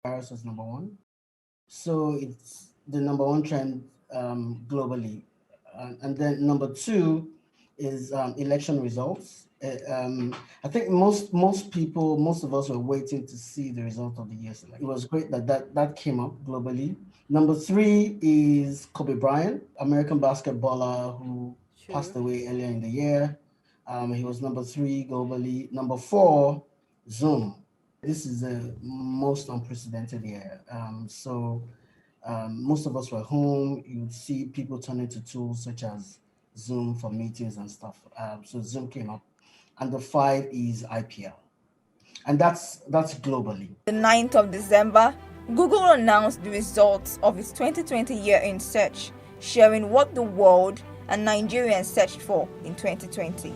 Virus was number one. So it's the number one trend globally. And then number two is election results. I think most people, most of us were waiting to see the result of the US election. It was great that that came up globally. Number three is Kobe Bryant, American basketballer who passed Sure. away earlier in the year. He was number three globally. Number four, Zoom. This is the most unprecedented year. Most of us were home. You would see people turning to tools such as Zoom for meetings and stuff. So Zoom came up, and the five is IPL, and that's globally. The 9th of December, Google announced the results of its 2020 year in search, sharing what the world and Nigerians searched for in 2020.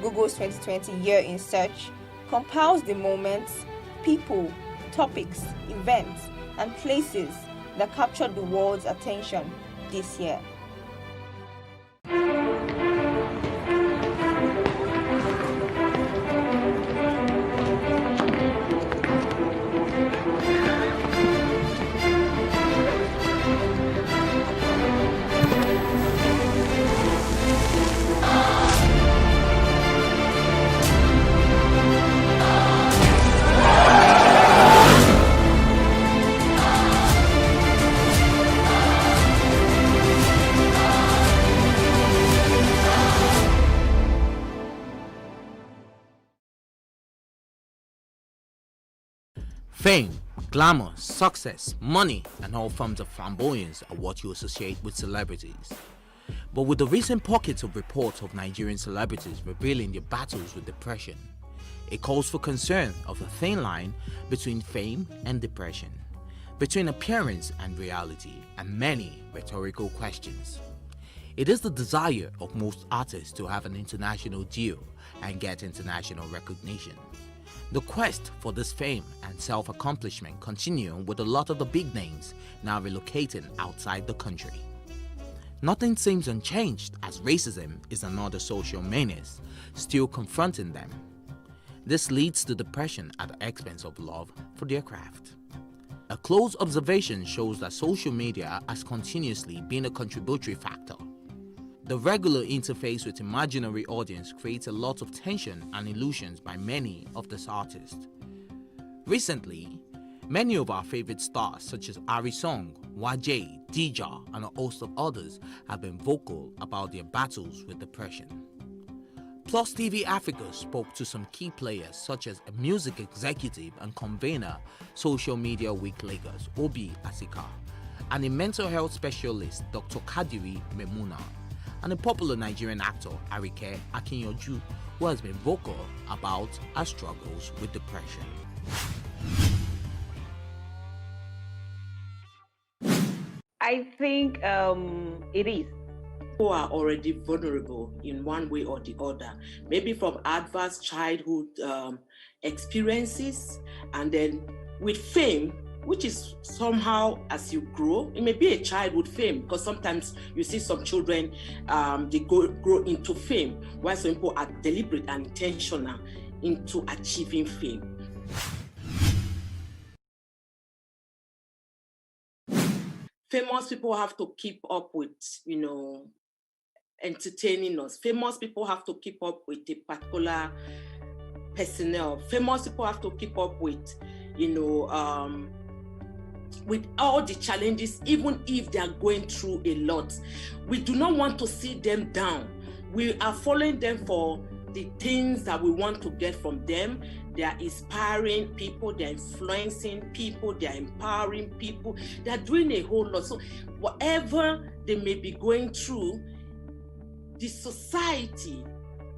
Google's 2020 year in search compiles the moments, people, topics, events, and places that captured the world's attention this year. Fame, glamour, success, money, and all forms of flamboyance are what you associate with celebrities. But with the recent pockets of reports of Nigerian celebrities revealing their battles with depression, it calls for concern of a thin line between fame and depression, between appearance and reality, and many rhetorical questions. It is the desire of most artists to have an international deal and get international recognition. The quest for this fame and self-accomplishment continue with a lot of the big names now relocating outside the country. Nothing seems unchanged as racism is another social menace still confronting them. This leads to depression at the expense of love for their craft. A close observation shows that social media has continuously been a contributory factor. The regular interface with imaginary audience creates a lot of tension and illusions by many of these artists. Recently, many of our favorite stars such as Ari Song, Wajay, Dija, and a host of others have been vocal about their battles with depression. Plus TV Africa spoke to some key players such as a music executive and convener Social Media Week Lagos, Obi Asika, and a mental health specialist Dr. Kadiri Memuna, and a popular Nigerian actor Arike Akinyoju, who has been vocal about her struggles with depression. I think it is. People are already vulnerable in one way or the other, maybe from adverse childhood experiences, and then with fame, which is somehow as you grow, it may be a childhood fame, because sometimes you see some children, they grow into fame, while some people are deliberate and intentional into achieving fame. Famous people have to keep up with, entertaining us. Famous people have to keep up with a particular personnel. Famous people have to keep up with, with all the challenges, even if they are going through a lot. We do not want to see them down. We are following them for the things that we want to get from them. They are inspiring people, they're influencing people, they're empowering people, they're doing a whole lot. So whatever they may be going through, the society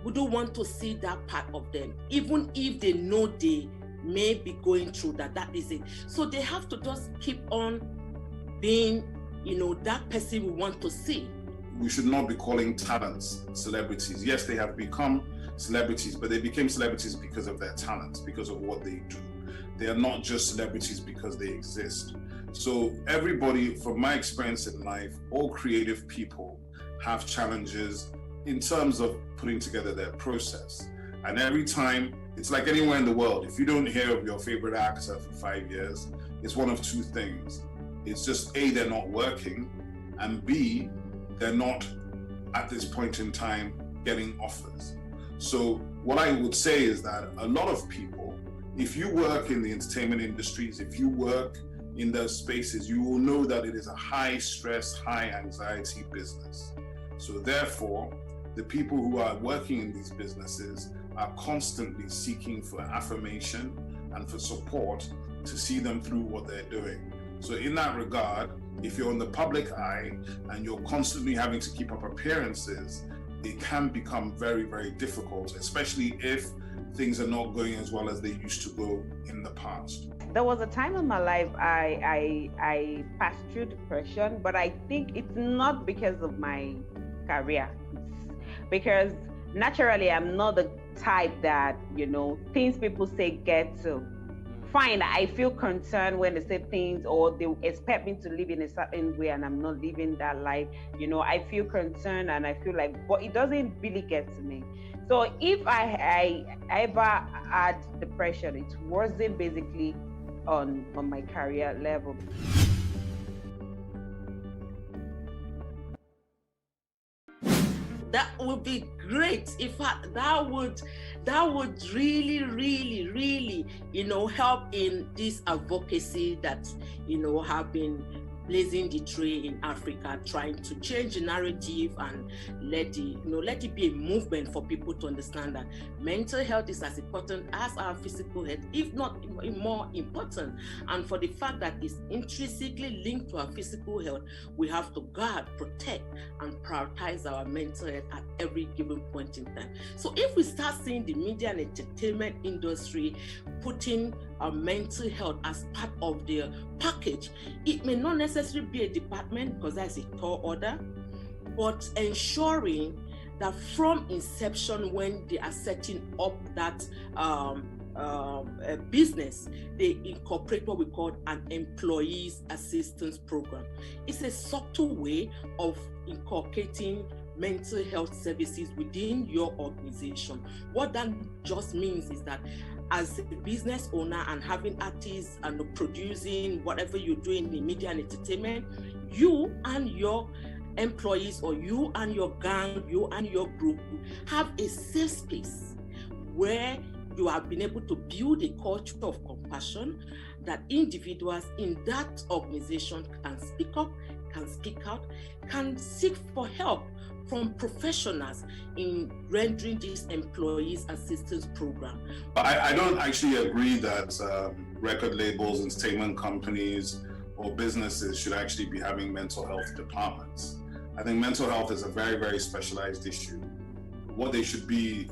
wouldn't want to see that part of them, even if they know they may be going through that is it. So they have to just keep on being, that person we want to see. We should not be calling talents celebrities. Yes, they have become celebrities, but they became celebrities because of their talents, because of what they do. they are not just celebrities because they exist. So everybody, from my experience in life, all creative people have challenges in terms of putting together their process. And every time, it's like anywhere in the world, if you don't hear of your favorite actor for 5 years, it's one of two things. It's just A, they're not working, and B, they're not at this point in time getting offers. So what I would say is that a lot of people, if you work in the entertainment industries, if you work in those spaces, you will know that it is a high stress, high anxiety business. So therefore, the people who are working in these businesses are constantly seeking for affirmation and for support to see them through what they're doing. So in that regard, if you're in the public eye and you're constantly having to keep up appearances, it can become very, very difficult, especially if things are not going as well as they used to go in the past. There was a time in my life I passed through depression, but I think it's not because of my career. It's because naturally I'm not the type that, things people say get to. Fine, I feel concerned when they say things or they expect me to live in a certain way and I'm not living that life. I feel concerned and I feel like, but it doesn't really get to me. So if I ever had depression, it wasn't basically on my career level. That would be great. In fact, that would really, really, really, help in this advocacy that, have been blazing the trail in Africa, trying to change the narrative and let it be a movement for people to understand that mental health is as important as our physical health, if not more important. And for the fact that it's intrinsically linked to our physical health, we have to guard, protect, and prioritize our mental health at every given point in time. So if we start seeing the media and entertainment industry putting our mental health as part of their package, it may not necessarily be a department because that's a tall order, but ensuring that from inception, when they are setting up that business, they incorporate what we call an employees assistance program. It's a subtle way of inculcating mental health services within your organization. What that just means is that as a business owner and having artists and producing whatever you're doing in media and entertainment, you and your employees or you and your gang, you and your group have a safe space where you have been able to build a culture of compassion that individuals in that organization can speak up, can speak out, can seek for help from professionals in rendering this employees assistance program. I don't actually agree that record labels, entertainment companies, or businesses should actually be having mental health departments. I think mental health is a very, very specialized issue. What they should be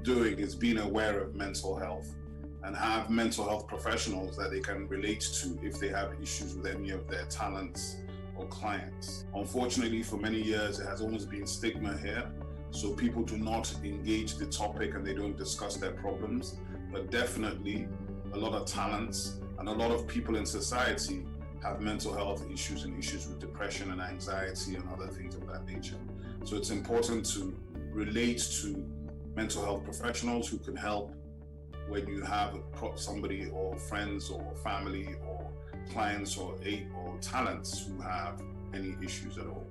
doing is being aware of mental health and have mental health professionals that they can relate to if they have issues with any of their talents or clients. Unfortunately, for many years, it has almost been stigma here. So people do not engage the topic and they don't discuss their problems. But definitely a lot of talents and a lot of people in society have mental health issues and issues with depression and anxiety and other things of that nature. So it's important to relate to mental health professionals who can help when you have somebody or friends or family or clients or talents who have any issues at all.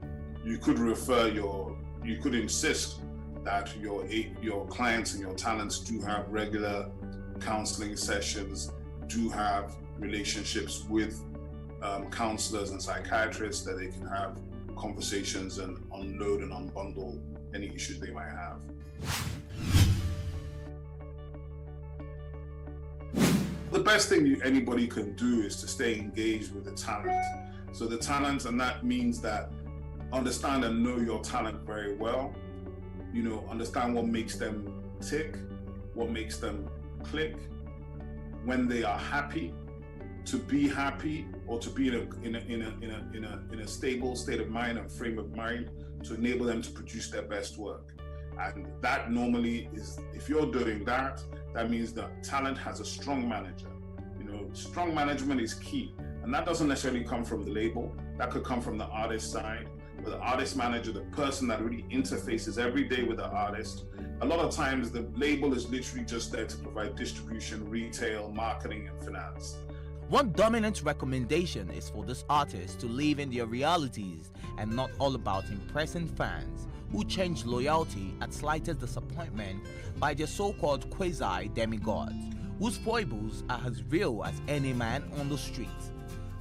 You could you could insist that your clients and your talents do have regular counseling sessions, do have relationships with counselors and psychiatrists that they can have conversations and unload and unbundle any issues they might have. The best thing anybody can do is to stay engaged with the talent. So the talent, and that means that understand and know your talent very well. Understand what makes them tick, what makes them click, when they are happy, to be happy, or to be in a stable state of mind and frame of mind to enable them to produce their best work. And that normally is, if you're doing that, that means that talent has a strong manager. strong management is key. And that doesn't necessarily come from the label. That could come from the artist side, or the artist manager, the person that really interfaces every day with the artist. A lot of times the label is literally just there to provide distribution, retail, marketing, and finance. One dominant recommendation is for this artist to live in their realities and not all about impressing fans who change loyalty at slightest disappointment by their so-called quasi-demigods, whose foibles are as real as any man on the street.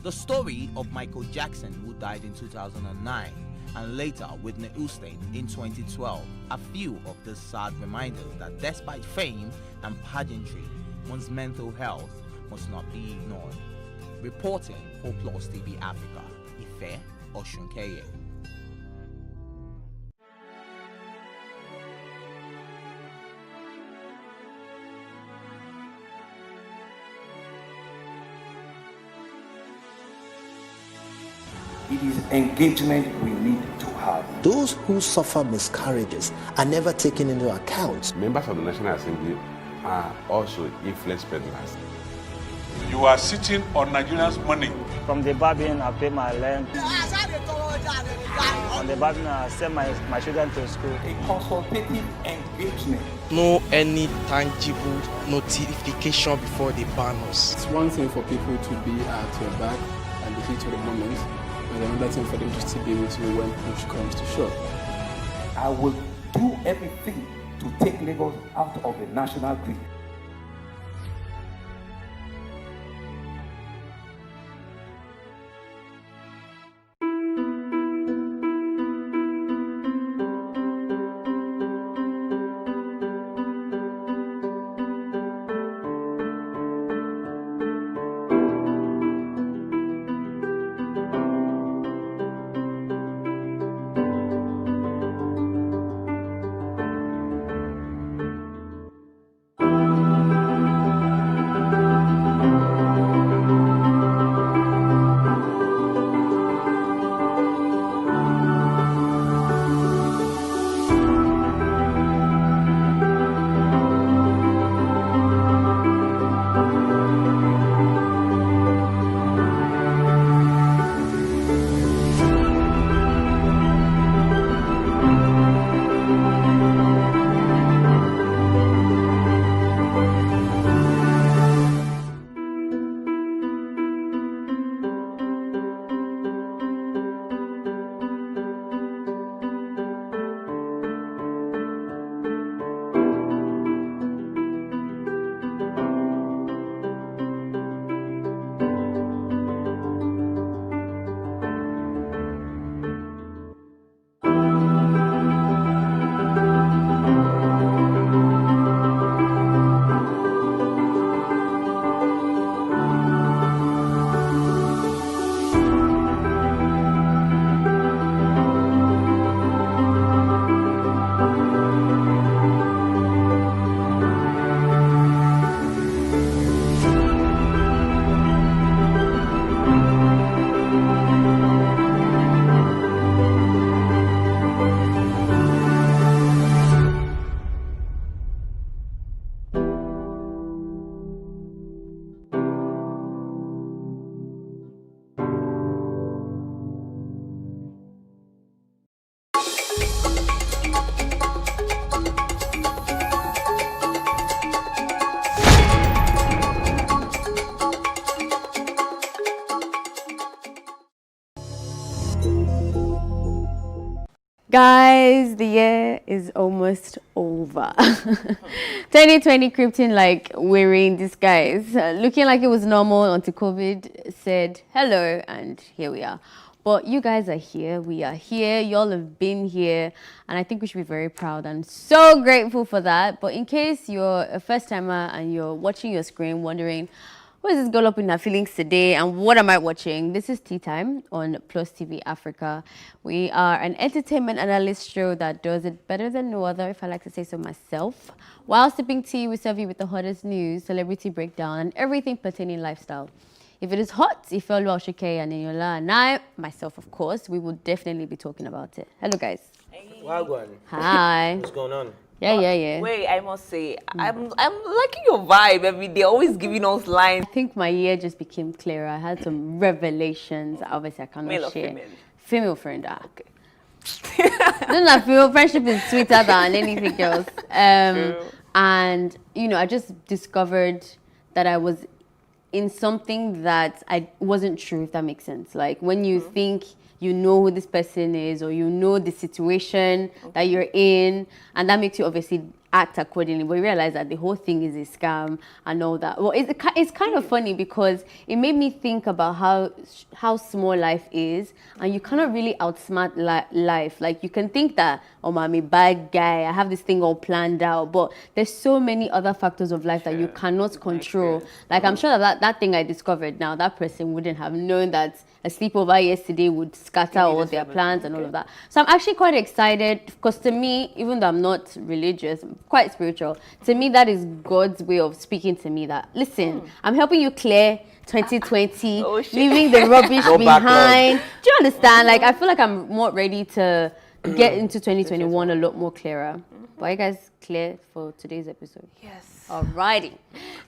The story of Michael Jackson, who died in 2009, and later Whitney Houston in 2012, are few of the sad reminders that despite fame and pageantry, one's mental health must not be ignored. Reporting for Plus TV Africa, Ife Oshunkeye. It is engagement we need to have. Those who suffer miscarriages are never taken into account. Members of the National Assembly are also influence peddlers. You are sitting on Nigerians' money. From the barbing, I pay my rent. On the barbing, I send my children to school. A consultative engagement. No any tangible notification before they ban us. It's one thing for people to be at your back and the heat of the moment, and another thing for them to still be with you when push comes to shove. I will do everything to take Lagos out of the national grid. Guys, the year is almost over. 2020 crept in like we're in disguise, looking like it was normal until COVID said hello, and here we are. But you guys are here, we are here, y'all have been here, and I think we should be very proud and so grateful for that. But in case you're a first timer and you're watching your screen wondering, what is this girl up in her feelings today and what am I watching? This is Tea Time on Plus TV Africa. We are an entertainment analyst show that does it better than no other, if I like to say so myself. While sipping tea, we serve you with the hottest news, celebrity breakdown, and everything pertaining lifestyle. If it is hot, Ifeolu Oshunkeye and Eniola and I, myself of course, we will definitely be talking about it. Hello guys. Wagwan. Hi. What's going on? Yeah. Wait, I must say, I'm liking your vibe every day, always giving us lines. I think my year just became clearer. I had some revelations. Obviously, I cannot Male or share. female? Female friend. Okay. Then that female friendship is sweeter than anything else. And I just discovered that I was in something that I wasn't true, if that makes sense. Like when you think you know who this person is, or you know the situation that you're in, and that makes you obviously act accordingly, but you realize that the whole thing is a scam and all that. Well, it's kind of funny because it made me think about how small life is, and you cannot really outsmart life. Like you can think that, oh, I'm a bad guy, I have this thing all planned out, but there's so many other factors of life that you cannot control. Like I'm sure that thing I discovered now, that person wouldn't have known that a sleepover yesterday would scatter all their plans and all of that. So I'm actually quite excited because to me, even though I'm not religious, I'm quite spiritual, to me that is God's way of speaking to me that, listen, I'm helping you clear 2020, leaving the rubbish behind. Do you understand? Like I feel like I'm more ready to get into 2021 a lot more clearer. But are you guys clear for today's episode? Yes. Alrighty.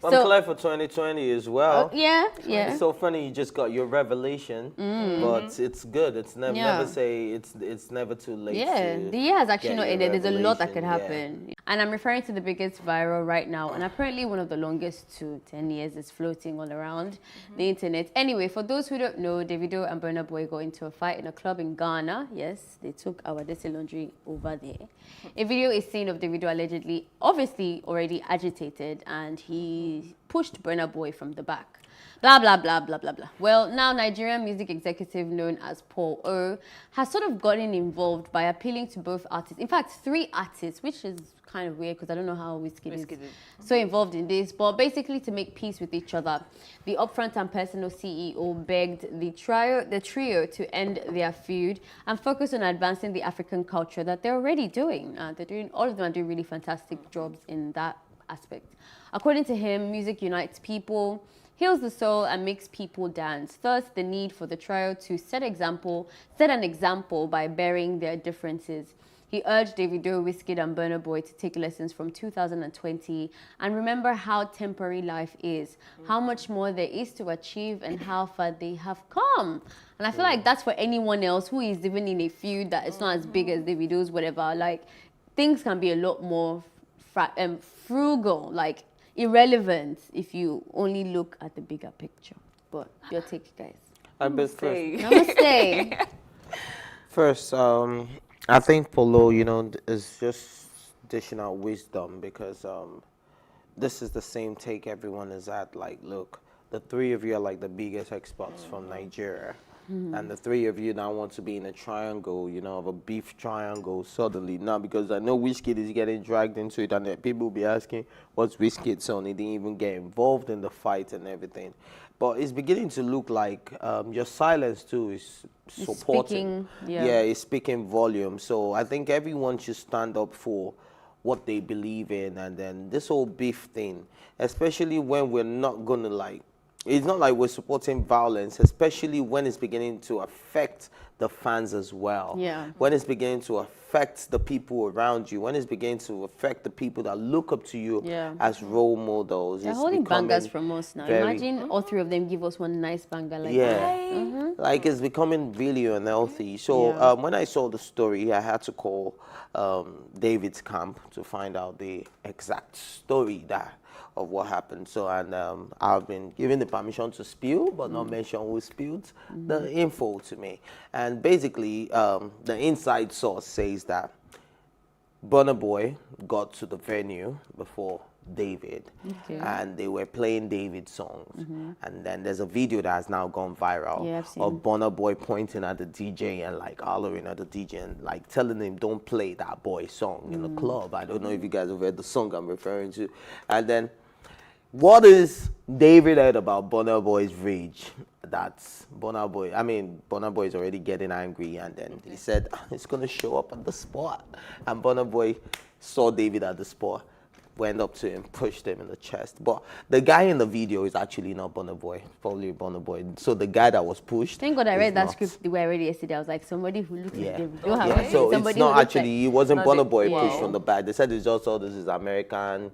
I'm clear for 2020 as well. Yeah. It's so funny you just got your revelation, but it's good. It's never say it's never too late. Yeah, the year has actually not ended. There's a lot that could happen. Yeah. And I'm referring to the biggest viral right now, and apparently one of the longest to 10 years is floating all around the internet. Anyway, for those who don't know, Davido and Burna Boy got into a fight in a club in Ghana. Yes, they took our dirty laundry over there. A video is seen of Davido allegedly, obviously already agitated, and he pushed Burna Boy from the back. Blah, blah, blah, blah, blah, blah. Well, now Nigerian music executive known as Paul O has sort of gotten involved by appealing to both artists. In fact, 3 artists, which is kind of weird because I don't know how Wizkid is so involved in this, but basically to make peace with each other. The Upfront and Personal CEO begged the trio to end their feud and focus on advancing the African culture that they're already doing. All of them are doing really fantastic jobs in that aspect. According to him, music unites people, heals the soul, and makes people dance. Thus, the need for the trio to set an example by bearing their differences. He urged Davido, Wizkid, and Burna Boy to take lessons from 2020 and remember how temporary life is, how much more there is to achieve, and how far they have come. And I feel like that's for anyone else who is even in a feud that is not as big as Davido's, whatever. Like, things can be a lot more frugal, like irrelevant, if you only look at the bigger picture. But your take, guys. Namaste. First, I think Polo, is just dishing out wisdom because this is the same take everyone is at. Like, look, the 3 of you are like the biggest experts from Nigeria. And the 3 of you now want to be in a triangle, of a beef triangle suddenly. Now, because I know Wizkid is getting dragged into it, and people will be asking, what's Wizkid's son? He didn't even get involved in the fight and everything. But it's beginning to look like your silence, too, is supporting. It's speaking volume. So I think everyone should stand up for what they believe in. And then this whole beef thing, especially when we're not going to it's not like we're supporting violence, especially when it's beginning to affect the fans as well. Yeah. When it's beginning to affect the people around you, when it's beginning to affect the people that look up to you as role models. They're holding bangers from us now. Imagine all 3 of them give us one nice banger like that. Like it's becoming really unhealthy. So when I saw the story, I had to call David's camp to find out the exact story of what happened. So, and I've been given the permission to spill, but not mention who spilled the info to me. And basically, the inside source says that Burna Boy got to the venue before David, and they were playing David's songs. And then there's a video that has now gone viral of Burna Boy pointing at the DJ and like hollering at the DJ and like telling him, don't play that boy song in the club. I don't know if you guys have heard the song I'm referring to. And then what is David heard about Burna Boy's rage? That's Burna Boy is already getting angry, and then he said, it's going to show up at the spot. And Burna Boy saw David at the spot, went up to him, pushed him in the chest. But the guy in the video is actually not Burna Boy, probably Burna Boy. So the guy that was pushed. Thank God I read that script the way I read it yesterday. I was like, somebody who looks like them. So it's not actually, he wasn't Burna Boy Wow. pushed from the back. They said it's just, oh, this is American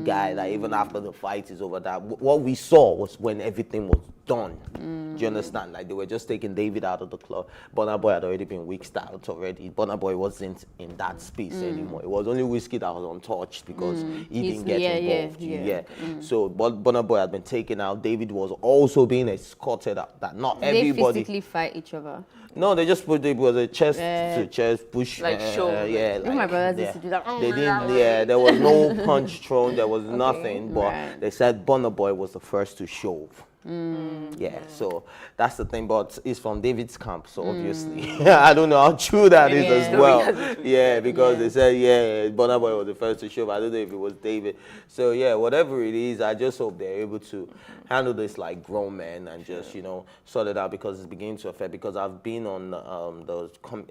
guy. That even after the fight is over, that what we saw was when everything was done. Do you understand? Like they were just taking David out of the club. Burna Boy had already been weak out already. Burna Boy wasn't in that space anymore. It was only Whiskey that was untouched because he didn't get involved. So Burna Boy had been taken out. David was also being escorted out. That not everybody. They physically fight each other. No, they just put it was a chest to chest push. Like show. Like, my brothers used to do that. They didn't. Yeah, there was no punch thrown. There was nothing. But they said Burna Boy was the first to shove. Yeah, so that's the thing, but it's from David's camp, so obviously I don't know how true that is as well. Yeah, because they said Burna Boy was the first to show, but I don't know if it was David. So yeah, whatever it is, I just hope they're able to handle this like grown men and just sort it out, because it's beginning to affect. Because I've been on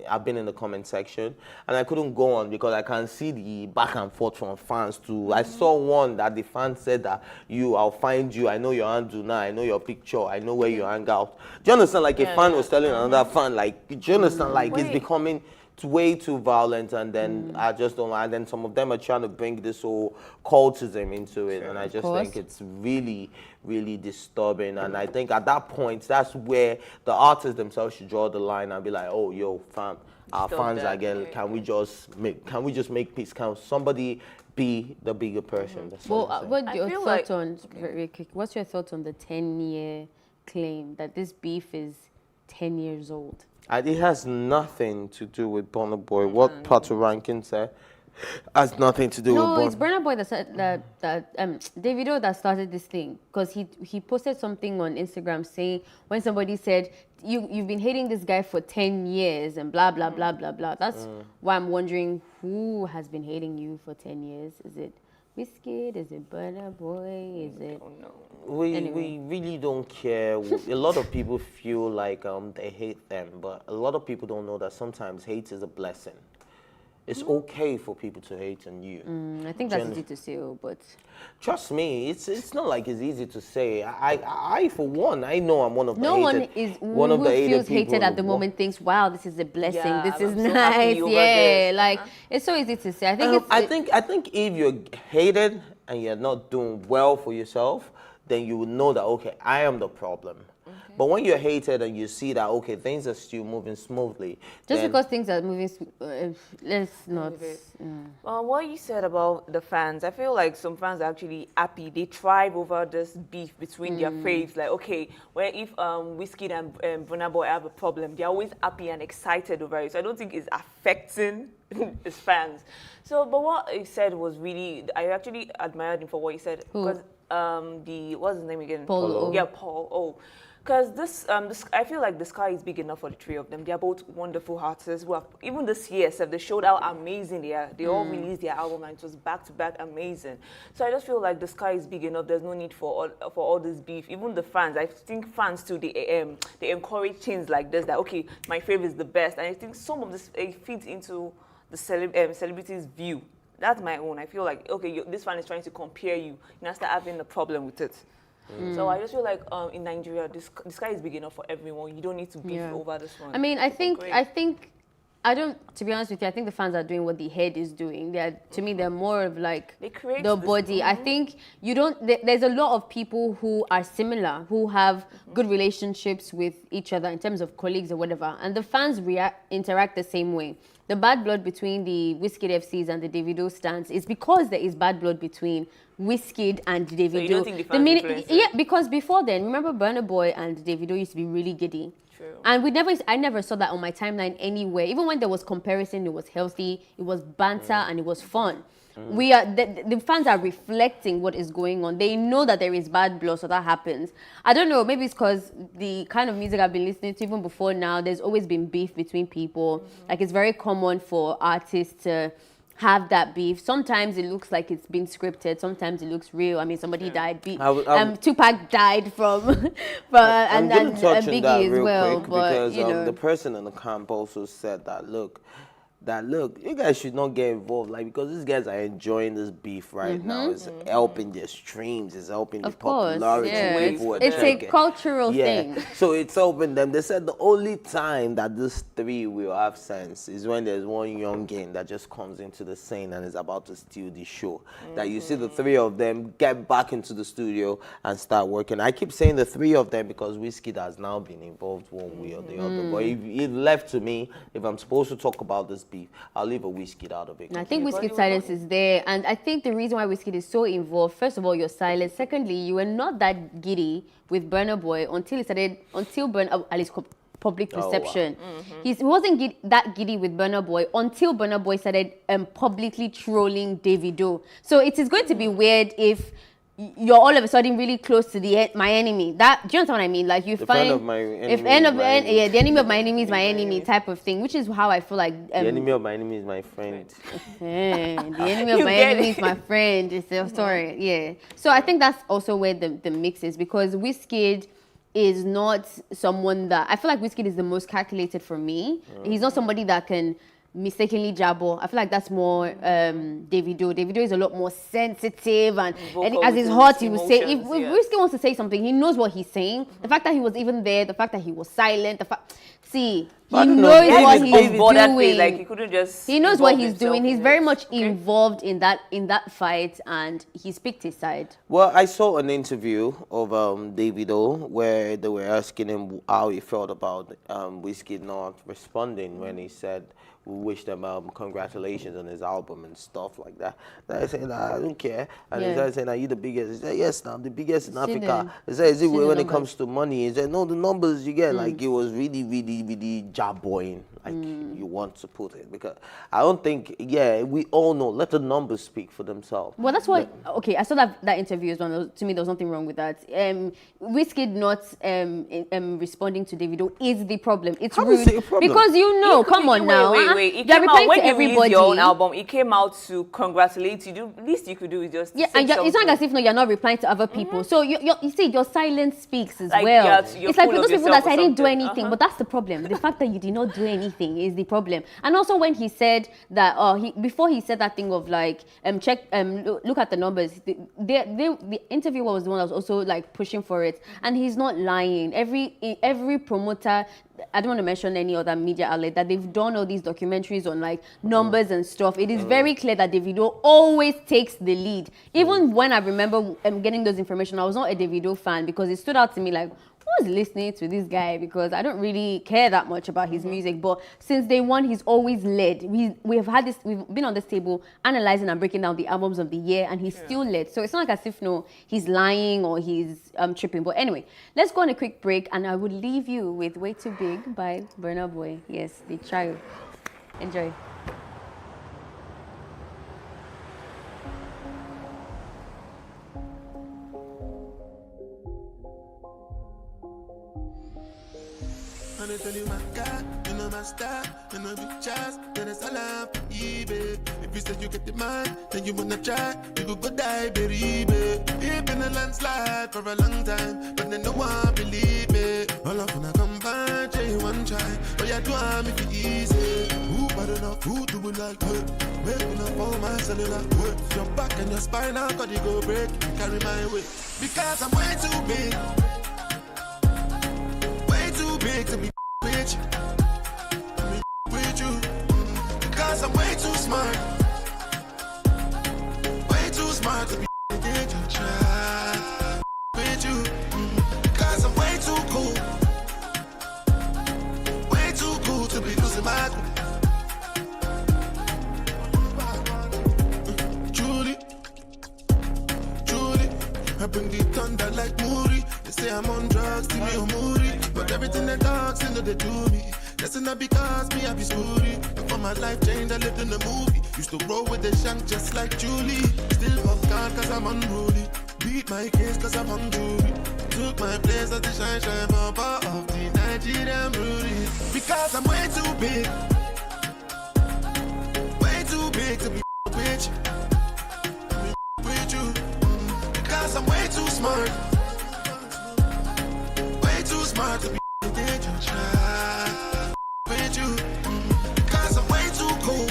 I've been in the comment section and I couldn't go on because I can see the back and forth from fans too. I saw one that the fan said that I'll find you, I know your handle now, I know your picture, I know where you hang out. Do you understand? Like a fan was telling another fan, like, do you understand? Like it's becoming way too violent, and then I just don't like. And then some of them are trying to bring this whole cultism into it, and I just think it's really, really disturbing. And I think at that point, that's where the artists themselves should draw the line and be like, oh, yo, fam, our fans again. Can we just make peace? Can somebody be the bigger person? That's what's your thoughts on, very quick, what's your thoughts on the 10-year claim that this beef is 10 years old? It has nothing to do with Burna Boy. What Pato Rankin said has nothing to do with Burna. No, it's Burna Boy that said that Davido that started this thing, because he posted something on Instagram saying, when somebody said, you've been hating this guy for 10 years and blah, blah, blah, blah, blah. That's why I'm wondering who has been hating you for 10 years. Is it Wizkid? Is it Burna Boy? Is it... We really don't care. A lot of people feel like they hate them, but a lot of people don't know that sometimes hate is a blessing. It's okay for people to hate on you. I think that's easy to say, but... Trust me, it's not like it's easy to say. I for one, I know I'm one of the No one is one who feels hated at the moment thinks, wow, this is a blessing, this is nice, like, it's so easy to say. I think if you're hated and you're not doing well for yourself, then you would know that, okay, I am the problem. But when you're hated and you see that, okay, things are still moving smoothly. Just because things are moving, let's not... Well, what you said about the fans, I feel like some fans are actually happy. They thrive over this beef between their faves. Like, okay, where if Wizkid and Burna Boy have a problem, they're always happy and excited over it. So I don't think it's affecting his fans. So, but what he said was really, I actually admired him for what he said. Because what's his name again? Paul. Yeah, Paul. Oh. Because this, I feel like the sky is big enough for the three of them. They are both wonderful artists. Who have, even this year, they showed how amazing they are. They all released their album and it was back-to-back amazing. So I just feel like the sky is big enough. There's no need for all this beef. Even the fans, I think fans too, they encourage things like this, that, okay, my favorite is the best. And I think some of this feeds into the celebrity's view. That's my own. I feel like, okay, this fan is trying to compare you. You start having a problem with it. So I just feel like in Nigeria, this sky is big enough for everyone. You don't need to beef over this one. I mean, I think, to be honest with you, I think the fans are doing what the head is doing. To me, they're more of like the body. I think there's a lot of people who are similar, who have good relationships with each other in terms of colleagues or whatever. And the fans interact the same way. The bad blood between the Wizkid FCs and the Davido stands is because there is bad blood between Wizkid and Davido. So you don't think the fans influence it? Yeah, because before then, remember Burna Boy and Davido used to be really giddy. True. And I never saw that on my timeline anywhere. Even when there was comparison, it was healthy, it was banter, and it was fun. The fans are reflecting what is going on. They know that there is bad blood, so that happens. I don't know, maybe it's because the kind of music I've been listening to even before now, there's always been beef between people. Like, it's very common for artists to have that beef. Sometimes it looks like it's been scripted. Sometimes it looks real. I mean, somebody died. Tupac died from and touch on Biggie that as real well. Quick, but because the person in the camp also said that, look, that, look, you guys should not get involved, like, because these guys are enjoying this beef right now. It's helping their streams, it's helping the popularity. It's a cultural thing. So it's helping them. They said the only time that these three will have sense is when there's one young gang that just comes into the scene and is about to steal the show. That you see the three of them get back into the studio and start working. I keep saying the three of them because Wizkid has now been involved one way or the other. But if it left to me, if I'm supposed to talk about this beef, I'll leave a Wizkid out of it. I think Wizkid's silence is there, and I think the reason why Wizkid is so involved, first of all, you're silent. Secondly, you were not that giddy with Burna Boy until Burna, at least public perception. He wasn't that giddy with Burna Boy until Burna Boy started publicly trolling Davido. So it is going to be weird if you're all of a sudden really close to my enemy. Do you understand what I mean? Like you find the enemy of my enemy is my enemy type of thing, which is how I feel like the enemy of my enemy is my friend. The enemy of my enemy is my friend. It's a story. Yeah. So I think that's also where the mix is, because Wizkid is not someone that I feel like Wizkid is the most calculated for me. He's not somebody that can mistakenly jabber. I feel like that's more Davido. Davido is a lot more sensitive, and as his heart, he will say, if Wizkid wants to say something, he knows what he's saying. The fact that he was even there, the fact that he was silent, he knows what he's doing. Like he couldn't just. He knows what he's doing. He's very much involved in that fight, and he's picked his side. Well, I saw an interview of Davido where they were asking him how he felt about Wizkid not responding when he said, we wish them congratulations on his album and stuff like that. And I said, I don't care. And he started saying, are you the biggest? He said, yes, I'm the biggest in Africa. He said, is it when it comes to money? He said, no, the numbers you get. Like, it was really, really, really jabboing, like you want to put it. Because I don't think, we all know, let the numbers speak for themselves. Well, that's why, I saw that interview as well. To me, there was nothing wrong with that. Wizkid not responding to Davido is the problem. It's rude. Because come on now. Wait. It came out when you released your own album. It came out to congratulate you. The least you could do is just say and it's not as if you're not replying to other people. So you see, your silence speaks as well. It's like for those people that say I didn't do anything, but that's the problem. The fact that you did not do anything is the problem. And also when he said that, before he said that thing of like look at the numbers. The interviewer was the one that was also like pushing for it, and he's not lying. Every promoter, I don't want to mention any other media outlet, that they've done all these documentaries on like numbers and stuff. It is very clear that Davido always takes the lead. Even when I remember getting those information, I was not a Davido fan because it stood out to me like, who's listening to this guy? Because I don't really care that much about his music. But since day one, he's always led. We've been on this table analyzing and breaking down the albums of the year, and he's still led. So it's not like as if he's lying or he's tripping. But anyway, let's go on a quick break, and I would leave you with Way Too Big by Burna Boy. Yes, the child. Enjoy. I tell you my God, you know my style, you know the chance, then it's all up, baby. If you said you get the mind, then you wanna try, you could go die, baby. It been a landslide for a long time, but then no one believe me. All of when I come by, J one try, but you do I'm if it easy. Who bad enough, who do it like hurt? Making up all my cellular hurt. Your back and your spine, I got it go break, carry my weight. Because I'm way too big. Too big to be with you. With you. Because I'm way too smart. Way too smart to be with you. Try with you. Because I'm way too cool. Way too cool to be losing my cool. Judy. I bring the thunder like Moody. They say I'm on drugs, see me on Moody. But everything the dogs, they know they do me. That's not because me I be spooty. Before my life changed, I lived in the movie. Used to roll with the shank just like Julie. Still popcorn cause I'm unruly. Beat my case cause I'm hungry. Took my place as the shine bumper of the Nigerian Rudy. Because I'm way too big. Way too big to be with you. With you. Because I'm way too smart. Way too smart to be with you. Try with you. Because I'm way too cool.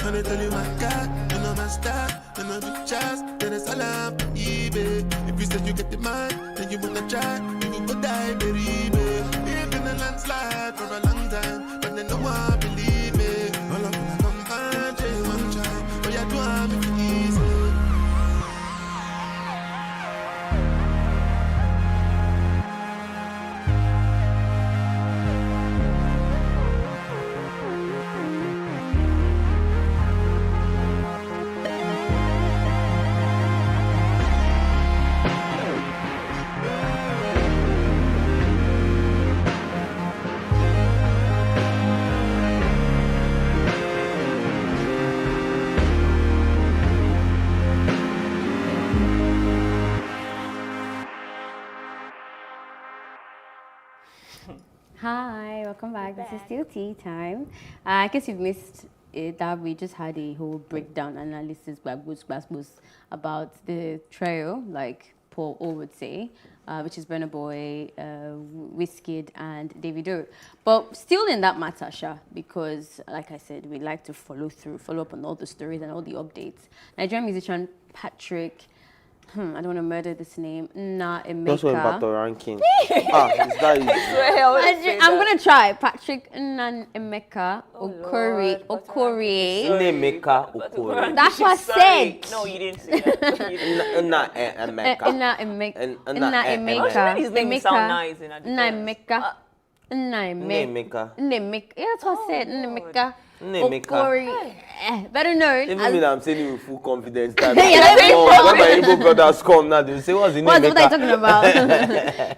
And I tell you my God, you know my style, you know the chance, then it's all up, baby. If you said you get the man, then you wanna try, you go die, baby. We've been a landslide for a long time, but then no one believe me. All of them come and change one try, but you do have it easy. Hi, welcome back. This is still tea time. I guess you've missed it, that we just had a whole breakdown analysis about the trio, like Paul O would say, which is Burna Boy, Wizkid, and Davido. But still in that matter, Sha, because like I said, we like to follow up on all the stories and all the updates. Nigerian musician Patrick, I don't want to murder this name, Nnaemeka. That's what Patoranking. I'm going to try. Patrick Nnaemeka Okorie. Nnaemeka Okorie. That's what I said. No, you didn't say that. Nnaemeka. His name sound nice. Nnaemeka. Yeah, that's what I said. Nnaemeka. Okorie. Better known. Even me, I'm saying it with full confidence. When my Igbo brothers come now, they say, what's the name? What are you talking about?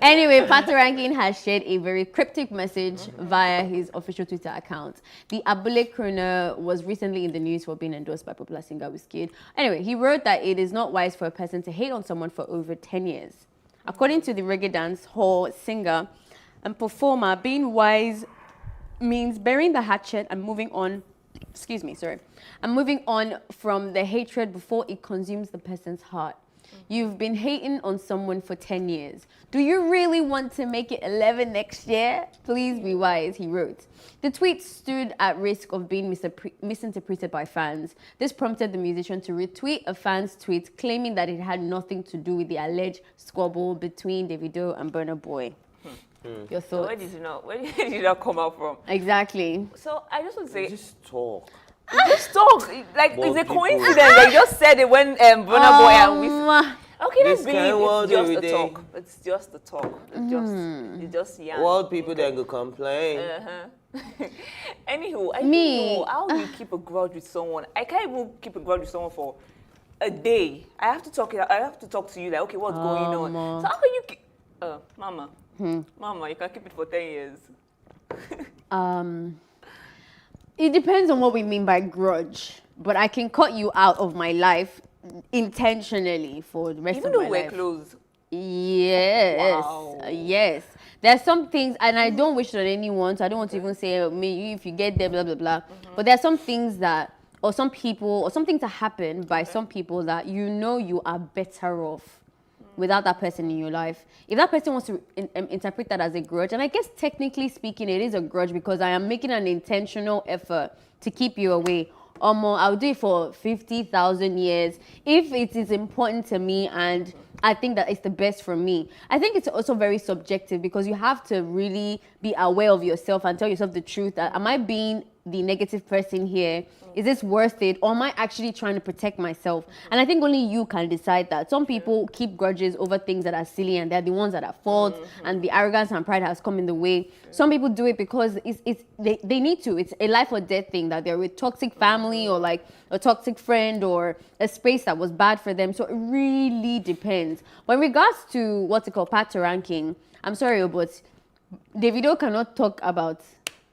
Anyway, Patoranking has shared a very cryptic message via his official Twitter account. The Abule Kroner was recently in the news for being endorsed by popular singer Wizkid. Anyway, he wrote that it is not wise for a person to hate on someone for over 10 years. According to the reggae dance hall singer and performer, being wise means burying the hatchet and moving on. I'm moving on from the hatred before it consumes the person's heart. You've been hating on someone for 10 years. Do you really want to make it 11 next year? Please be wise, he wrote. The tweet stood at risk of being misinterpreted by fans. This prompted the musician to retweet a fan's tweet claiming that it had nothing to do with the alleged squabble between Davido and Burna Boy. Your thoughts? So where did you not come out from? Exactly. So I just want to say, just talk. Just talk. Like, it's a coincidence. They just said it when Burna Boy and Wizkid. Okay, let's believe it's just a talk. It's just a talk. It's just yarn. World people then go complain. Anywho, I don't know how do you keep a grudge with someone. I can't even keep a grudge with someone for a day. I have to talk to you like, okay, what's going on? So how can you Mama. Mama, you can keep it for 10 years. It depends on what we mean by grudge. But I can cut you out of my life intentionally for the rest of my life. Even though we're close? Yes. Wow. Yes. There's some things, and I don't wish it on anyone, so I don't want to even say, maybe if you get there, blah, blah, blah. But there are some things that, or some people, or something to happen by some people that you know you are better off without that person in your life. If that person wants to interpret that as a grudge, and I guess technically speaking, it is a grudge because I am making an intentional effort to keep you away. I'll do it for 50,000 years if it is important to me and I think that it's the best for me. I think it's also very subjective because you have to really be aware of yourself and tell yourself the truth that am I being the negative person here? Is this worth it? Or am I actually trying to protect myself? And I think only you can decide that. Some people keep grudges over things that are silly and they're the ones that are fault and the arrogance and pride has come in the way. Some people do it because they need to. It's a life or death thing that they're with toxic family or like a toxic friend or a space that was bad for them. So it really depends. But in regards to what's it called, Patoranking, I'm sorry, but Davido cannot talk about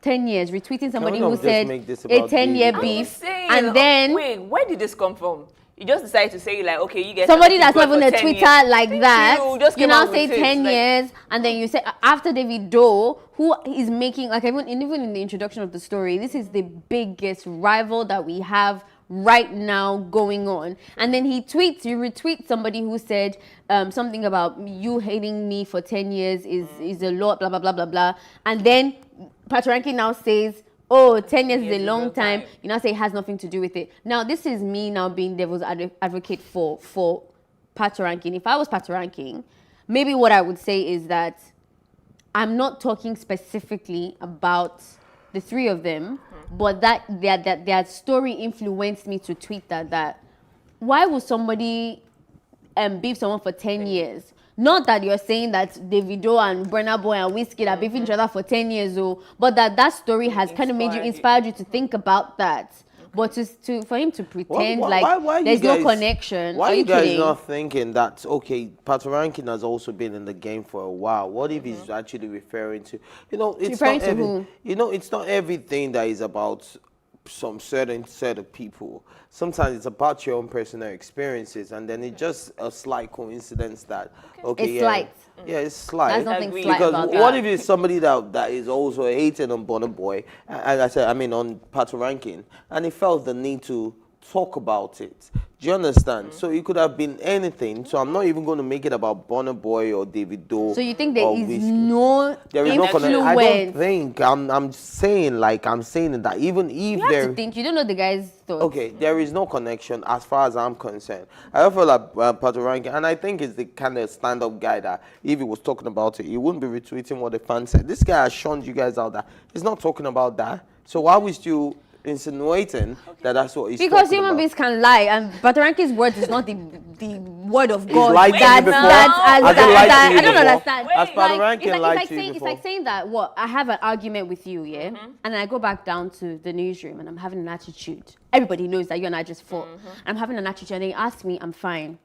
10 years retweeting somebody who said a 10-year beef and then wait, where did this come from? You just decided to say like, okay, you get somebody that's not even a Twitter years. like that. You now say 10 like, years and then you say after Davido, who is making like even in the introduction of the story, this is the biggest rival that we have right now going on, and then you retweet somebody who said something about you hating me for 10 years is a lot, blah blah blah blah blah, and then Patoranking now says, oh, 10 years is a long time. You now say it has nothing to do with it. Now, this is me now being devil's advocate for Patoranking. If I was Patoranking, maybe what I would say is that I'm not talking specifically about the three of them, but that their story influenced me to tweet that why would somebody beef someone for 10 years? Not that you're saying that Davido and Burna Boy and Wizkid are beefing each other for 10 years, but that story has kind of inspired you to think about that. But for him to pretend why there's no connection. Why are you guys not thinking that, okay, Patoranking has also been in the game for a while? What if he's actually referring to, it's it's not everything that is about some certain set of people. Sometimes it's about your own personal experiences, and then it's just a slight coincidence that it's slight. Yeah, it's slight. There's nothing slight because about what that. if it's somebody that is also hating on Burna Boy, and on Patoranking, and he felt the need to talk about it. Do you understand? So it could have been anything. So I'm not even going to make it about Burna Boy or Davido. So you think there is no influence? I don't think. I'm saying that even if you have to think, you don't know the guy's thoughts. Okay, there is no connection as far as I'm concerned. I don't feel like Patoranking, and I think it's the kind of stand-up guy that if he was talking about it, he wouldn't be retweeting what the fan said. This guy has shunned you guys out that he's not talking about that. So why would you insinuating that's what he's because talking human about. beings can lie, and Patoranking's words is not the word of He's God. lied to you before. I don't understand. Has Patoranking lied to you It's before? like saying that I have an argument with you, and I go back down to the newsroom and I'm having an attitude. Everybody knows that you and I just fought. I'm having an attitude, and they ask me, I'm fine.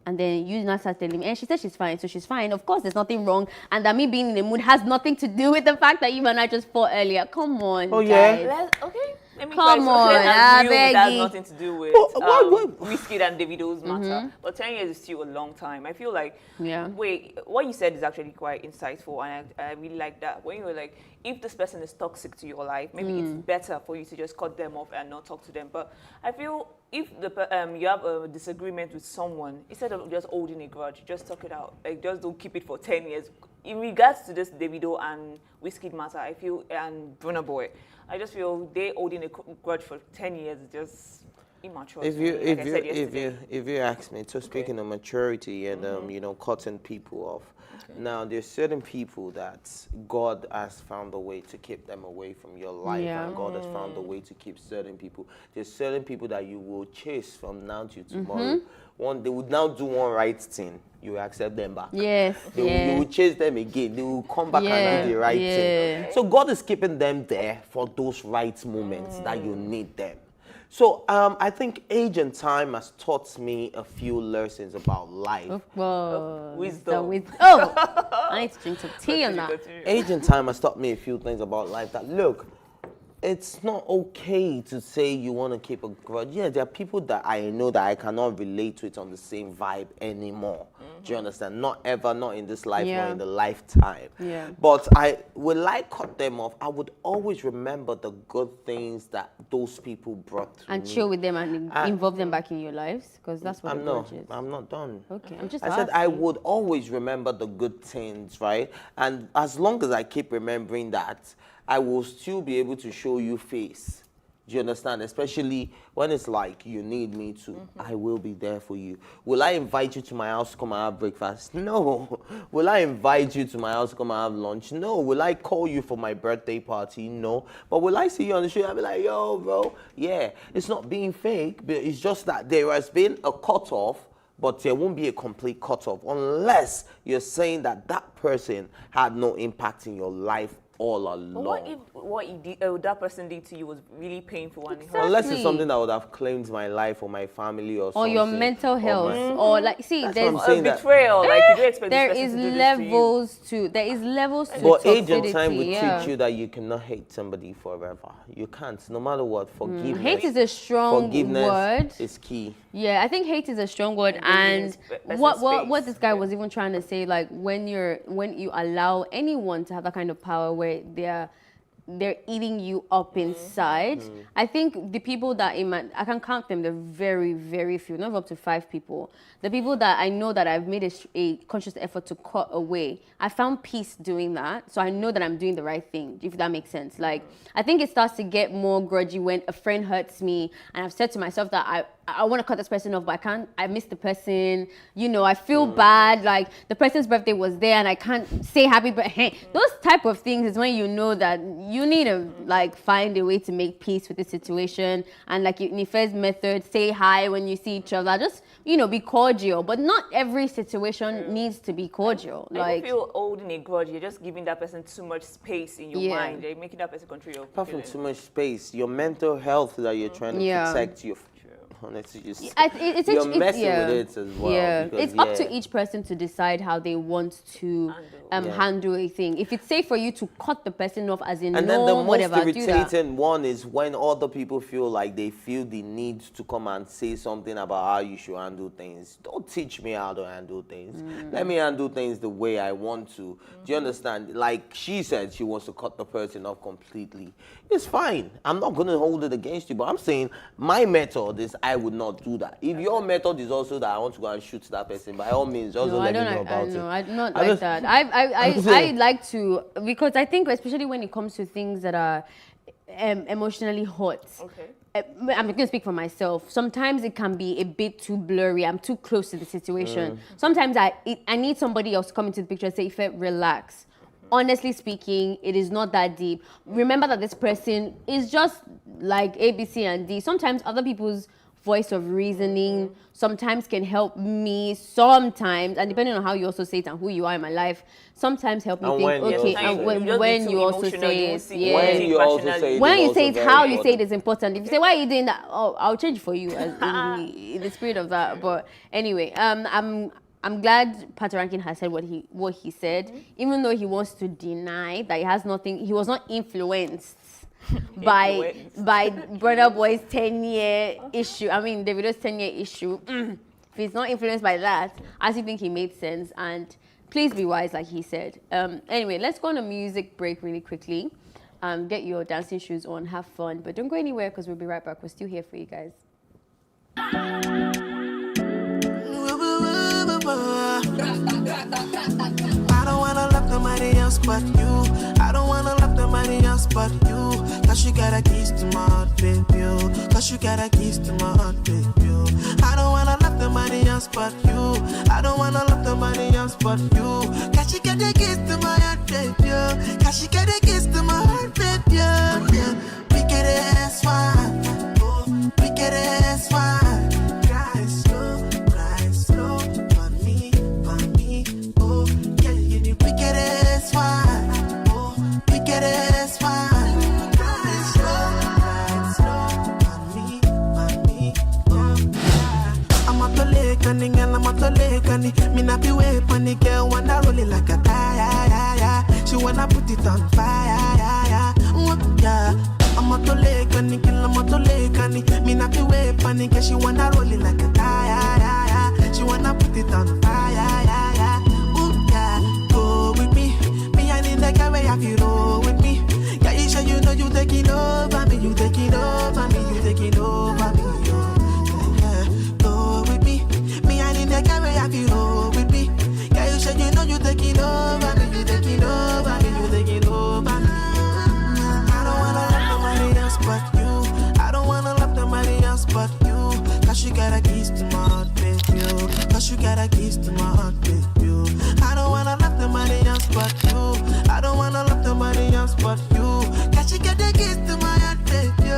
And then you now start telling me, and she said she's fine, so she's fine. Of course, there's nothing wrong. And that me being in the mood has nothing to do with the fact that you and I just fought earlier. Come on, guys. Okay. Come on, I beg that has nothing to do with Wizkid and Davido's matter. But 10 years is still a long time. I feel like, wait, what you said is actually quite insightful, and I really like that. When you were like, if this person is toxic to your life, maybe it's better for you to just cut them off and not talk to them. But I feel if you have a disagreement with someone, instead of just holding a grudge, just talk it out. Like, just don't keep it for 10 years. In regards to this Davido and Wizkid matter, I feel, and Burna Boy, I just feel they holding a grudge for 10 years is just immature. If you ask me, so speaking of maturity and cutting people off, now there's certain people that God has found a way to keep them away from your life, and God has found a way to keep certain people. There's certain people that you will chase from now to tomorrow. They would now do one right thing. You will accept them back. Yes. You will chase them again. They will come back and do the right thing. So God is keeping them there for those right moments that you need them. So I think age and time has taught me a few lessons about life. Wisdom. I need to drink some tea on that. Age and time has taught me a few things about life that, look, it's not okay to say you want to keep a grudge. Yeah, there are people that I know that I cannot relate to it on the same vibe anymore. Do you understand? Not ever, not in this life, not in the lifetime. But will I cut them off? I would always remember the good things that those people brought to me. And chill with them and involve them back in your lives? Because that's what grudge is. I'm not done. Okay, I'm just I said I would always remember the good things, right? And as long as I keep remembering that, I will still be able to show you face. Do you understand? Especially when it's like you need me to. I will be there for you. Will I invite you to my house to come and have breakfast? No. Will I invite you to my house to come and have lunch? No. Will I call you for my birthday party? No. But will I see you on the street? I'll be like, yo, bro. Yeah. It's not being fake, but it's just that there has been a cutoff, but there won't be a complete cutoff unless you're saying that that person had no impact in your life all along. What that person did to you was really painful? Exactly. Unless it's something that would have claimed my life or my family or something. Or your mental health. Or like, see, there's a betrayal. Like, you do expect there is levels to But age and time will teach you that you cannot hate somebody forever. You can't, no matter what. Forgiveness. Hate is a strong word. Is key. Yeah, I think hate is a strong word, and what this guy was even trying to say, like when you allow anyone to have that kind of power where they're they're eating you up inside. I think the people that I can count them, they're very, very few, not up to 5 people. The people that I know that I've made a conscious effort to cut away, I found peace doing that. So I know that I'm doing the right thing, if that makes sense. Like, I think it starts to get more grudgy when a friend hurts me and I've said to myself that I want to cut this person off, but I miss the person, I feel bad, like the person's birthday was there and I can't say happy birthday. Those type of things is when you know that you need to like find a way to make peace with the situation. And like Nife's method, say hi when you see each other, just, be cordial, but not every situation needs to be cordial. I feel holding a grudge, you're just giving that person too much space in your mind. You're making that person control your apart from too much space, your mental health that you're trying to protect your honestly, you're messing with it as well. Yeah, it's up to each person to decide how they want to handle a thing. If it's safe for you to cut the person off, as in and then the most irritating one is when other people feel like they feel the need to come and say something about how you should handle things. Don't teach me how to handle things. Let me handle things the way I want to. Do you understand? Like she said, she wants to cut the person off completely. It's fine. I'm not going to hold it against you, but I'm saying my method is I would not do that. If your method is also that I want to go and shoot that person, by all means, just let me know about it. No, I'm not like that. I like to, because I think especially when it comes to things that are emotionally hot. Okay. I'm going to speak for myself. Sometimes it can be a bit too blurry. I'm too close to the situation. Sometimes I need somebody else to come into the picture and say, Ife, relax. Honestly speaking, it is not that deep. Remember that this person is just like A, B, C, and D. Sometimes other people's voice of reasoning sometimes can help me sometimes, and depending on how you also say it and who you are in my life, sometimes help me think, okay, and when you also say it, when you say it, how you say it is important. If you say, why are you doing that? Oh, I'll change for you in the spirit of that. But anyway, I'm glad Patoranking has said what he said, even though he wants to deny that he was not influenced by Burna Boy's 10-year issue. I mean, Davido's 10-year issue. If he's not influenced by that, I still think he made sense. And please be wise, like he said. Anyway, let's go on a music break really quickly. Get your dancing shoes on, have fun, but don't go anywhere because we'll be right back. We're still here for you guys. I don't wanna love nobody else but you. I don't wanna love nobody else but you. Cause you got a keys to my heart, baby. Cause you got a keys to my heart, baby. I don't wanna love nobody else but you. I don't wanna love nobody else but you. Cause you got the keys to my heart, baby. Cause you got the keys to my heart, baby. Yeah. Wicked ass one. Oh, wicked ass one. Me not be wait on the girl wanna roll it like a tire. She wanna put it on fire. I'm a to leg on the girl, I'm a to leg on it. Me not be wait on the girl, she wanna roll it like a tire. She wanna put it on fire. Ooh yeah, go with me. Me I need like a way have you roll with me. Yeah, you sure you know you taking over me, you taking over me, you taking over me. Have you roll with me? Yeah, you said you know you taking over me, you taking over me, you taking over me. I don't wanna love nobody else but you. I don't wanna love nobody else but you. Cause you got a keys to my heart, baby. Cause you got a keys to my heart, baby. I don't wanna love nobody else but you. I don't wanna love nobody else but you. Cause you got the keys to my heart, baby.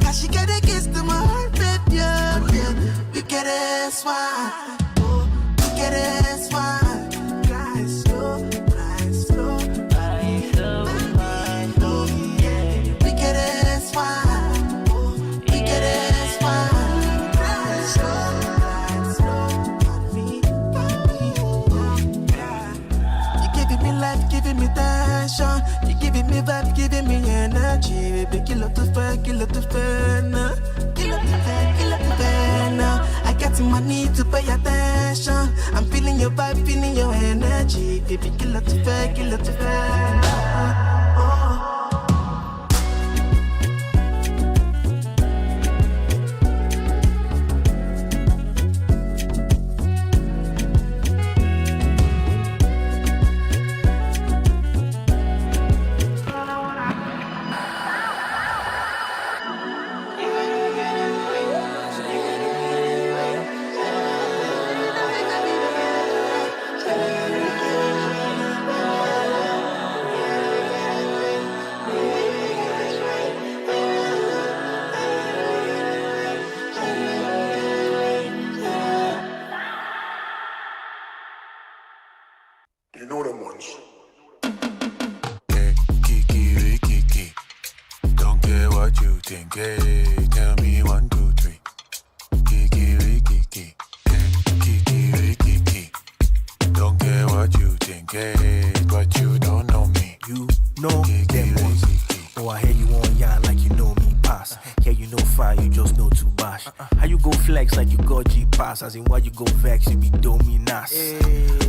Cause you got the keys to my heart, baby. We get it, swine. Get it, swine. Ride slow, ride slow, ride slow, ride slow. We get it, swine. We get it, swine. Ride slow, on me. You giving me life, giving me passion. You giving me vibe, giving me energy. Baby, kill up the fire, kill up the fire now. Kill up the fire, kill up the fire now. I got my need to pay attention. I'm feeling your vibe, feeling your energy. Baby, kill up the fire, kill up the fire. engage, but you don't know me. You know them ones. Oh, I hear you on yarn like you know me pass. Yeah, you know fire, you just know to bash. How you go flex like you got G pass? As in why you go vex, you be dominas.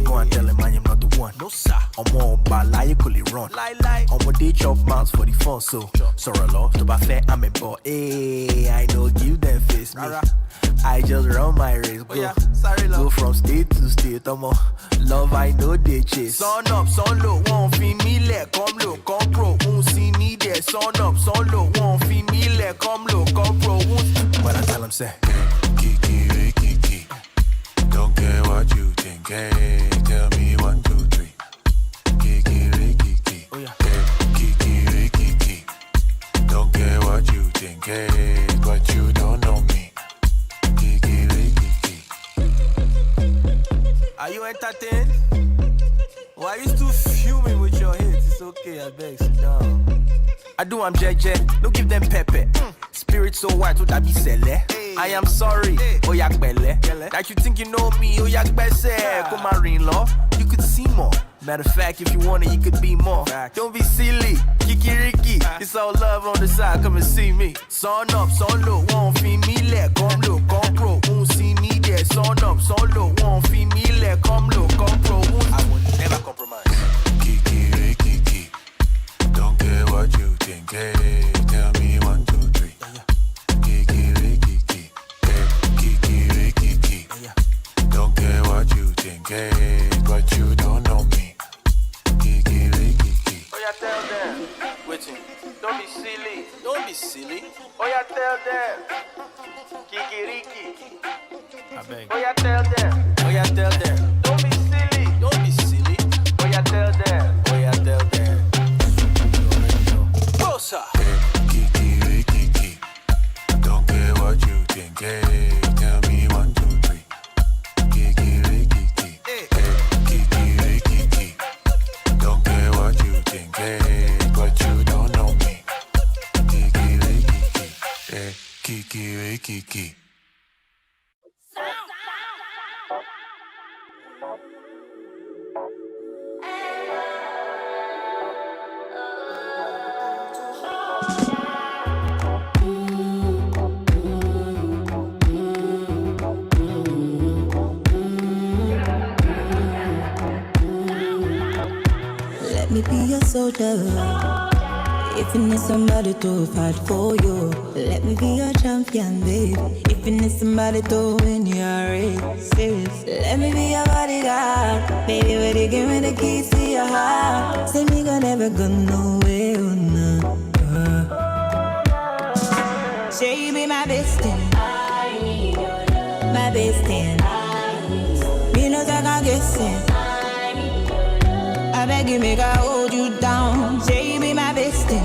Go and tell him I am not the one. No sir. I'm more bad, lie, you could run. I'm what they chop mouths for the fun, so sorry love, to be fair, I'm a boy. Hey, I know give them face me. I just run my race, go. Go from state to state, I'm on. Love, I know they chase. Sun up, sun low, won't feed me let come low, come pro, won't see me there. Sun up, sun low, won't feed me let come low, come pro, won't. But I tell them, say, Kiki. Don't care what you think, hey, tell me 1, 2, 3. Kiki. Oh yeah. Kiki. Don't care what you think, hey, but you don't know me. Kiki. Are you entertained? Why you still fuming with your hits? It's okay, I beg, sit down. I do, I'm JJ, don't give them pepper. Spirit so white, would I be sele? I am sorry, oh yak belle. Like you think you know me, oh yak besse. Come on, law, you could see more. Matter of fact, if you want it, you could be more. Don't be silly, Kiki. It's all love on the side, come and see me. Sun up, sun low, won't feed me let come low, come pro, won't see me there. Sun up, sun low, won't feed me let come low, come pro, won't. I would never compromise. Kiki. Don't care what you think, hey, tell me 1, 2, 3. Kiki. Don't care what you think, hey, but you don't know me. Kiki. Oh yeah, tell them. Waiting. Don't be silly. Oh yeah, tell them. Kiki. I beg. Oh yeah, tell them. Don't be silly. Oh yeah, tell them. Closer. Kiki. Don't care what you think, hey, tell me 1, 2, 3. Kiki. Don't care what you think, hey, but you don't know me. Kiki. Let me be your soldier. If you need somebody to fight for you, let me be your champion, babe. If you need somebody to win your races, let me be your bodyguard. Baby, when you give me the keys to your heart, say me gonna never go nowhere, oh no. Say you be my bestie, I need your love. My bestie, me no take a guessing. I beg you, make I hold you down. Say you be my bestie,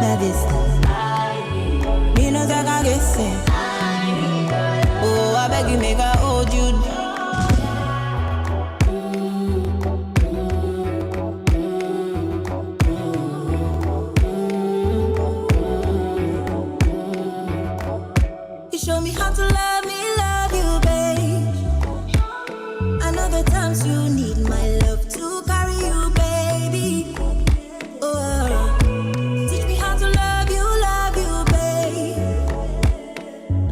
my bestie. Me no take a guessing. Oh, I beg you, make I hold you down. You show me how to love you, babe. I know the times you need my love to carry you, baby. Oh, teach me how to love you, babe.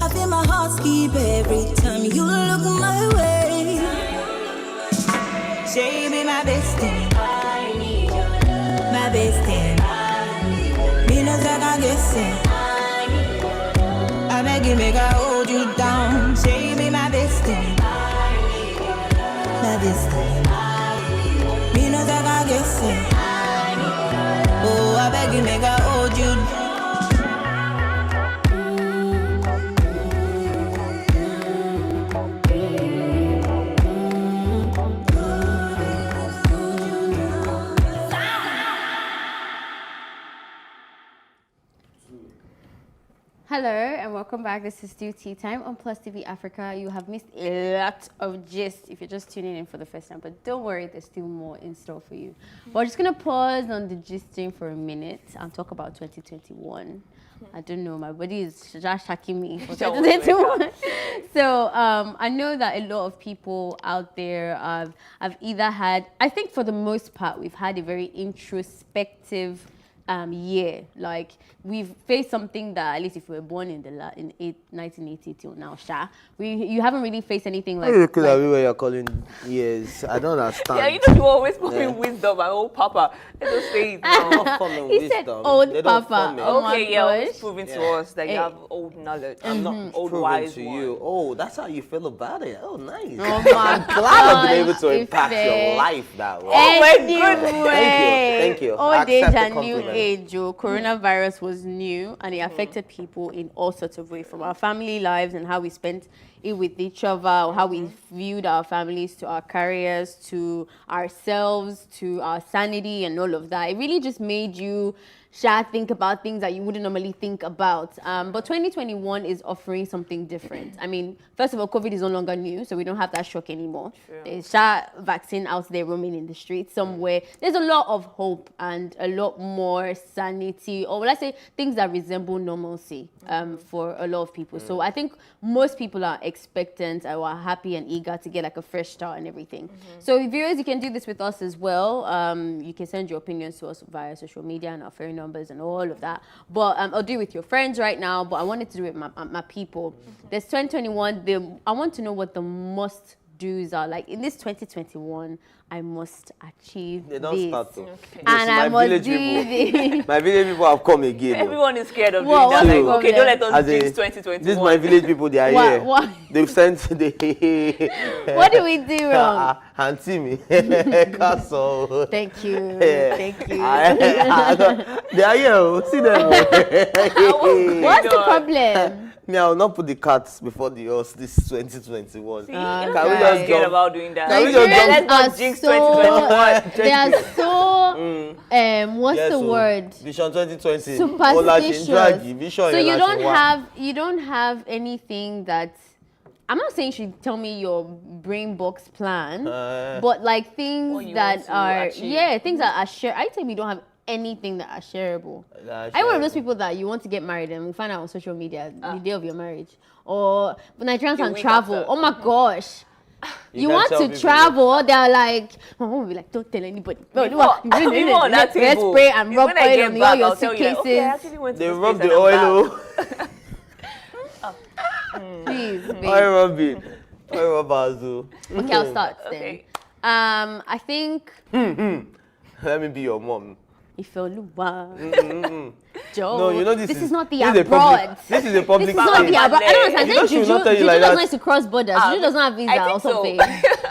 I feel my heart skip every time you look my way. Say you be my bestie, I need your love. My bestie, me no take a guessing. I beg you, make I hold you down. Say you be my bestie, my bestie. Me no take a guessing. Oh, I beg you, make I hold you down. Hello and welcome back. This is still Tea Time on Plus TV Africa. You have missed a lot of gist if you're just tuning in for the first time, but don't worry, there's still more in store for you. We're just gonna pause on the gisting for a minute and talk about 2021. I don't know. My body is just shacking me for 2021. So I know that a lot of people out there have either had, I think for the most part, we've had a very introspective year. Like we've faced something that, at least if we were born in 1980 till now, you haven't really faced anything like. Look at me when you're calling years. I don't understand. Yeah, you know you always call me wisdom. My old papa. Let us say it now. He said old papa. Oh my okay, yeah, it's proving to us that you have old knowledge. I'm not old proving wise to one. you. Oh, that's how you feel about it. Oh, nice. Oh my I'm glad I've been able to gosh, impact Ife. your life that way. Oh my goodness. Thank you. Old I age accept the and new compliment. age. Coronavirus was new and it affected people in all sorts of ways, from our family lives and how we spent it with each other, or how we viewed our families, to our careers, to ourselves, to our sanity and all of that. It really just made you think about things that you wouldn't normally think about. But 2021 is offering something different. I mean, first of all, COVID is no longer new, so we don't have that shock anymore. True. There's vaccine out there roaming in the streets somewhere. There's a lot of hope and a lot more sanity, or let's say things that resemble normalcy for a lot of people. So I think most people are expectant or are happy and eager to get like a fresh start and everything. So viewers, you can do this with us as well. You can send your opinions to us via social media and our phone numbers and all of that. But I'll do it with your friends right now, but I wanted to do it with my people. There's 2021. I want to know what the must do's are. Like in this 2021, I must achieve They don't this. start to. And I must do this. My village people have come again. Everyone is scared of What- doing that. Like, what okay, don't let As us in, jinx 2021. This is my village people, they are What- here. what? They've sent the What do we do wrong? Auntie me. Castle. Thank you. Yeah. Thank you. They are here. See them. What's the problem? Me, I will not put the cats before the horse this 2021. See, Can we I'm just scared jump? about doing that. Can we just jump? Let's not jinx 2021. They are so what's Yes, the so, word? Vision 2020. Superstitious. Vision So you don't have anything that, I'm not saying you should tell me your brain box plan, but like things you that want to are achieve. things that are share. I tell you don't have anything that are shareable. I'm one of those people that you want to get married and we find out on social media the day of your marriage, or Nigerians can travel. after. Oh my gosh. You can't want tell to people. travel, they're like, my mom will be like, don't tell anybody. Before on that Let's table, spray and rub when I oil get on all back, your I'll tell you, like, okay, I suitcases. actually went to They this rub place the and I'm oil. back. Please, babe. I rub it. I rub Azu. Okay, I'll start then. Okay. I think Let me be your mom. Ifeoluwa. Joe, No, you know this is not the this is a abroad. public- This is a public This is not the thing. abroad. I don't understand. You know she will not tell you Juju like doesn't that. like to cross borders. Juju doesn't have visa I think or so. something.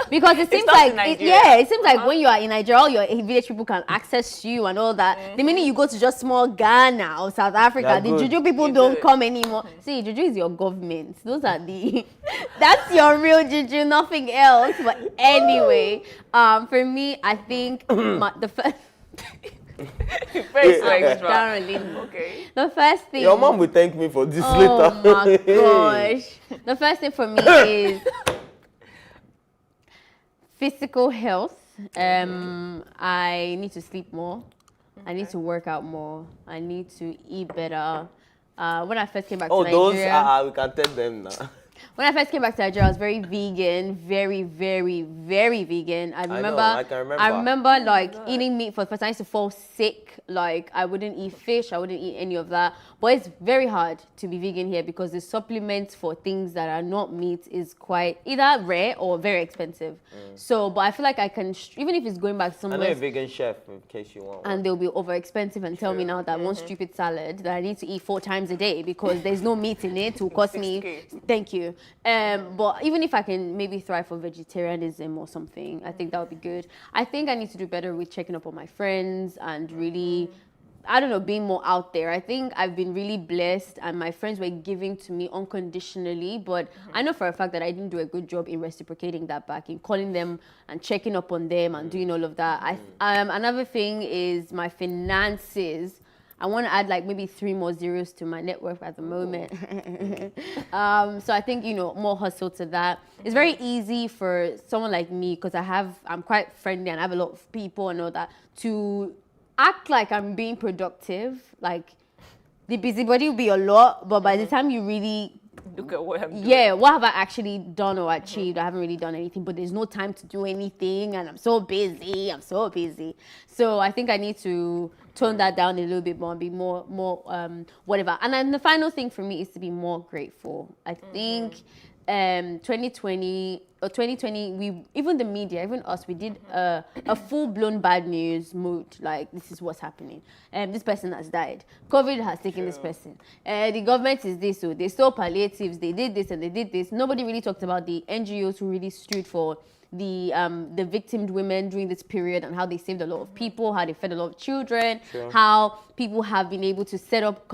Because it seems not like in Nigeria. it seems like when you are in Nigeria, all your village people can access you and all that. The minute you go to just small Ghana or South Africa, They're the good. Juju people You're don't good. come anymore. See, Juju is your government. Those are the that's your real Juju, nothing else. But anyway, for me, I think the first. Very so extra. Darling. Okay. The first thing. Your mom will thank me for this Oh later. my gosh. The first thing for me is physical health. I need to sleep more. I need to work out more. I need to eat better. When I first came back to Nigeria, we can tell them now. when I first came back to Nigeria, I was very vegan, very, very, very vegan. I remember, I can remember. I remember like eating meat for the first time. I used to fall sick. Like I wouldn't eat fish. I wouldn't eat any of that. But it's very hard to be vegan here because the supplements for things that are not meat is quite either rare or very expensive. So, but I feel like I can, even if it's going back I know somewhere a vegan chef in case you want one. and they'll be over expensive and tell me now that one stupid salad that I need to eat 4 times a day because there's no meat in it will cost me. 6K. Thank you. But even if I can maybe thrive for vegetarianism or something, I think that would be good. I think I need to do better with checking up on my friends and really, I don't know, being more out there. I think I've been really blessed and my friends were giving to me unconditionally, but I know for a fact that I didn't do a good job in reciprocating that back, in calling them and checking up on them and doing all of that. Another thing is my finances. I want to add like maybe 3 more zeros to my net worth at the moment. So I think, more hustle to that. It's very easy for someone like me because I'm quite friendly and I have a lot of people and all that to act like I'm being productive. Like the busybody will be a lot, but by the time you really look at what I'm doing. Yeah, what have I actually done or achieved? I haven't really done anything, but there's no time to do anything, and I'm so busy. So I think I need to tone that down a little bit more and be more whatever. And then the final thing for me is to be more grateful. I think 2020, we, even the media, even us, we did a full-blown bad news mood. Like, this is what's happening. This person has died. COVID has taken this person. The government is this, so they stole palliatives. They did this and they did this. Nobody really talked about the NGOs who really stood for the victimed women during this period and how they saved a lot of people, how they fed a lot of children, how people have been able to set up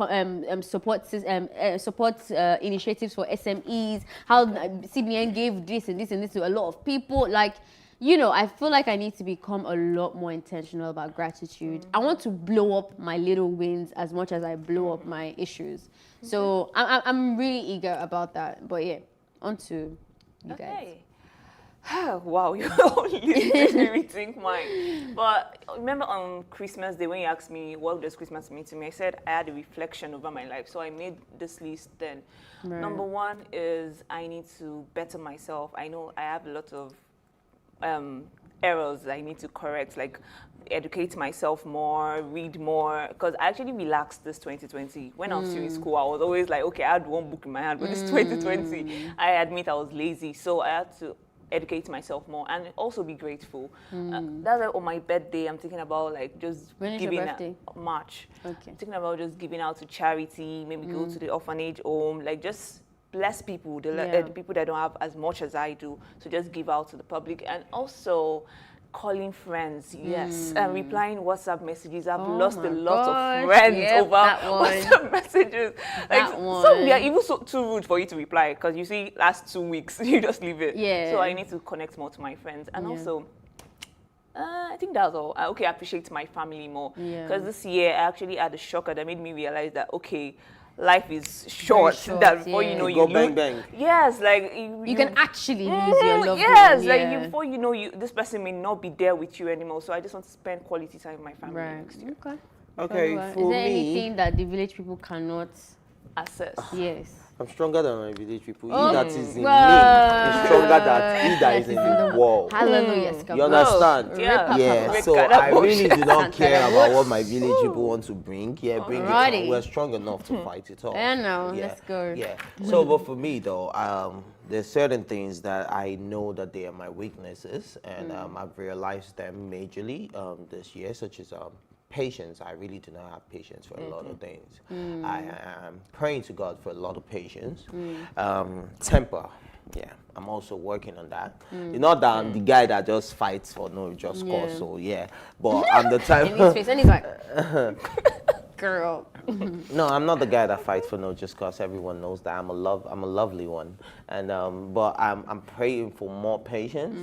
support initiatives for SMEs, how CBN gave this and this and this to a lot of people. Like, you know, I feel like I need to become a lot more intentional about gratitude. I want to blow up my little wins as much as I blow up my issues. So I'm really eager about that. But yeah, on to you guys. Wow, you only made me rethink mine. But remember on Christmas Day when you asked me what does Christmas mean to me, I said I had a reflection over my life. So I made this list then. Right. Number one is I need to better myself. I know I have a lot of errors I need to correct, like educate myself more, read more, because I actually relaxed this 2020. When I was still in school, I was always like, okay, I had one book in my hand, but this 2020, I admit I was lazy. So I had to educate myself more and also be grateful. That's why on my birthday, I'm thinking about like just giving March. Okay. I'm thinking about just giving out to charity, maybe go to the orphanage home, like just bless people, the people that don't have as much as I do. So just give out to the public and also calling friends, and replying WhatsApp messages. I've lost a lot of friends over WhatsApp messages. Like some they are even too rude for you to reply because you see last 2 weeks you just leave it. Yeah. So I need to connect more to my friends and also. I think that's all. I appreciate my family more because this year I actually had a shocker that made me realize that life is short. That before you know you bang bang. Yes, like you can actually lose your loved one. Like before you know this person may not be there with you anymore. So I just want to spend quality time with my family next year. Okay. Is there anything that the village people cannot access? Yes. I'm stronger than my village people. He that is in me is stronger than he that is in the world. Hallelujah. You understand? Yeah. So I really do not care about what my village people want to bring. Yeah, bring it on. We're strong enough to fight it off. I know. Let's go. Yeah. So, but for me though, there's certain things that I know that they are my weaknesses, and I've realized them majorly this year, such as patience. I really do not have patience for a lot of things. I am praying to God for a lot of patience. Temper. Yeah, I'm also working on that. It's not that I'm the guy that just fights for no just cause. So yeah, but I'm the type. In his face, and he's like, girl. No, I'm not the guy that fights for no just cause. Everyone knows that I'm a lovely one, and but I'm praying for more patience.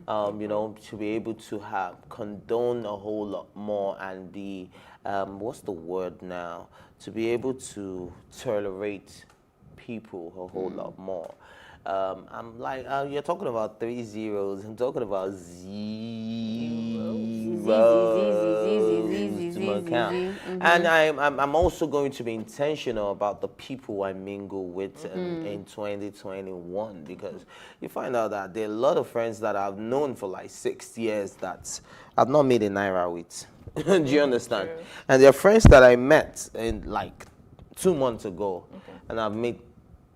You know, to be able to condone a whole lot more and be what's the word now? To be able to tolerate people a whole lot more. I'm like, you're talking about 3 zeros. I'm talking about zeros to my account. And I'm also going to be intentional about the people I mingle with in 2021, because you find out that there are a lot of friends that I've known for like 6 years that I've not made a naira with. Do you understand? And there are friends that I met in like 2 months ago, and I've made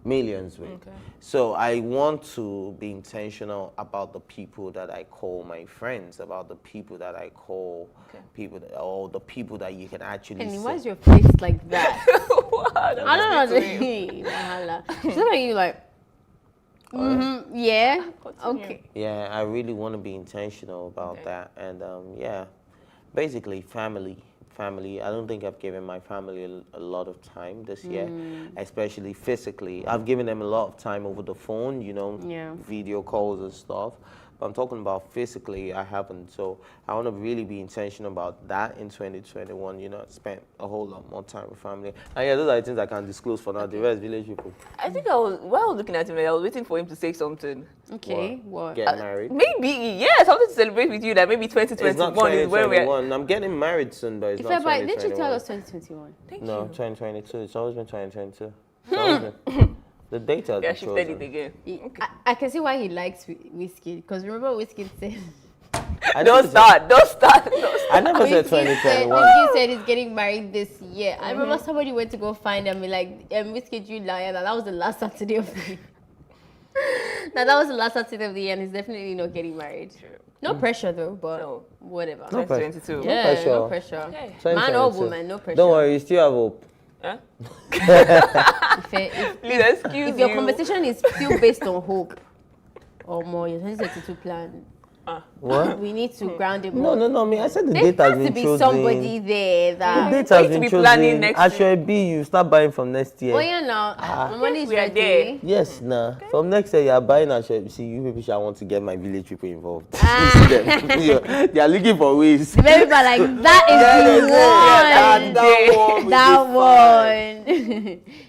millions with. So I want to be intentional about the people that I call my friends, about the people that I call people that, or the people that you can actually see. Why is your face like that? I don't know. She's looking at you like, yeah, okay. Yeah, I really want to be intentional about that. And yeah, basically family. I don't think I've given my family a lot of time this year, especially physically. I've given them a lot of time over the phone, you know, video calls and stuff. but I'm talking about physically, I haven't. So I want to really be intentional about that in 2021, you know, spend a whole lot more time with family. And yeah, those are the things I can disclose for now. The rest, village people. I think while I was looking at him, I was waiting for him to say something. Okay, what? Get married? Maybe, yeah, something to celebrate with you that maybe 2021 it's not 2021. is where we're... I'm getting married soon, but it's not 2021. Didn't you tell us 2021? No, 2022. It's always been 2022. It's always been. The data has Yeah, been she said chosen. it again. I can see why he likes whiskey, because remember whiskey said... Don't start. I never said Whiskey 2021. said he's getting married this year. I remember somebody went to go find him and like, whiskey, you liar, that was the last Saturday of the year. That was the last Saturday of the year, and he's definitely not getting married. No pressure though, but whatever. No pressure. 2022. Yeah, no pressure. Okay. Man or woman, no pressure. Don't worry, you still have hope. Huh? Please excuse if your conversation is still based on hope or more, your 2022 plan. What? We need to ground it more. No. I mean, I said the There date has has been to be chosen. somebody there that The date has been chosen. I should be. You start buying from next year. Oh yeah, now my money is we are ready. there. Yes, nah. From next year, you are buying a share. See, you people shall want to get my village people involved. You see them. They are looking for ways. The baby are like, that is the one. That one.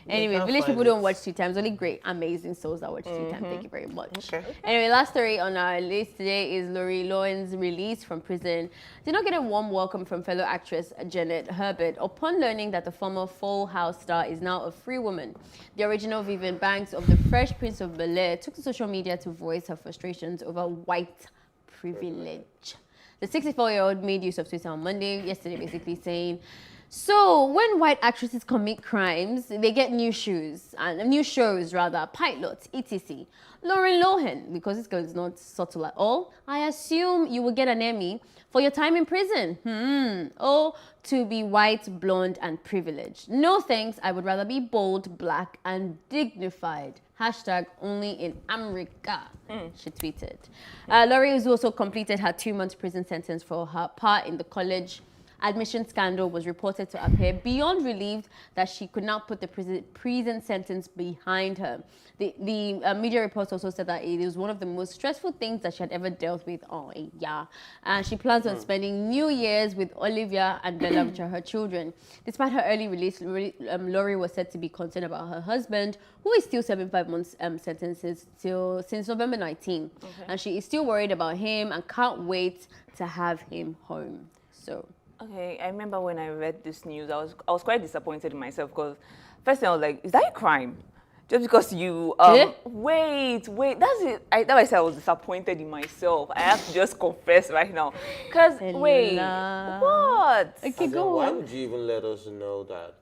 Anyway, village people don't watch Tea Times. Only great, amazing souls that watch Tea Time. Thank you very much. Okay. Anyway, last story on our list today is Lori Lohan's release from prison did not get a warm welcome from fellow actress Janet Herbert upon learning that the former Full House star is now a free woman. The original Vivian Banks of The Fresh Prince of Bel-Air took to social media to voice her frustrations over white privilege. The 64-year-old made use of Twitter on Monday, yesterday, basically saying, so when white actresses commit crimes, they get new shows, pilots, etc. Lauren Lohan, because this girl is not subtle at all, I assume you will get an Emmy for your time in prison. Oh, to be white, blonde, and privileged. No thanks, I would rather be bold, black, and dignified. Hashtag only in America, she tweeted. Laurie has also completed her 2-month prison sentence for her part in the college admission scandal, was reported to appear beyond relieved that she could not put the prison sentence behind her. The media reports also said that it is one of the most stressful things that she had ever dealt with. Oh, yeah. And she plans on spending New Year's with Olivia and Bella, which are her children. Despite her early release, Laurie was said to be concerned about her husband, who is still serving 5 months sentences since November 19. Okay. And she is still worried about him and can't wait to have him home. So... Okay, I remember when I read this news, I was quite disappointed in myself because first thing I was like, is that a crime? Just because you wait, that's it. That's why I said I was disappointed in myself. I have to just confess right now. Because wait, what? Okay, go Why on. would you even let us know that?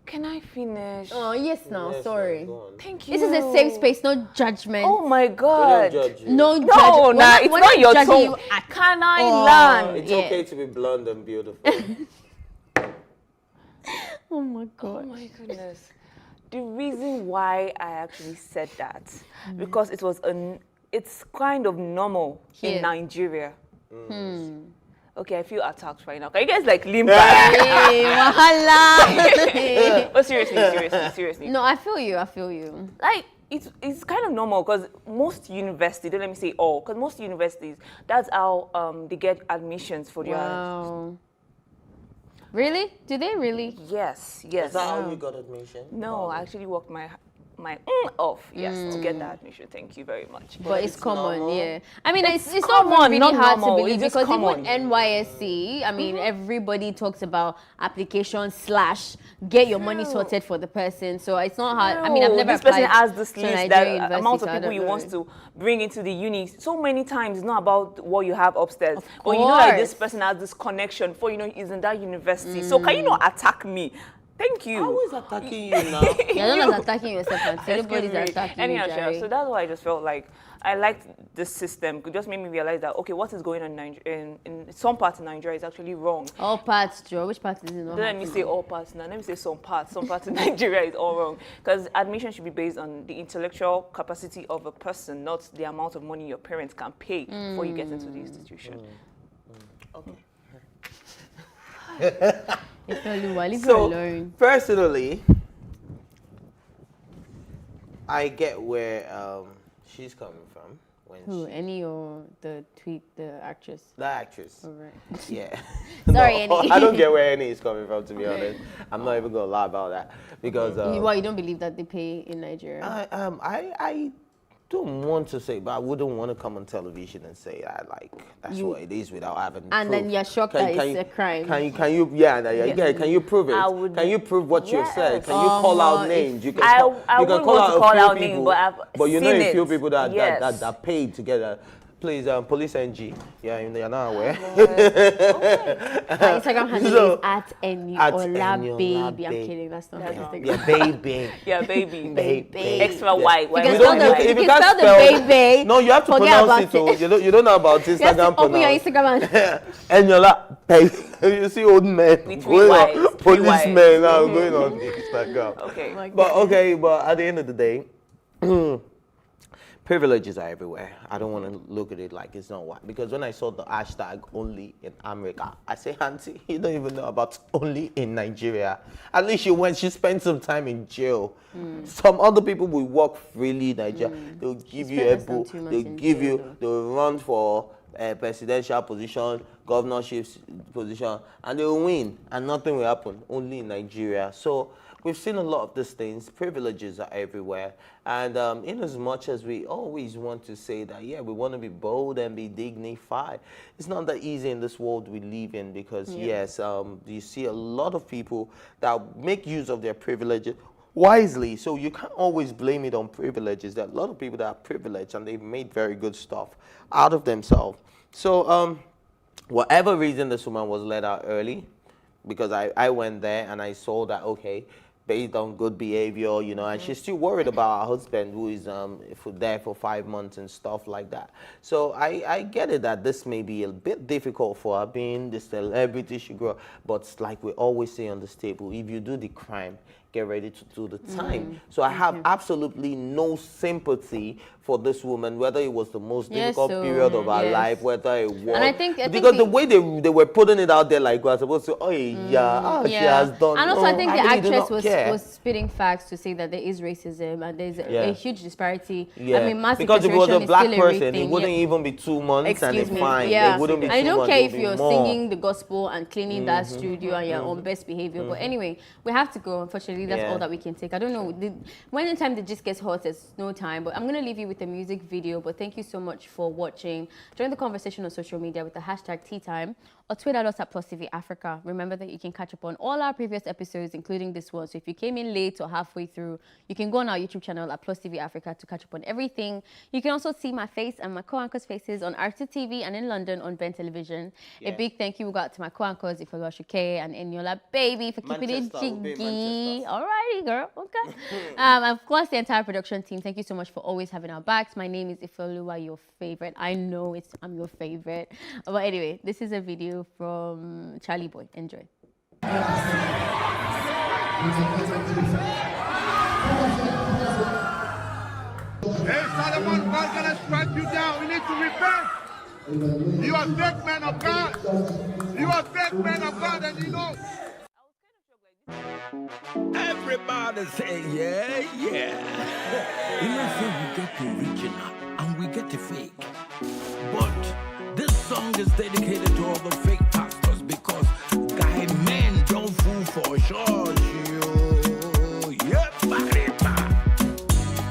Can I finish? Oh, yes, no, Yes, sorry. go on. Thank you. This is a safe space, no judgment. Oh my God. We don't judge you. No, No, judgment. nah, it's not your judging tone. you at Can I all. learn? It's Yeah. okay to be blonde and beautiful. Oh my Oh God. my goodness. The reason why I actually said that, because it's kind of normal Here. in Nigeria. Okay, I feel attacked right now. Can you guys like lean back? Hey, wahala. But seriously. No, I feel you. Like, it's kind of normal because most universities, don't let me say all, because most universities, that's how they get admissions for their... Wow. Really? Do they really? Yes. Is that how you got admission? No, I actually worked my off, to get that admission. Thank you very much. But it's common, normal. yeah. I mean, it's not common, really not hard normal. to believe It's just because common. even NYSC, I mean, everybody talks about application / get your money sorted for the person. So it's not hard. I mean, I've never this person applied has this to list, Nigerian that university, amount so of I people don't he know. wants to bring into the uni. So many times, it's not about what you have upstairs. But you know that this person has this connection for, he's in that university. So can you not attack me? Thank you. I was attacking you now. You're not attacking yourself, and everybody's attacking you, Anyhow, Jerry. so that's why I just felt like I liked this system. It just made me realize that, okay, what is going on in some parts of Nigeria is actually wrong. All parts, Joe. Which part is it not Don't let me say all parts now. Let me say some parts. Some parts of Nigeria is all wrong. Because admission should be based on the intellectual capacity of a person, not the amount of money your parents can pay before you get into the institution. Okay. Leave her So, alone. personally, I get where she's coming from. Who? Annie or the actress? The actress. All right. Yeah. Sorry, Annie. I don't get where Annie is coming from, to be honest. I'm not even gonna lie about that because. You don't believe that they pay in Nigeria? I don't want to say, but I wouldn't want to come on television and say that that's what it is without having. And proof. then you're shocked that it's a crime. Can you? Yeah. Can you prove it? Can you prove what you said? Can you call out names? You can call out a few people, but you know a few people that paid together. Please, police NG. Yeah, you're not aware. My Instagram handle is @Eniola baby. I'm kidding. That's not my Instagram. Yeah, baby. Extra Y. If you can't spell the baby. No, you have to pronounce it. You don't know about Instagram. Open your Instagram. Eniola baby. You see old men policemen now going on Instagram. Okay. But at the end of the day. Privileges are everywhere. I don't want to look at it like it's not one. Because when I saw the hashtag only in America, I say, Auntie, you don't even know about only in Nigeria. At least she spent some time in jail. Some other people will work freely in Nigeria. They'll give you a book. They'll run for a presidential position, governorship position, and they'll win. And nothing will happen. Only in Nigeria. So we've seen a lot of these things. Privileges are everywhere. And in as much as we always want to say that, we want to be bold and be dignified, it's not that easy in this world we live in because, you see a lot of people that make use of their privileges wisely. So you can't always blame it on privileges. There are a lot of people that are privileged and they've made very good stuff out of themselves. So whatever reason this woman was let out early, because I went there and I saw that, based on good behavior, and she's still worried about her husband who is there for 5 months and stuff like that. So I get it that this may be a bit difficult for her being the celebrity she grew up, but like we always say on this table, if you do the crime, get ready to do the time. So I have absolutely no sympathy for this woman, whether it was the most difficult period of her life, whether it was. And I think the way they were putting it out there, like we're supposed to, she has done. And also, I think the actress was spitting facts to say that there is racism and there's a huge disparity. Yeah. I mean, mass because if it was a black person, it wouldn't everything. even be 2 months and it's fine. Yeah. It wouldn't be 2 months. I don't care if you're more. singing the gospel and cleaning that studio and you're on best behavior. But anyway, we have to go. Unfortunately, that's all that we can take. I don't know. When the time the gist gets hot, there's no time. But I'm going to leave you with a music video. But thank you so much for watching. Join the conversation on social media with the hashtag #TeaTime or tweet at us at +TV Africa. Remember that you can catch up on all our previous episodes, including this one. So if you came in late or halfway through, you can go on our YouTube channel at +TV Africa to catch up on everything. You can also see my face and my co-anchors' faces on RTTV and in London on Ben Television. A big thank you got to my co-anchors, Ifeoluwa Shuke and Eniola Baby, for keeping it jiggy. Alrighty, girl. Okay. Of course, the entire production team, thank you so much for always having our backs. My name is Ifeoluwa, your favorite. I know I'm your favorite. But anyway, this is a video from Charlie Boy. Enjoy. Hey, Solomon, God's gonna strike you down. We need to repent. You are fake men of God. You are fake men of God, and you know. Everybody say, yeah. You know, say we get the original and we get the fake. But this song is dedicated to all the fake pastors because guy men don't fool for sure. Yep,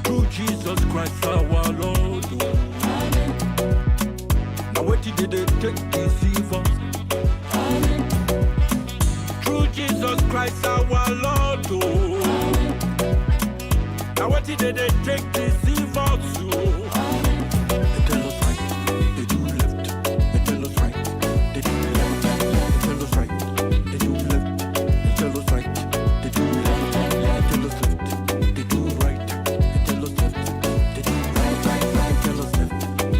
through Jesus Christ our Lord. Now what did they take deceive us? Through Jesus Christ our Lord. Now what did they take deceive us? They tell us right, they do left. They tell us right, they do left. They tell us right, they do left. They tell us right, they do left. They tell us left, they do right. They tell us left, they do right. They tell us left,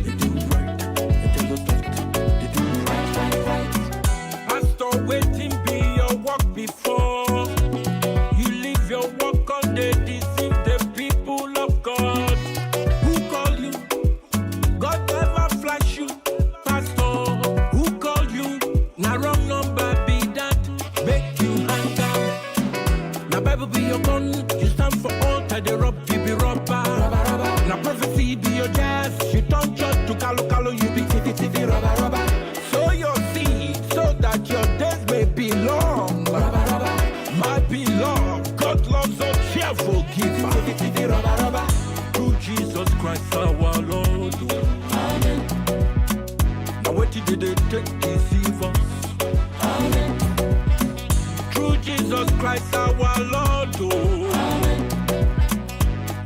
they do right. They tell us left, they do right. Pastor, waiting be your work before you leave your work on the deceive the people of God. did they take deceive us? Amen. Through Jesus Christ our Lord, oh. Amen.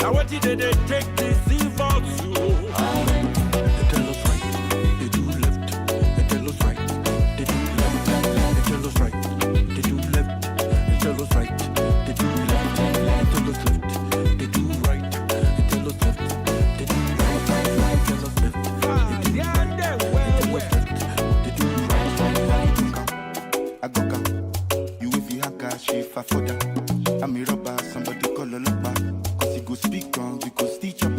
Now what did they take deceive us? Oh. Amen. They tell us right, they do left. They tell us right, they do left. They tell us right, they do left. They tell us right, they do left. They tell us left, they do right. They tell us left, they do right. They tell us left, they do right. They tell us left, they do right. I go come, you if you have cash, if I for that. I'm a robber, somebody call a lover. Cause you go speak on, we go stitch up.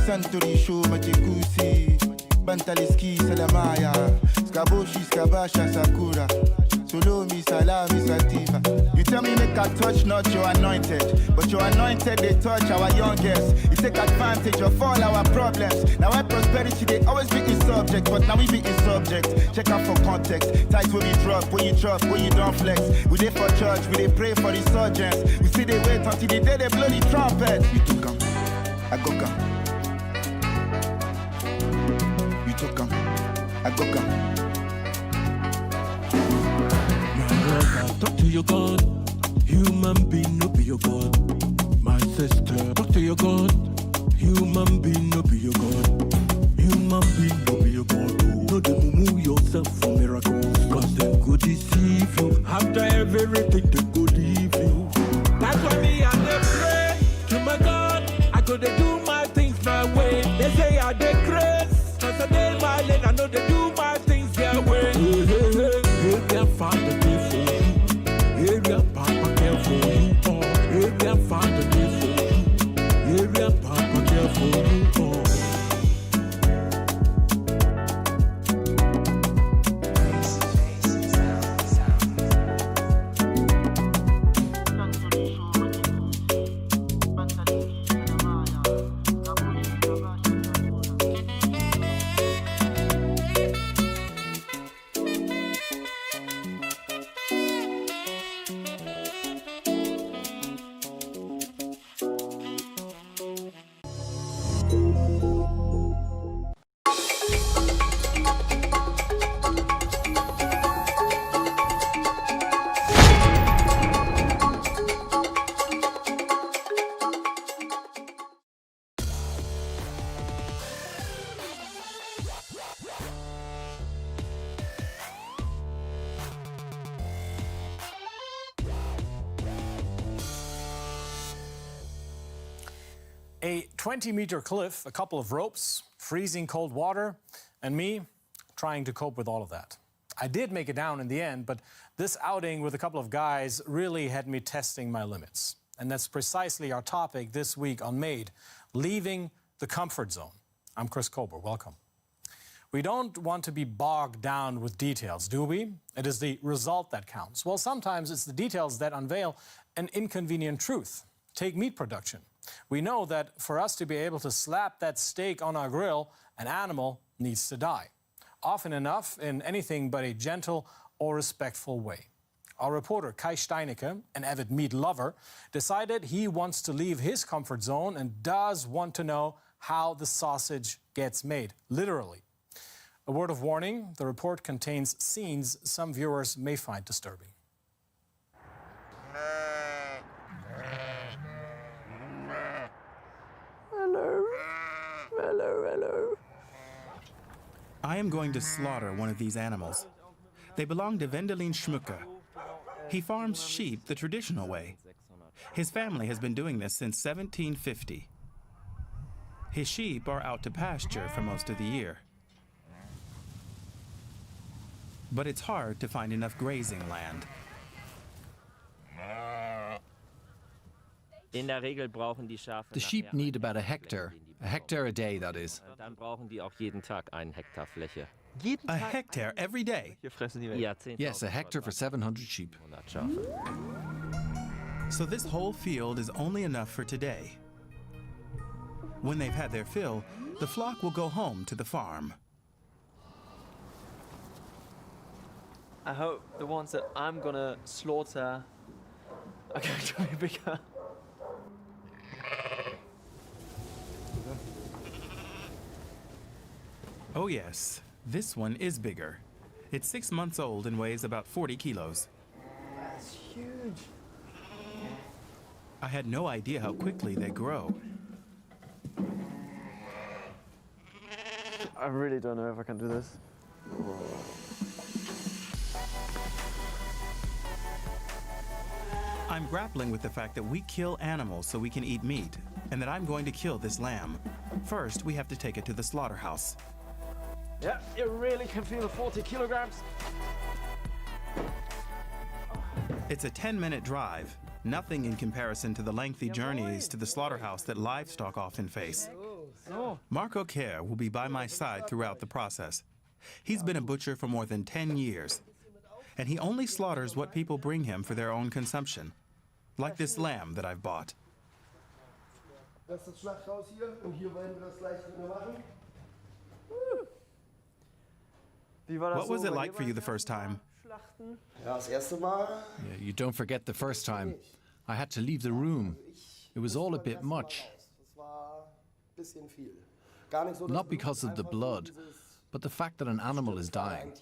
Santori show, Majekusi. Bantaliski, Salamaya. Skaboshi, Skabasha, Sakura. Solomi, Salami, Sativa. You tell me make a touch, not your anointed. But your anointed, they touch our youngest. You take advantage of all our problems. Now our prosperity, they always be in subject. But now we be in subject. Check out for context. Tight when we drop, when you drop, when you don't flex. We there for church, we they pray for resurgence. We see they wait until the day they blow the trumpet. You took them, I go come. You took them, I go come. Talk to your God, human being, no be your God. My sister, talk to your God, human being, no be your God. Human being, no be your God. No, they move yourself for miracles. Cause they go deceive you. After everything, they go leave you. That's why me and they pray to my God. I go to do my things my way. They say I dey grace. Cause I dey my lane, I know they do my things their way. Area Father day for you. Area Papa care for you. Area Father day for you. Area Papa care for you. A 20-meter cliff, a couple of ropes, freezing cold water, and me trying to cope with all of that. I did make it down in the end, but this outing with a couple of guys really had me testing my limits. And that's precisely our topic this week on Made, leaving the comfort zone. I'm Chris Kober, welcome. We don't want to be bogged down with details, do we? It is the result that counts. Well, sometimes it's the details that unveil an inconvenient truth. Take meat production. We know that for us to be able to slap that steak on our grill, an animal needs to die. Often enough in anything but a gentle or respectful way. Our reporter Kai Steinecke, an avid meat lover, decided he wants to leave his comfort zone and does want to know how the sausage gets made, literally. A word of warning, the report contains scenes some viewers may find disturbing. Hello. Hello, hello. I am going to slaughter one of these animals. They belong to Wendelin Schmucke. He farms sheep the traditional way. His family has been doing this since 1750. His sheep are out to pasture for most of the year. But it's hard to find enough grazing land. The sheep need about a hectare a day, that is. A hectare every day? Yes, a hectare for 700 sheep. So this whole field is only enough for today. When they've had their fill, the flock will go home to the farm. I hope the ones that I'm gonna slaughter are going to be bigger. Oh yes, This one is bigger. It's 6 months old and weighs about 40 kilos. That's huge. I had no idea how quickly they grow. I really don't know if I can do this. I'm grappling with the fact that we kill animals so we can eat meat, and that I'm going to kill this lamb. First, we have to take it to the slaughterhouse. Yeah, you really can feel the 40 kilograms. It's a 10-minute drive, nothing in comparison to the lengthy journeys to the slaughterhouse that livestock often face. Marco Kerr will be by my side throughout the process. He's been a butcher for more than 10 years, and he only slaughters what people bring him for their own consumption, like this lamb that I've bought. Das ist das Schlachthaus hier und hier wollen wir das gleich drin machen. What was it like for you the first time? Ja, das erste Mal. Yeah, you don't forget the first time. I had to leave the room. It was all a bit much. Das war ein bisschen viel. Gar nicht so, Not because of the blood, but the fact that an animal is dying.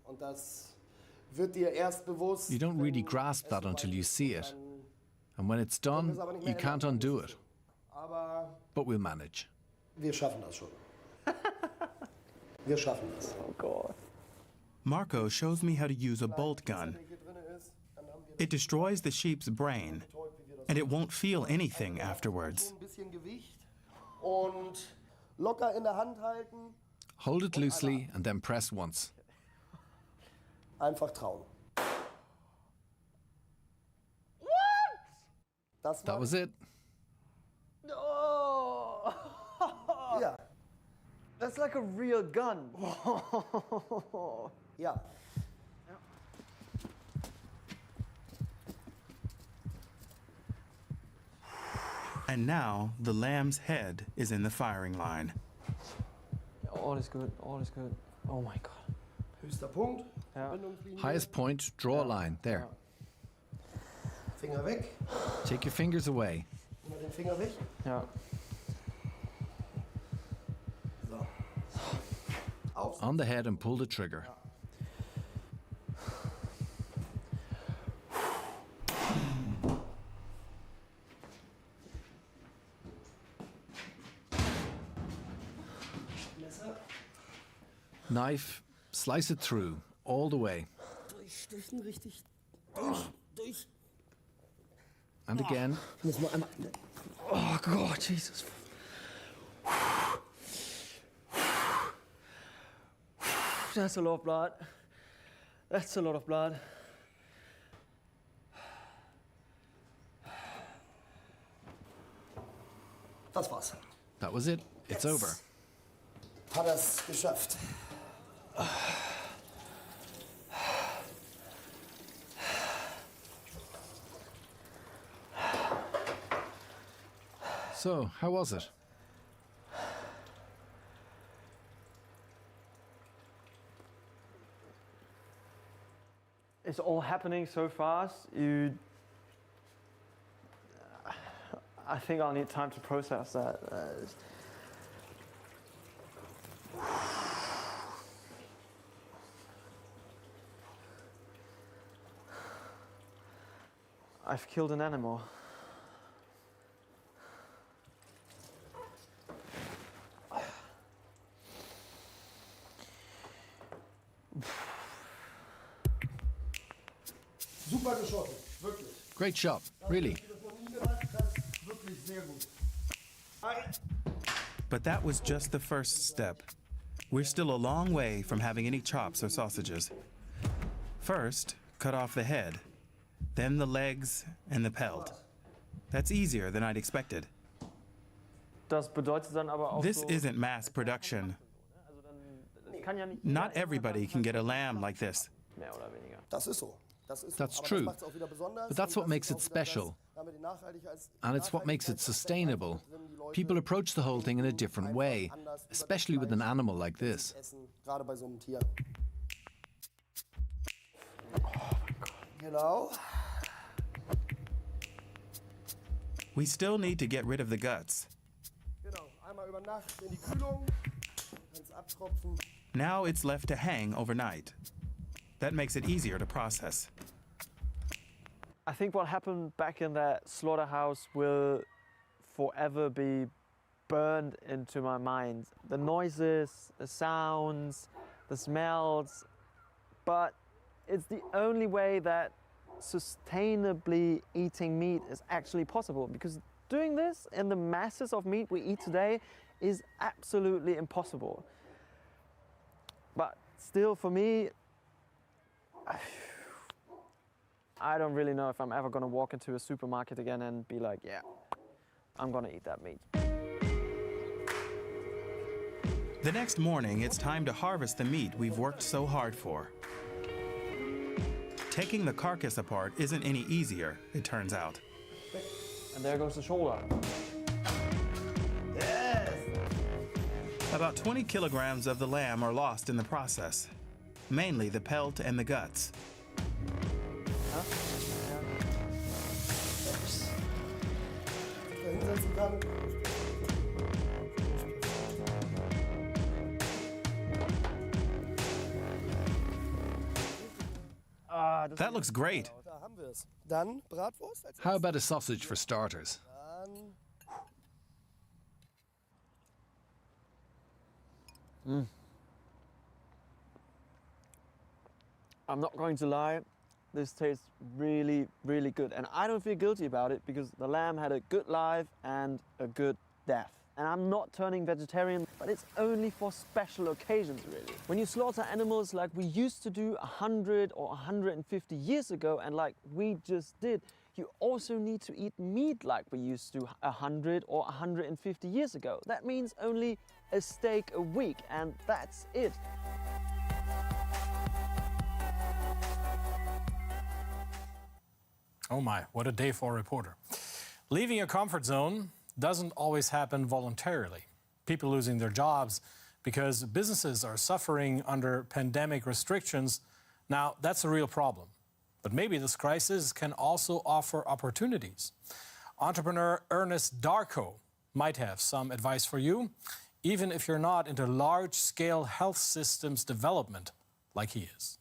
Und das wird dir erst bewusst. You don't really grasp that until you see it. And when it's done, you can't undo it. But we'll manage. Wir schaffen das schon. Wir schaffen das. Oh God. Marco shows me how to use a bolt gun. It destroys the sheep's brain, and it won't feel anything afterwards. Ein bisschen Gewicht und locker in der Hand halten. Hold it loosely and then press once. Einfach trauen. That was it. Oh! Ja. That's like a real gun. Ja. And now the lamb's head is in the firing line. All is good, all is good. Oh my God. Höchster Punkt. Ja. Highest point, draw a line. There. Finger weg. Take your fingers away. Immer den Finger weg. Ja. So. Auf. On the head and pull the trigger. Messer. Knife, slice it through, all the way. Durchstechen, richtig. Durch. And again. Müssen wir einmal. Oh God, Jesus. That's a lot of blood. That's a lot of blood. Das war's. That was it. It's over. Hat er's geschafft. So, how was it? It's all happening so fast. I think I'll need time to process that. I've killed an animal. Super geschossen, wirklich. Great shot, really. Wirklich sehr gut. But that was just the first step. We're still a long way from having any chops or sausages. First, cut off the head, then the legs and the pelt. That's easier than I'd expected. Das bedeutet dann aber auch This so, isn't mass production. kann ja nicht Not everybody can get a lamb like this. mehr oder weniger. Das ist so. That's true. But that's what makes it special. And it's what makes it sustainable. People approach the whole thing in a different way, especially with an animal like this. Gerade bei so einem Tier. Genau. We still need to get rid of the guts. Genau. Einmal über Nacht in die Kühlung. Kann's abtropfen. Now it's left to hang overnight. That makes it easier to process. I think what happened back in that slaughterhouse will forever be burned into my mind. The noises, the sounds, the smells, but it's the only way that sustainably eating meat is actually possible, because doing this in the masses of meat we eat today is absolutely impossible. But still, for me, I don't really know if I'm ever gonna walk into a supermarket again and be like, yeah, I'm gonna eat that meat. The next morning, it's time to harvest the meat we've worked so hard for. Taking the carcass apart isn't any easier, it turns out. And there goes the shoulder. Yes! About 20 kilograms of the lamb are lost in the process, mainly the pelt and the guts. That looks great. How about a sausage for starters? I'm not going to lie, this tastes really, really good. And I don't feel guilty about it because the lamb had a good life and a good death. And I'm not turning vegetarian, but it's only for special occasions, really. When you slaughter animals like we used to do 100 or 150 years ago, and like we just did, you also need to eat meat like we used to 100 or 150 years ago. That means only a steak a week, and that's it. Oh my, what a day for a reporter. Leaving your comfort zone doesn't always happen voluntarily. People losing their jobs because businesses are suffering under pandemic restrictions. Now, that's a real problem. But maybe this crisis can also offer opportunities. Entrepreneur Ernest Darko might have some advice for you, even if you're not into large-scale health systems development like he is.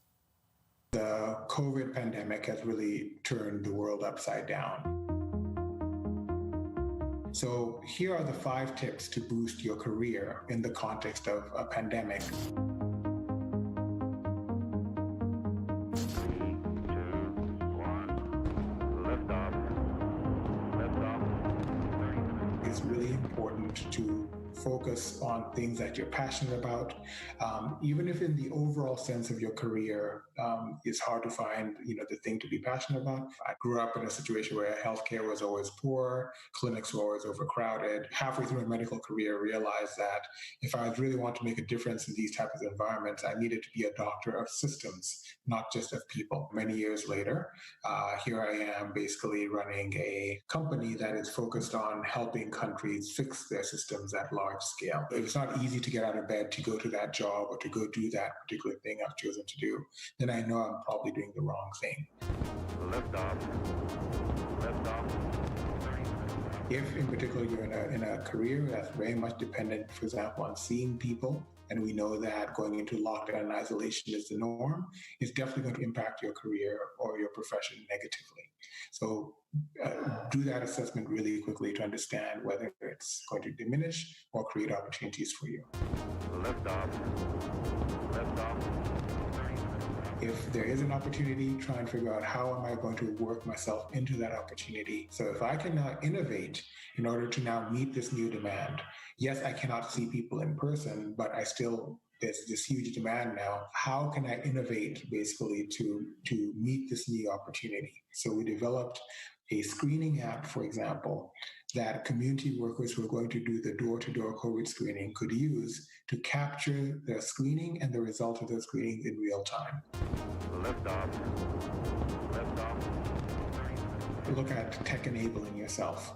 The COVID pandemic has really turned the world upside down. So here are the 5 tips to boost your career in the context of a pandemic. 3, 2, 1, lift off. It's really important to focus on things that you're passionate about. Even if in the overall sense of your career, it's hard to find, the thing to be passionate about. I grew up in a situation where healthcare was always poor, clinics were always overcrowded. Halfway through my medical career, I realized that if I really want to make a difference in these types of environments, I needed to be a doctor of systems, not just of people. Many years later, here I am basically running a company that is focused on helping countries fix their systems at large scale. If it's not easy to get out of bed to go to that job or to go do that particular thing I've chosen to do, then I know I'm probably doing the wrong thing. Lift off. Lift off. If in particular you're in a career that's very much dependent, for example, on seeing people, and we know that going into lockdown and isolation is the norm, it's definitely going to impact your career or your profession negatively. So do that assessment really quickly to understand whether it's going to diminish or create opportunities for you. Lift off. Lift off. If there is an opportunity, try and figure out how am I going to work myself into that opportunity. So if I can now innovate in order to now meet this new demand, yes, I cannot see people in person, but there's this huge demand now. How can I innovate basically to meet this new opportunity? So we developed a screening app, for example, that community workers who are going to do the door-to-door COVID screening could use to capture the screening and the result of the screening in real time. Lift off. Lift off. Look at tech enabling yourself.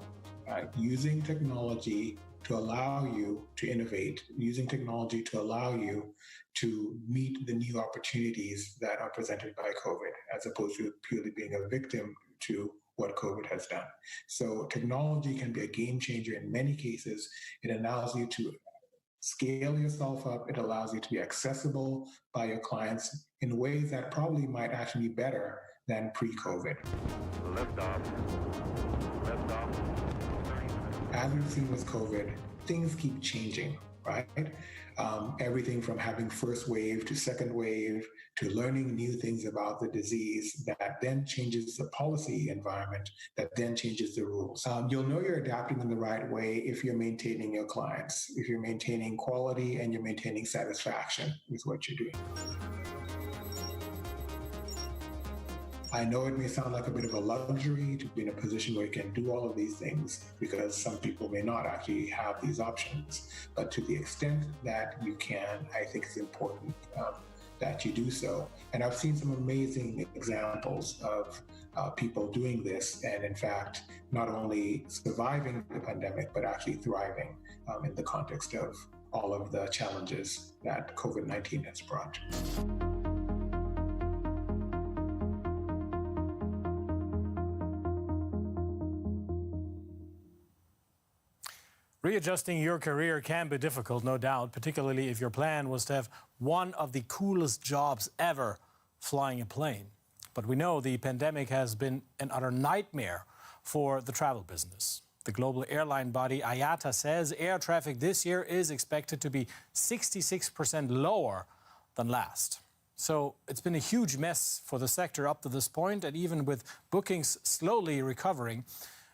Using technology to allow you to innovate, using technology to allow you to meet the new opportunities that are presented by COVID, as opposed to purely being a victim to what COVID has done. So technology can be a game changer in many cases. It allows you to scale yourself up. It allows you to be accessible by your clients in ways that probably might actually be better than pre-COVID. As we've seen with COVID, things keep changing, right? Everything from having first wave to second wave to learning new things about the disease that then changes the policy environment, that then changes the rules. You'll know you're adapting in the right way if you're maintaining your clients, if you're maintaining quality and you're maintaining satisfaction with what you're doing. I know it may sound like a bit of a luxury to be in a position where you can do all of these things because some people may not actually have these options. But to the extent that you can, I think it's important that you do so. And I've seen some amazing examples of people doing this and in fact, not only surviving the pandemic, but actually thriving in the context of all of the challenges that COVID-19 has brought. Readjusting your career can be difficult, no doubt, particularly if your plan was to have one of the coolest jobs ever, flying a plane. But we know the pandemic has been an utter nightmare for the travel business. The global airline body IATA says air traffic this year is expected to be 66% lower than last. So it's been a huge mess for the sector up to this point, and even with bookings slowly recovering,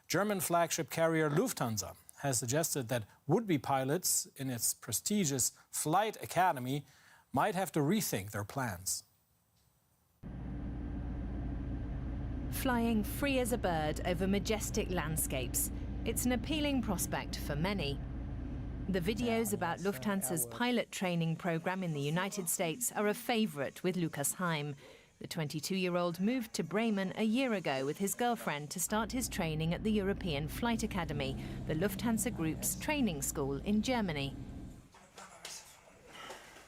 German flagship carrier Lufthansa has suggested that would-be pilots in its prestigious flight academy might have to rethink their plans. Flying free as a bird over majestic landscapes, it's an appealing prospect for many. The videos about Lufthansa's pilot training program in the United States are a favorite with Lukas Heim. The 22-year-old moved to Bremen a year ago with his girlfriend to start his training at the European Flight Academy, the Lufthansa Group's training school in Germany.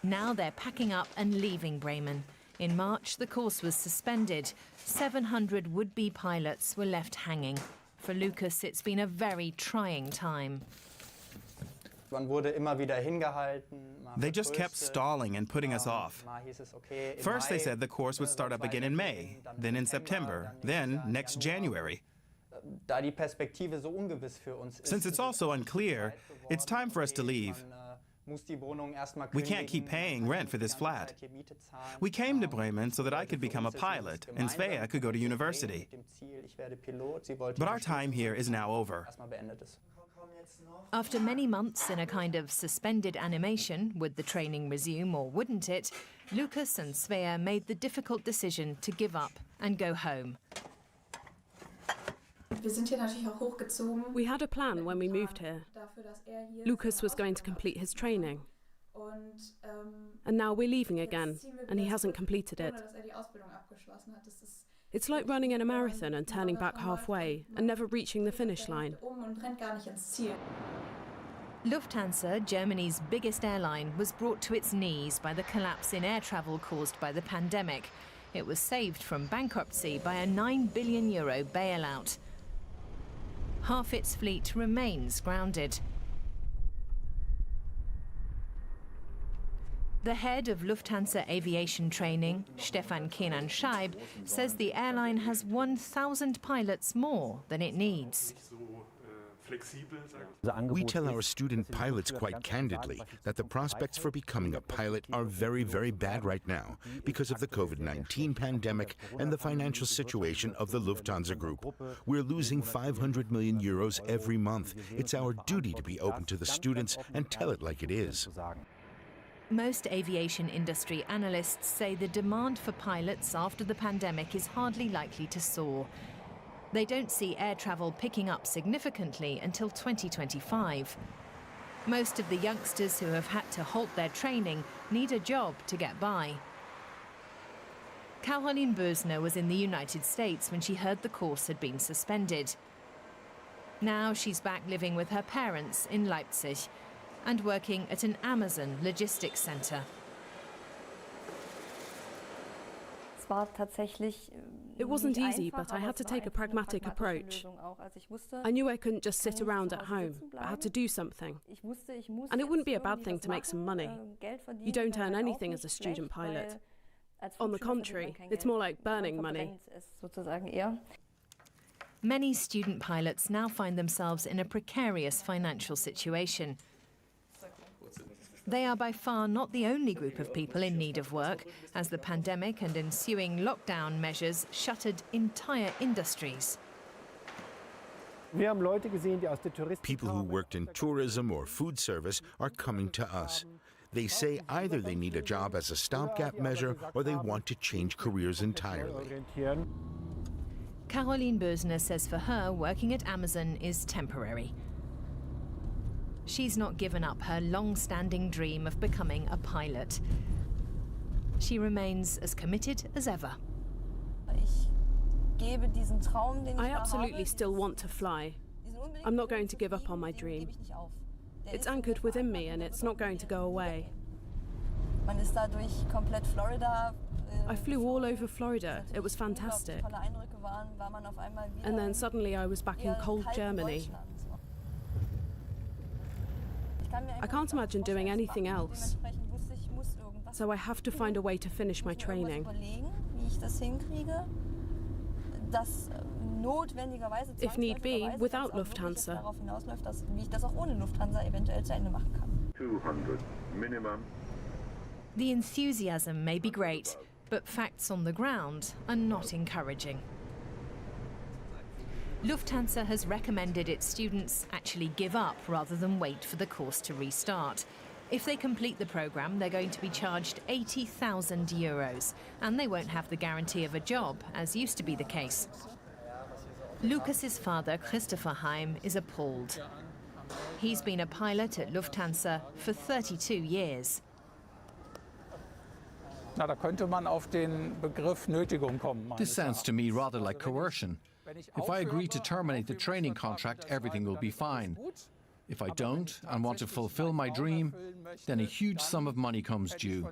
Now they're packing up and leaving Bremen. In March, the course was suspended. 700 would-be pilots were left hanging. For Lukas, it's been a very trying time. They just kept stalling and putting us off. First they said the course would start up again in May, then in September, then next January. Since it's all so unclear, it's time for us to leave. We can't keep paying rent for this flat. We came to Bremen so that I could become a pilot and Svea could go to university. But our time here is now over. After many months in a kind of suspended animation, would the training resume or wouldn't it, Lukas and Svea made the difficult decision to give up and go home. We had a plan when we moved here. Lukas was going to complete his training. And now we're leaving again, and he hasn't completed it. It's like running in a marathon and turning back halfway and never reaching the finish line. Lufthansa, Germany's biggest airline, was brought to its knees by the collapse in air travel caused by the pandemic. It was saved from bankruptcy by a €9 billion bailout. Half its fleet remains grounded. The head of Lufthansa Aviation Training, Stefan Kenan-Scheib, says the airline has 1,000 pilots more than it needs. We tell our student pilots quite candidly that the prospects for becoming a pilot are very, very bad right now because of the COVID-19 pandemic and the financial situation of the Lufthansa Group. We're losing €500 million every month. It's our duty to be open to the students and tell it like it is. Most aviation industry analysts say the demand for pilots after the pandemic is hardly likely to soar. They don't see air travel picking up significantly until 2025. Most of the youngsters who have had to halt their training need a job to get by. Caroline Bösner was in the United States when she heard the course had been suspended. Now she's back living with her parents in Leipzig and working at an Amazon logistics center. It wasn't easy, but I had to take a pragmatic approach. I knew I couldn't just sit around at home. I had to do something. And it wouldn't be a bad thing to make some money. You don't earn anything as a student pilot. On the contrary, it's more like burning money. Many student pilots now find themselves in a precarious financial situation. They are by far not the only group of people in need of work, as the pandemic and ensuing lockdown measures shuttered entire industries. People who worked in tourism or food service are coming to us. They say either they need a job as a stopgap measure or they want to change careers entirely. Caroline Bösner says for her, working at Amazon is temporary. She's not given up her long-standing dream of becoming a pilot. She remains as committed as ever. I absolutely still want to fly. I'm not going to give up on my dream. It's anchored within me and it's not going to go away. I flew all over Florida. It was fantastic. And then suddenly I was back in cold Germany. I can't imagine doing anything else. So I have to find a way to finish my training. If need be, without Lufthansa. 200 minimum. The enthusiasm may be great, but facts on the ground are not encouraging. Lufthansa has recommended its students actually give up rather than wait for the course to restart. If they complete the programme, they're going to be charged €80,000, and they won't have the guarantee of a job, as used to be the case. Lucas's father, Christopher Heim, is appalled. He's been a pilot at Lufthansa for 32 years. This sounds to me rather like coercion. If I agree to terminate the training contract, everything will be fine. If I don't and want to fulfill my dream, then a huge sum of money comes due.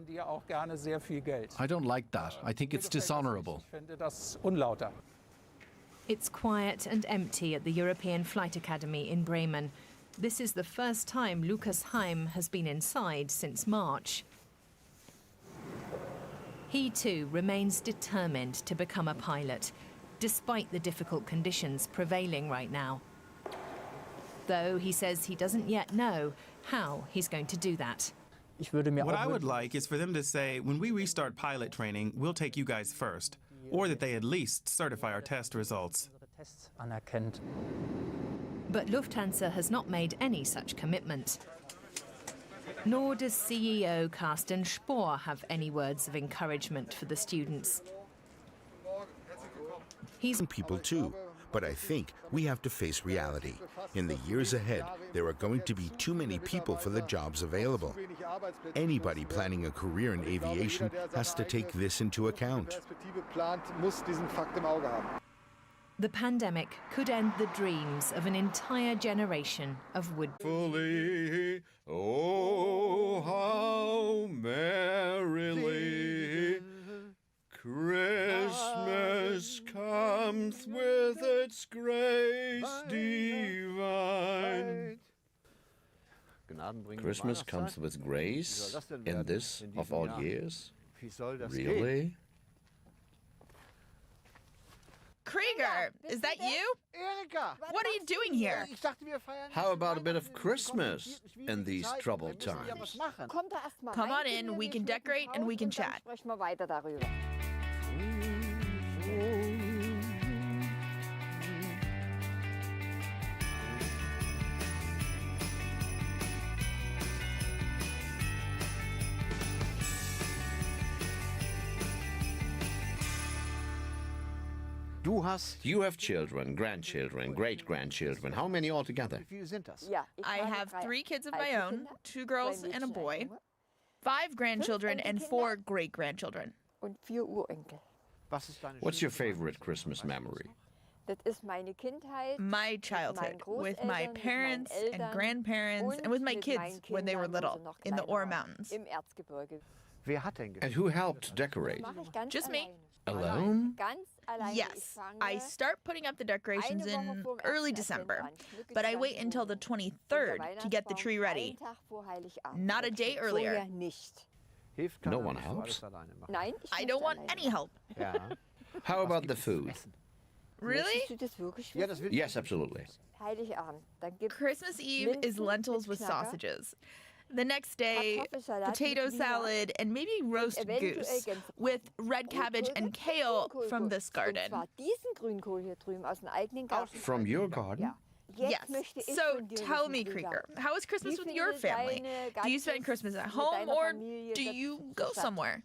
I don't like that. I think it's dishonorable. It's quiet and empty at the European Flight Academy in Bremen. This is the first time Lukas Heim has been inside since March. He too remains determined to become a pilot, despite the difficult conditions prevailing right now. Though he says he doesn't yet know how he's going to do that. What I would like is for them to say, when we restart pilot training, we'll take you guys first. Or that they at least certify our test results. But Lufthansa has not made any such commitment. Nor does CEO Carsten Spohr have any words of encouragement for the students. He's people too, but I think we have to face reality. In the years ahead, there are going to be too many people for the jobs available. Anybody planning a career in aviation has to take this into account. The pandemic could end the dreams of an entire generation of wood. Oh, how merrily Christmas comes with its grace divine. Christmas comes with grace in this of all years? Really? Krieger, is that you? What are you doing here? How about a bit of Christmas in these troubled times? Come on in, we can decorate and we can chat. You have children, grandchildren, great-grandchildren. How many altogether? I have 3 kids of my own, 2 girls and a boy, 5 grandchildren and 4 great-grandchildren. What's your favorite Christmas memory? My childhood, with my parents and grandparents and with my kids when they were little, in the Ore Mountains. And who helped decorate? Just me. Alone? Yes, I start putting up the decorations in early December, but I wait until the 23rd to get the tree ready. Not a day earlier. No one helps? I don't want any help. How about the food? Really? Yes, absolutely. Christmas Eve is lentils with sausages. The next day, potato salad and maybe roast goose with red cabbage and kale from this garden. From your garden? Yes. So tell me, Krieger, how is Christmas with your family? Do you spend Christmas at home or do you go somewhere?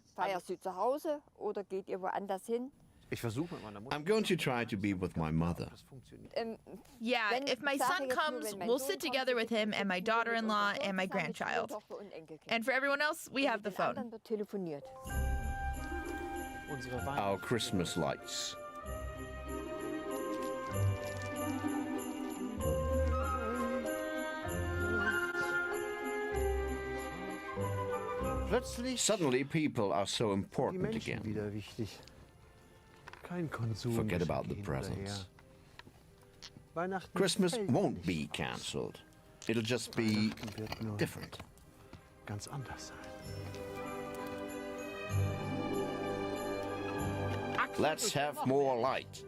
I'm going to try to be with my mother. Yeah, if my son comes, we'll sit together with him and my daughter-in-law and my grandchild. And for everyone else, we have the phone. Our Christmas lights. Suddenly, people are so important again. Forget about the presents. Christmas won't be cancelled. It'll just be different. Let's have more light.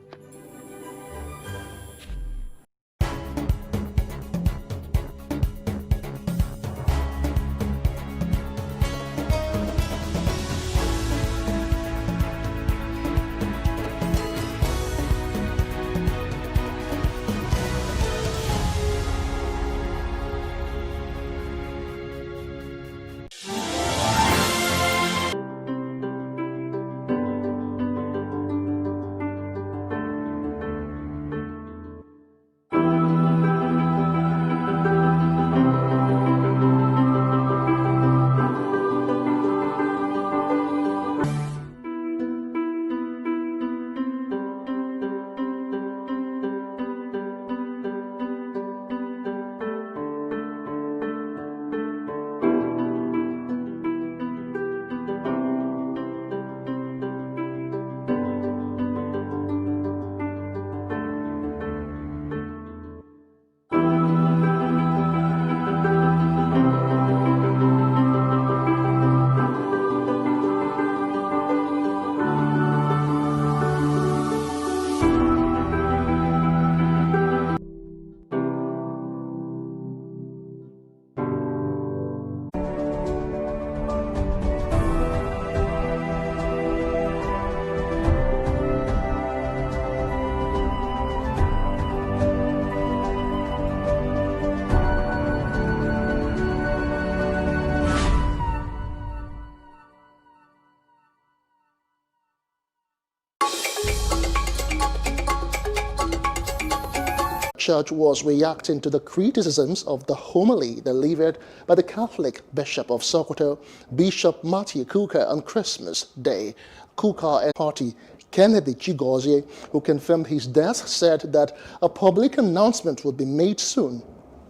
Church was reacting to the criticisms of the homily delivered by the Catholic Bishop of Sokoto, Bishop Matthew Kuka, on Christmas Day. Kuka and party Kennedy Chigozie, who confirmed his death, said that a public announcement would be made soon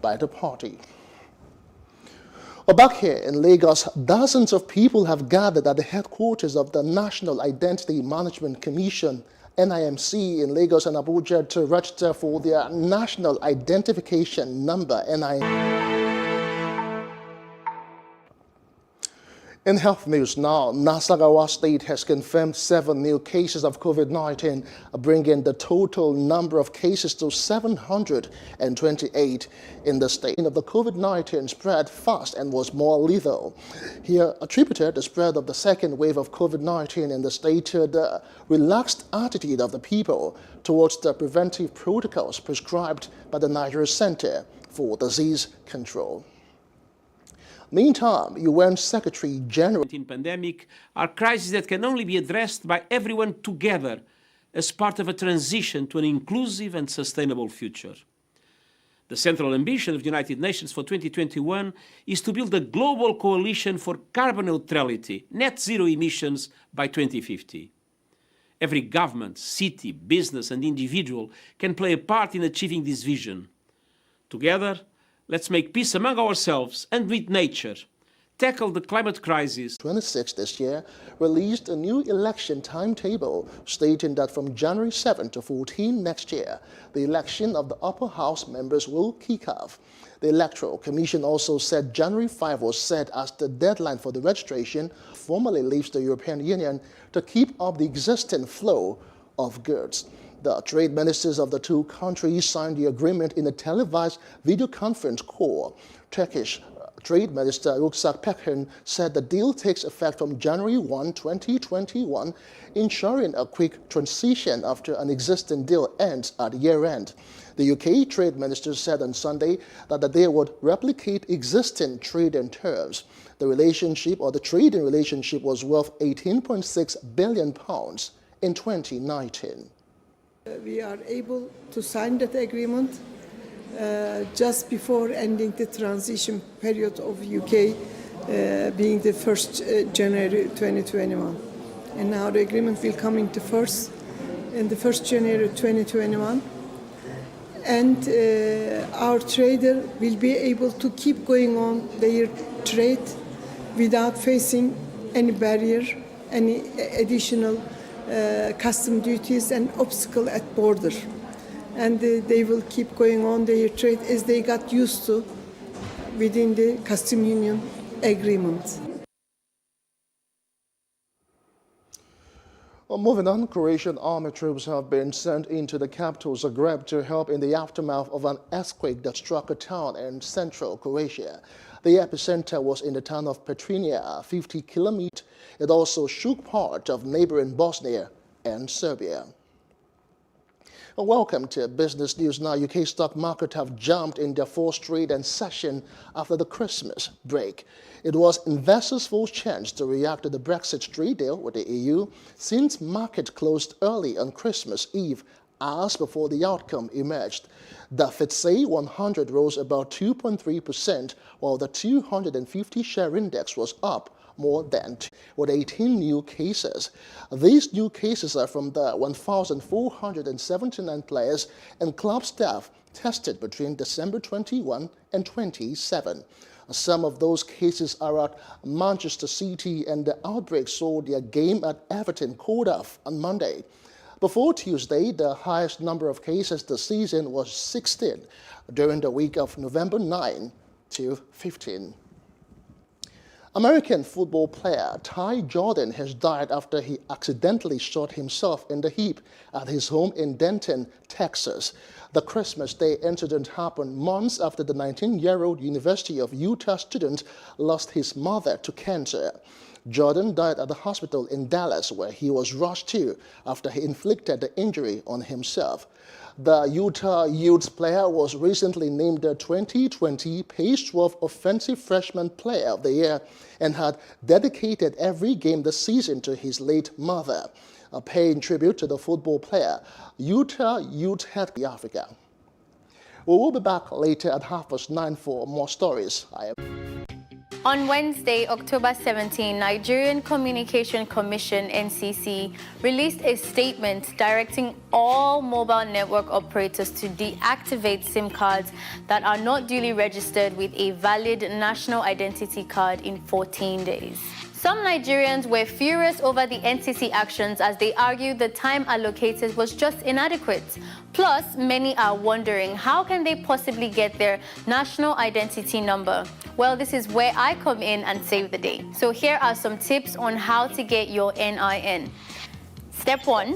by the party. Well, back here in Lagos, dozens of people have gathered at the headquarters of the National Identity Management Commission, NIMC, in Lagos and Abuja to register for their National Identification Number, NIN. In health news now, Nasarawa State has confirmed 7 new cases of COVID-19, bringing the total number of cases to 728 in the state. Of the COVID-19 spread fast and was more lethal. Here attributed the spread of the second wave of COVID-19 in the state to the relaxed attitude of the people towards the preventive protocols prescribed by the Nigeria Center for Disease Control. Meantime, UN Secretary General pandemic are crises that can only be addressed by everyone together as part of a transition to an inclusive and sustainable future. The central ambition of the United Nations for 2021 is to build a global coalition for carbon neutrality, net zero emissions by 2050. Every government, city, business, and individual can play a part in achieving this vision. Together, let's make peace among ourselves and with nature, tackle the climate crisis. 26 this year released a new election timetable stating that from January 7 to 14 next year, the election of the upper house members will kick off. The Electoral Commission also said January 5 was set as the deadline for the registration, formally leaves the European Union to keep up the existing flow of goods. The trade ministers of the two countries signed the agreement in a televised video conference call. Turkish Trade Minister Ruksak Pekan said the deal takes effect from January 1, 2021, ensuring a quick transition after an existing deal ends at year-end. The UK Trade Minister said on Sunday that the deal would replicate existing trading terms. The relationship, or the trading relationship, was worth £18.6 billion in 2019. We are able to sign that agreement just before ending the transition period of UK being the 1st January 2021. And now the agreement will come into force in the 1st January 2021. And our trader will be able to keep going on their trade without facing any barrier, any additional custom duties and obstacle at border. And they will keep going on their trade as they got used to within the custom union agreement. Well, moving on, Croatian army troops have been sent into the capital Zagreb to help in the aftermath of an earthquake that struck a town in central Croatia. The epicenter was in the town of Petrinja, 50 kilometers. It also shook part of neighboring Bosnia and Serbia. Well, welcome to Business News Now. UK stock market have jumped in their fourth trading session after the Christmas break. It was investors' first chance to react to the Brexit trade deal with the EU since market closed early on Christmas Eve, hours before the outcome emerged. The FTSE 100 rose about 2.3%, while the 250 share index was up more than with 18 new cases. These new cases are from the 1,479 players and club staff tested between December 21 and 27. Some of those cases are at Manchester City, and the outbreak saw their game at Everton called off on Monday. Before Tuesday, the highest number of cases this season was 16 during the week of November 9 to 15. American football player Ty Jordan has died after he accidentally shot himself in the hip at his home in Denton, Texas. The Christmas Day incident happened months after the 19-year-old University of Utah student lost his mother to cancer. Jordan died at the hospital in Dallas, where he was rushed to after he inflicted the injury on himself. The Utah Utes player was recently named the 2020 Pac-12 Offensive Freshman Player of the Year and had dedicated every game this season to his late mother. Paying tribute to the football player, Utah Utes head Africa. We will be back later at 9:30 for more stories. On Wednesday, October 17, Nigerian Communication Commission (NCC) released a statement directing all mobile network operators to deactivate SIM cards that are not duly registered with a valid national identity card in 14 days. Some Nigerians were furious over the NCC actions as they argued the time allocated was just inadequate. Plus, many are wondering how can they possibly get their national identity number? Well, this is where I come in and save the day. So here are some tips on how to get your NIN. Step 1.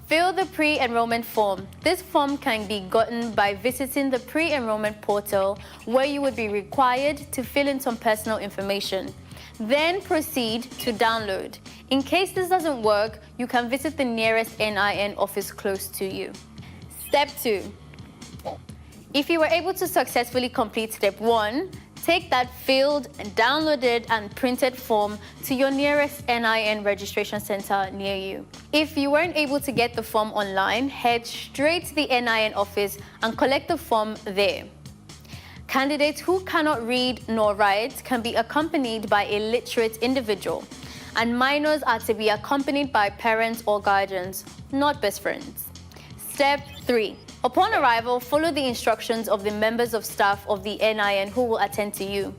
Fill the pre-enrollment form. This form can be gotten by visiting the pre-enrollment portal, where you would be required to fill in some personal information. Then proceed to download. In case this doesn't work, you can visit the nearest NIN office close to you. Step 2. If you were able to successfully complete Step 1, take that filled, downloaded, and printed form to your nearest NIN registration center near you. If you weren't able to get the form online, head straight to the NIN office and collect the form there. Candidates who cannot read nor write can be accompanied by a literate individual, and minors are to be accompanied by parents or guardians, not best friends. Step 3. Upon arrival, follow the instructions of the members of staff of the NIN who will attend to you.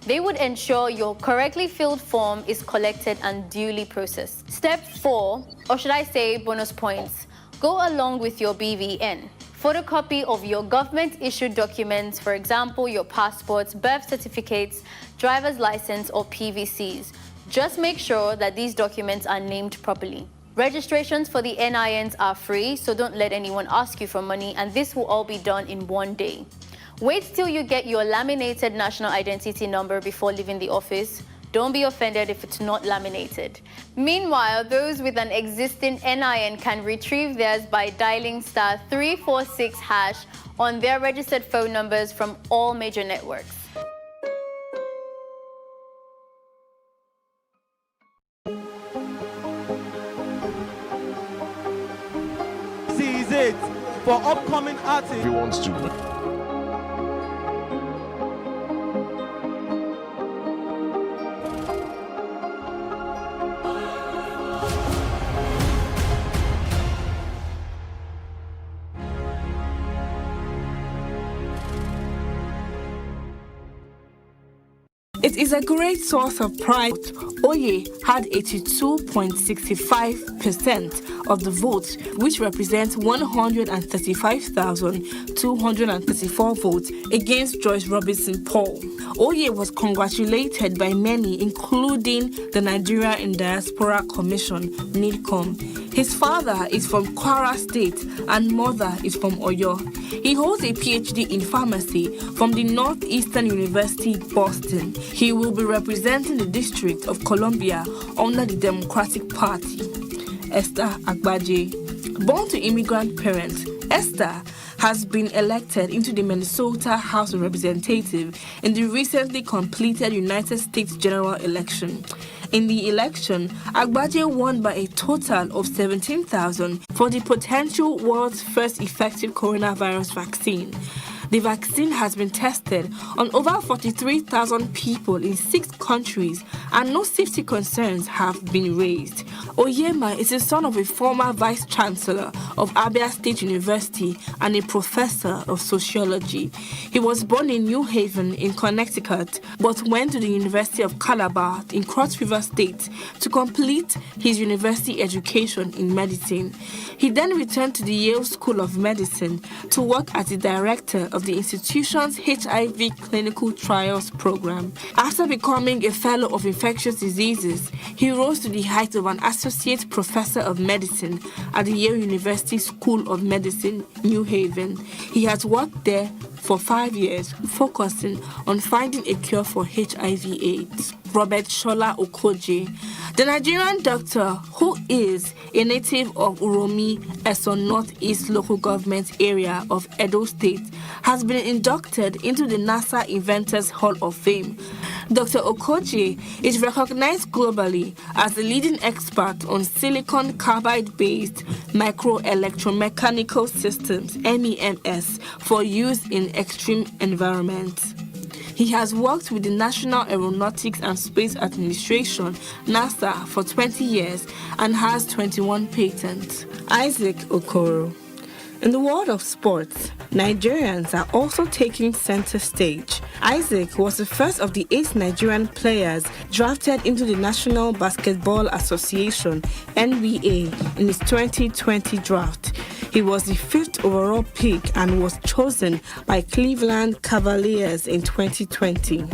They would ensure your correctly filled form is collected and duly processed. Step 4, or should I say bonus points, go along with your BVN. Photocopy of your government-issued documents, for example, your passports, birth certificates, driver's license, or PVCs. Just make sure that these documents are named properly. Registrations for the NINs are free, so don't let anyone ask you for money, and this will all be done in one day. Wait till you get your laminated national identity number before leaving the office. Don't be offended if it's not laminated. Meanwhile, those with an existing NIN can retrieve theirs by dialing *346# on their registered phone numbers from all major networks. This is it for upcoming artists. He wants to. It is a great source of pride. Oye had 82.65% of the votes, which represents 135,234 votes against Joyce Robinson Paul. Oye was congratulated by many, including the Nigeria in Diaspora Commission, NIDCOM. His father is from Kwara State and mother is from Oyo. He holds a PhD in pharmacy from the Northeastern University, Boston. He will be representing the District of Columbia under the Democratic Party. Esther Agbaje. Born to immigrant parents, Esther has been elected into the Minnesota House of Representatives in the recently completed United States general election. In the election, Agbaje won by a total of 17,000 for the potential world's first effective coronavirus vaccine. The vaccine has been tested on over 43,000 people in 6 countries and no safety concerns have been raised. Oyema is the son of a former vice chancellor of Abia State University and a professor of sociology. He was born in New Haven in Connecticut but went to the University of Calabar in Cross River State to complete his university education in medicine. He then returned to the Yale School of Medicine to work as the director of the institution's HIV clinical trials program. After becoming a fellow of infectious diseases, he rose to the height of an associate professor of medicine at the Yale University School of Medicine, New Haven. He has worked there for 5 years, focusing on finding a cure for HIV/AIDS. Robert Shola Okoje, the Nigerian doctor who is a native of Uromi, Eson Northeast local government area of Edo State, has been inducted into the NASA Inventors Hall of Fame. Dr. Okoje is recognized globally as the leading expert on silicon carbide-based microelectromechanical systems, MEMS, for use in extreme environments. He has worked with the National Aeronautics and Space Administration, NASA, for 20 years and has 21 patents. Isaac Okoro. In the world of sports, Nigerians are also taking center stage. Isaac was the first of the 8 Nigerian players drafted into the National Basketball Association, NBA, in its 2020 draft. He was the 5th overall pick and was chosen by Cleveland Cavaliers in 2020.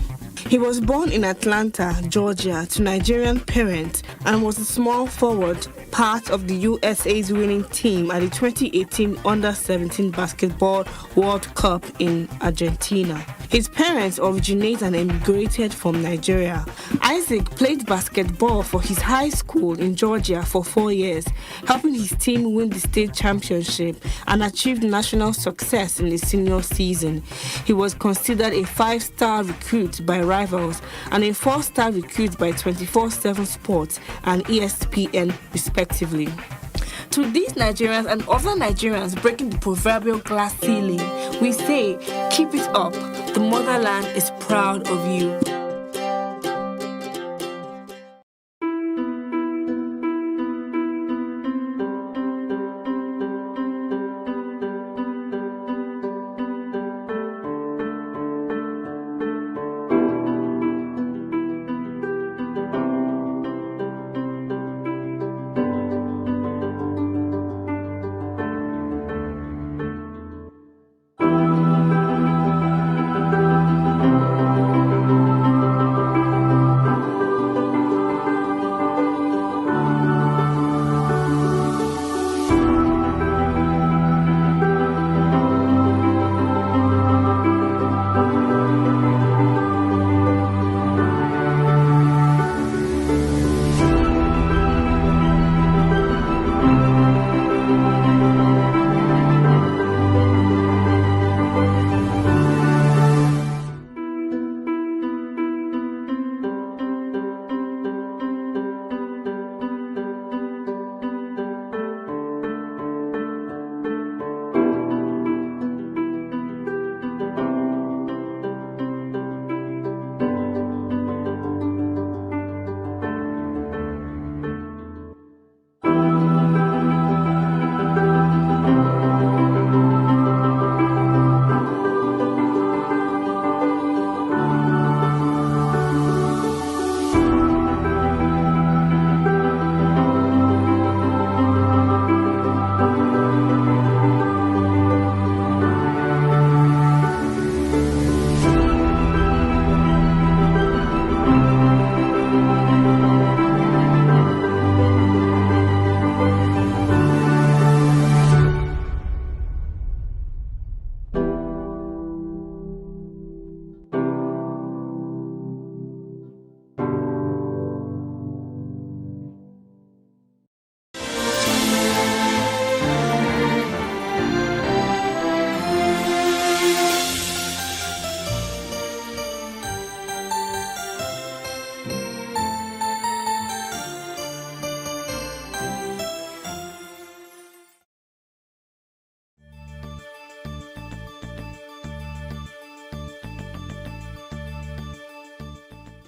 He was born in Atlanta, Georgia, to Nigerian parents and was a small forward, part of the USA's winning team at the 2018 Under-17 Basketball World Cup in Argentina. His parents originate and immigrated from Nigeria. Isaac played basketball for his high school in Georgia for 4 years, helping his team win the state championship and achieved national success in his senior season. He was considered a 5-star recruit by Rivals and a 4-star recruit by 24/7 Sports and ESPN, respectively. To these Nigerians and other Nigerians breaking the proverbial glass ceiling, we say, keep it up. The motherland is proud of you.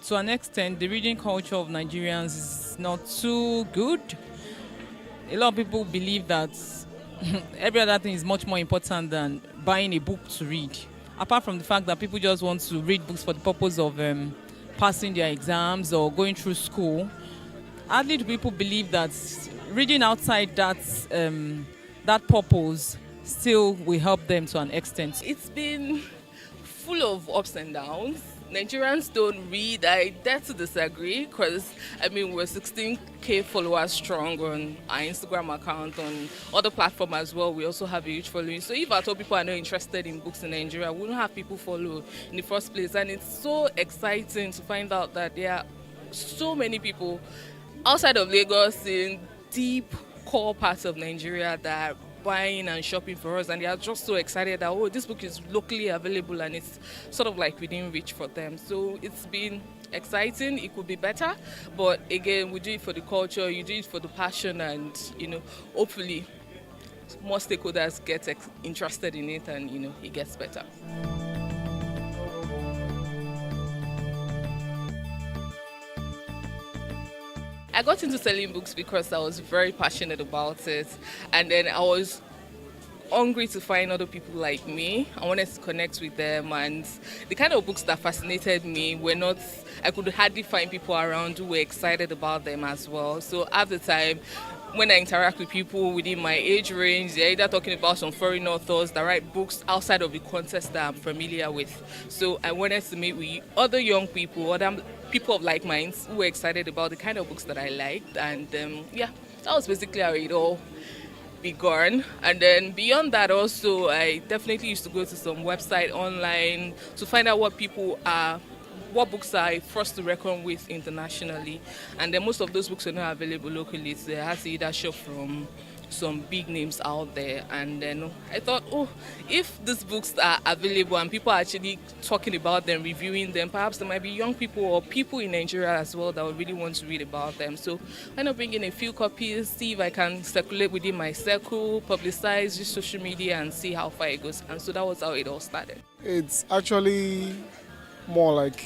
to an extent, the reading culture of Nigerians is not too good. A lot of people believe that every other thing is much more important than buying a book to read. Apart from the fact that people just want to read books for the purpose of passing their exams or going through school, hardly do people believe that reading outside that purpose still will help them to an extent. It's been full of ups and downs. Nigerians don't read. I dare to disagree because, we're 16K followers strong on our Instagram account, on other platforms as well. We also have a huge following. So if I told people are not interested in books in Nigeria, we wouldn't have people follow in the first place. And it's so exciting to find out that there are so many people outside of Lagos in deep core parts of Nigeria that are buying and shopping for us, and they are just so excited that this book is locally available and it's sort of like within reach for them. So it's been exciting. It could be better, but again, we do it for the culture, you do it for the passion, and hopefully more stakeholders get interested in it, and it gets better. I got into selling books because I was very passionate about it, and then I was hungry to find other people like me. I wanted to connect with them, and the kind of books that fascinated me I could hardly find people around who were excited about them as well. So at the time, when I interact with people within my age range, they're either talking about some foreign authors that write books outside of the context that I'm familiar with. So I wanted to meet with other young people, other people of like minds who were excited about the kind of books that I liked. And that was basically how it all began. And then beyond that also, I definitely used to go to some website online to find out what books are first to reckon with internationally. And then most of those books are not available locally, so I had to either shop from some big names out there. And then I thought, if these books are available and people are actually talking about them, reviewing them, perhaps there might be young people or people in Nigeria as well that would really want to read about them. So I end up bringing a few copies, see if I can circulate within my circle, publicize, use social media, and see how far it goes. And so that was how it all started. It's actually more like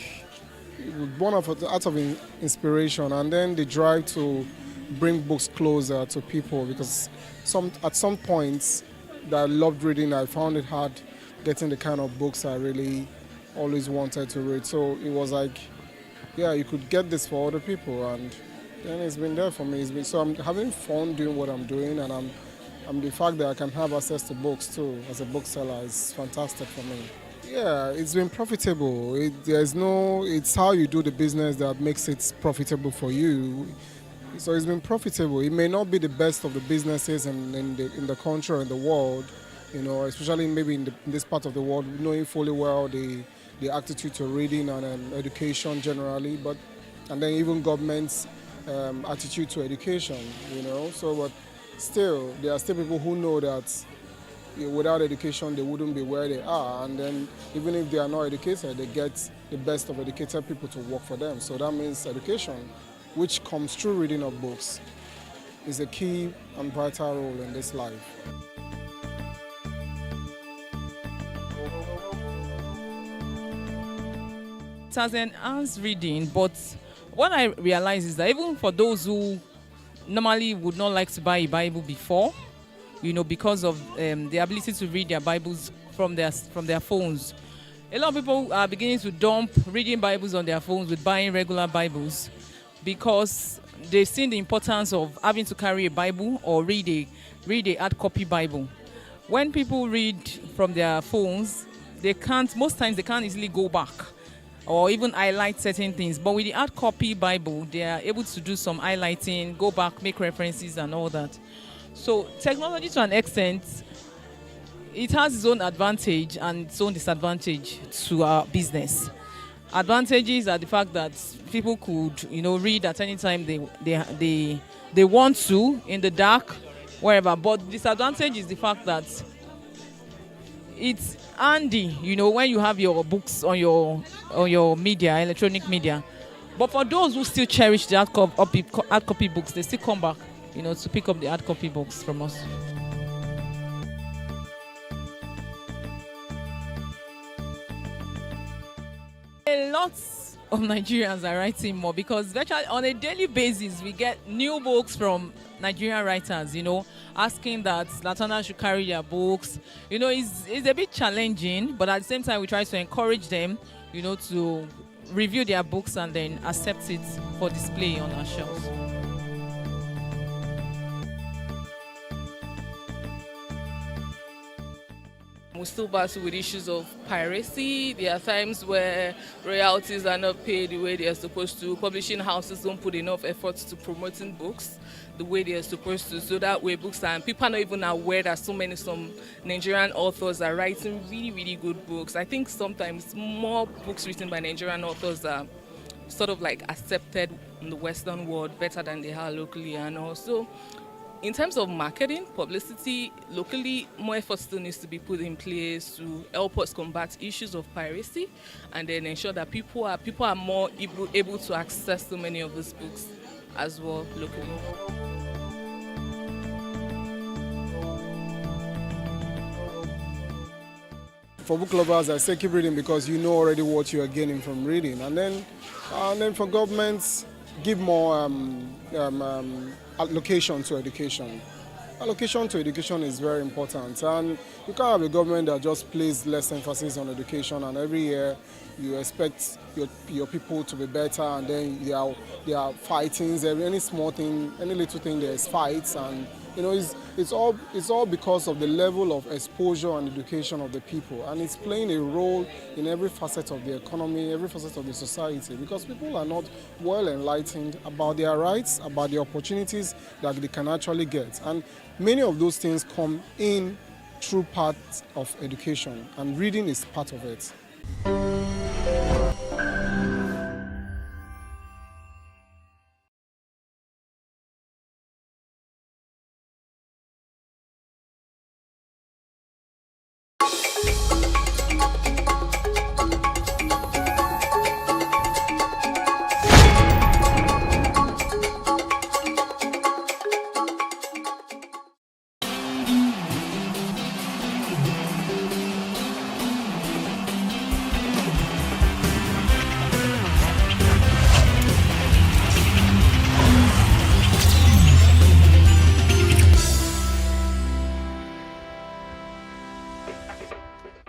one of the out of inspiration, and then the drive to bring books closer to people, because at some points that I loved reading, I found it hard getting the kind of books I really always wanted to read. So it was like, you could get this for other people, and then it's been there for me. So I'm having fun doing what I'm doing, and I'm the fact that I can have access to books too as a bookseller is fantastic for me. Yeah, it's been profitable. It's how you do the business that makes it profitable for you. So it's been profitable. It may not be the best of the businesses in the country or in the world, especially maybe in this part of the world, knowing fully well the attitude to reading and education generally, and then even government's attitude to education, So, but still, there are still people who know that without education, they wouldn't be where they are. And then even if they are not educated, they get the best of educated people to work for them. So that means education, which comes through reading of books, is a key and vital role in this life. It has enhanced reading, but what I realize is that even for those who normally would not like to buy a Bible before, because of the ability to read their Bibles from their phones. A lot of people are beginning to dump reading Bibles on their phones with buying regular Bibles, because they've seen the importance of having to carry a Bible or read a hard copy Bible. When people read from their phones, most times they can't easily go back or even highlight certain things. But with the hard copy Bible, they are able to do some highlighting, go back, make references and all that. So technology, to an extent, it has its own advantage and its own disadvantage to our business. Advantages are the fact that people could, read at any time they want to, in the dark, wherever. But disadvantage is the fact that it's handy, when you have your books on your media, electronic media. But for those who still cherish the hard copy books, they still come back, to pick up the hard copy books from us. A lot of Nigerians are writing more, because virtually on a daily basis we get new books from Nigerian writers, asking that Latana should carry their books. It's a bit challenging, but at the same time we try to encourage them, to review their books and then accept it for display on our shelves. We still battle with issues of piracy. There are times where royalties are not paid the way they are supposed to. Publishing houses don't put enough effort to promoting books the way they are supposed to. So that way books and people are not even aware that some Nigerian authors are writing really, really good books. I think sometimes more books written by Nigerian authors are sort of like accepted in the Western world better than they are locally. And also, in terms of marketing, publicity, locally, more effort still needs to be put in place to help us combat issues of piracy and then ensure that people are more able to access so many of these books as well locally. For book lovers, I say keep reading because you know already what you are gaining from reading. And then for governments, give more allocation to education. Allocation to education is very important, and you can't have a government that just places less emphasis on education, and every year you expect your people to be better, and then there are fightings. Any small thing, any little thing, there's fights, and it's all because of the level of exposure and education of the people, and it's playing a role in every facet of the economy, every facet of the society, because people are not well enlightened about their rights, about the opportunities that they can actually get, and many of those things come in through parts of education, and reading is part of it.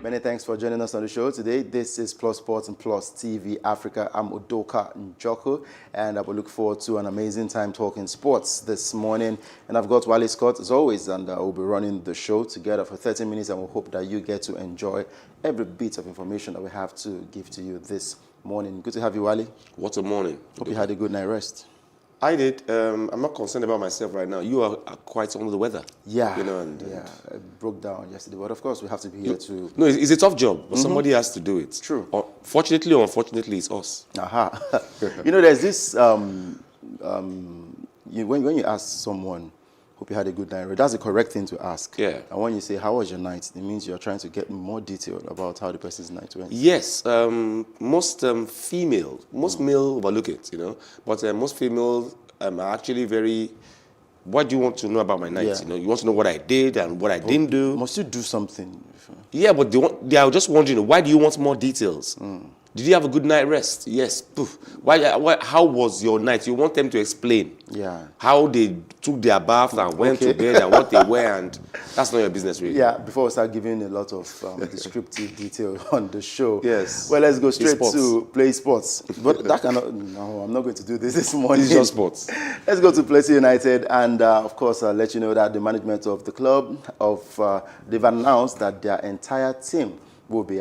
Many thanks for joining us on the show today. This is Plus Sports and Plus TV Africa. I'm Udoka Njoku, and I will look forward to an amazing time talking sports this morning. And I've got Wally Scott as always, and we'll be running the show together for 30 minutes, and we hope that you get to enjoy every bit of information that we have to give to you this morning. Good to have you, Wally. What a morning. Hope you had a good night rest. I did. I'm not concerned about myself right now. You are quite under the weather. Yeah. I broke down yesterday, but of course we have to be here to... No, it's a tough job, but somebody has to do it. True. Fortunately or unfortunately, it's us. Aha. There's this... when you ask someone, hope you had a good night, that's the correct thing to ask. Yeah. And when you say, how was your night? It means you're trying to get more detail about how the person's night went. Yes. Most male overlook it, but most female are actually very... What do you want to know about my night? Yeah. You want to know what I did and what I didn't do. Must you do something? Yeah, but they are just wondering, why do you want more details? Did you have a good night rest? Yes. Poof. How was your night? You want them to explain how they took their bath and went to bed and what they wear, and that's not your business, really. Yeah, before we start giving a lot of descriptive detail on the show. Yes. Well, let's go straight to Play Sports. But that cannot... No, I'm not going to do this morning. It's just sports. Let's go to Plateau United, and of course, I'll let you know that the management of the club, they've announced that their entire team will be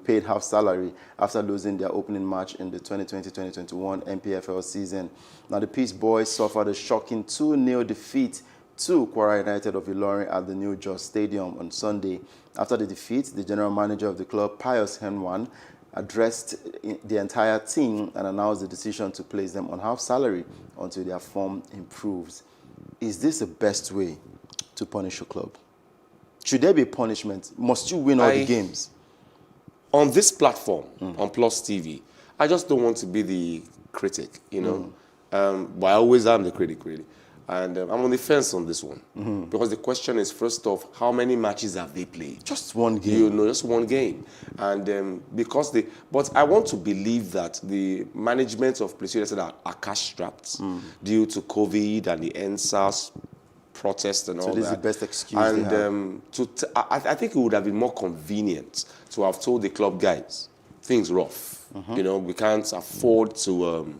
paid half salary after losing their opening match in the 2020-2021 MPFL season. Now, the Peace Boys suffered a shocking 2-0 defeat to Kwara United of Ilorin at the New Jos Stadium on Sunday. After the defeat, the general manager of the club, Pius Henwan, addressed the entire team and announced the decision to place them on half salary until their form improves. Is this the best way to punish a club? Should there be punishment? Must you win all the games? On this platform, on Plus TV, I just don't want to be the critic, But I always am the critic, really. And I'm on the fence on this one. Because the question is, first off, how many matches have they played? Just one game. You know, just one game. And but I want to believe that the management of Plateau United are cash-strapped due to COVID and the NSAS protest and all that. So this is the best excuse And I think it would have been more convenient to have told the club guys, things rough. You know, we can't afford to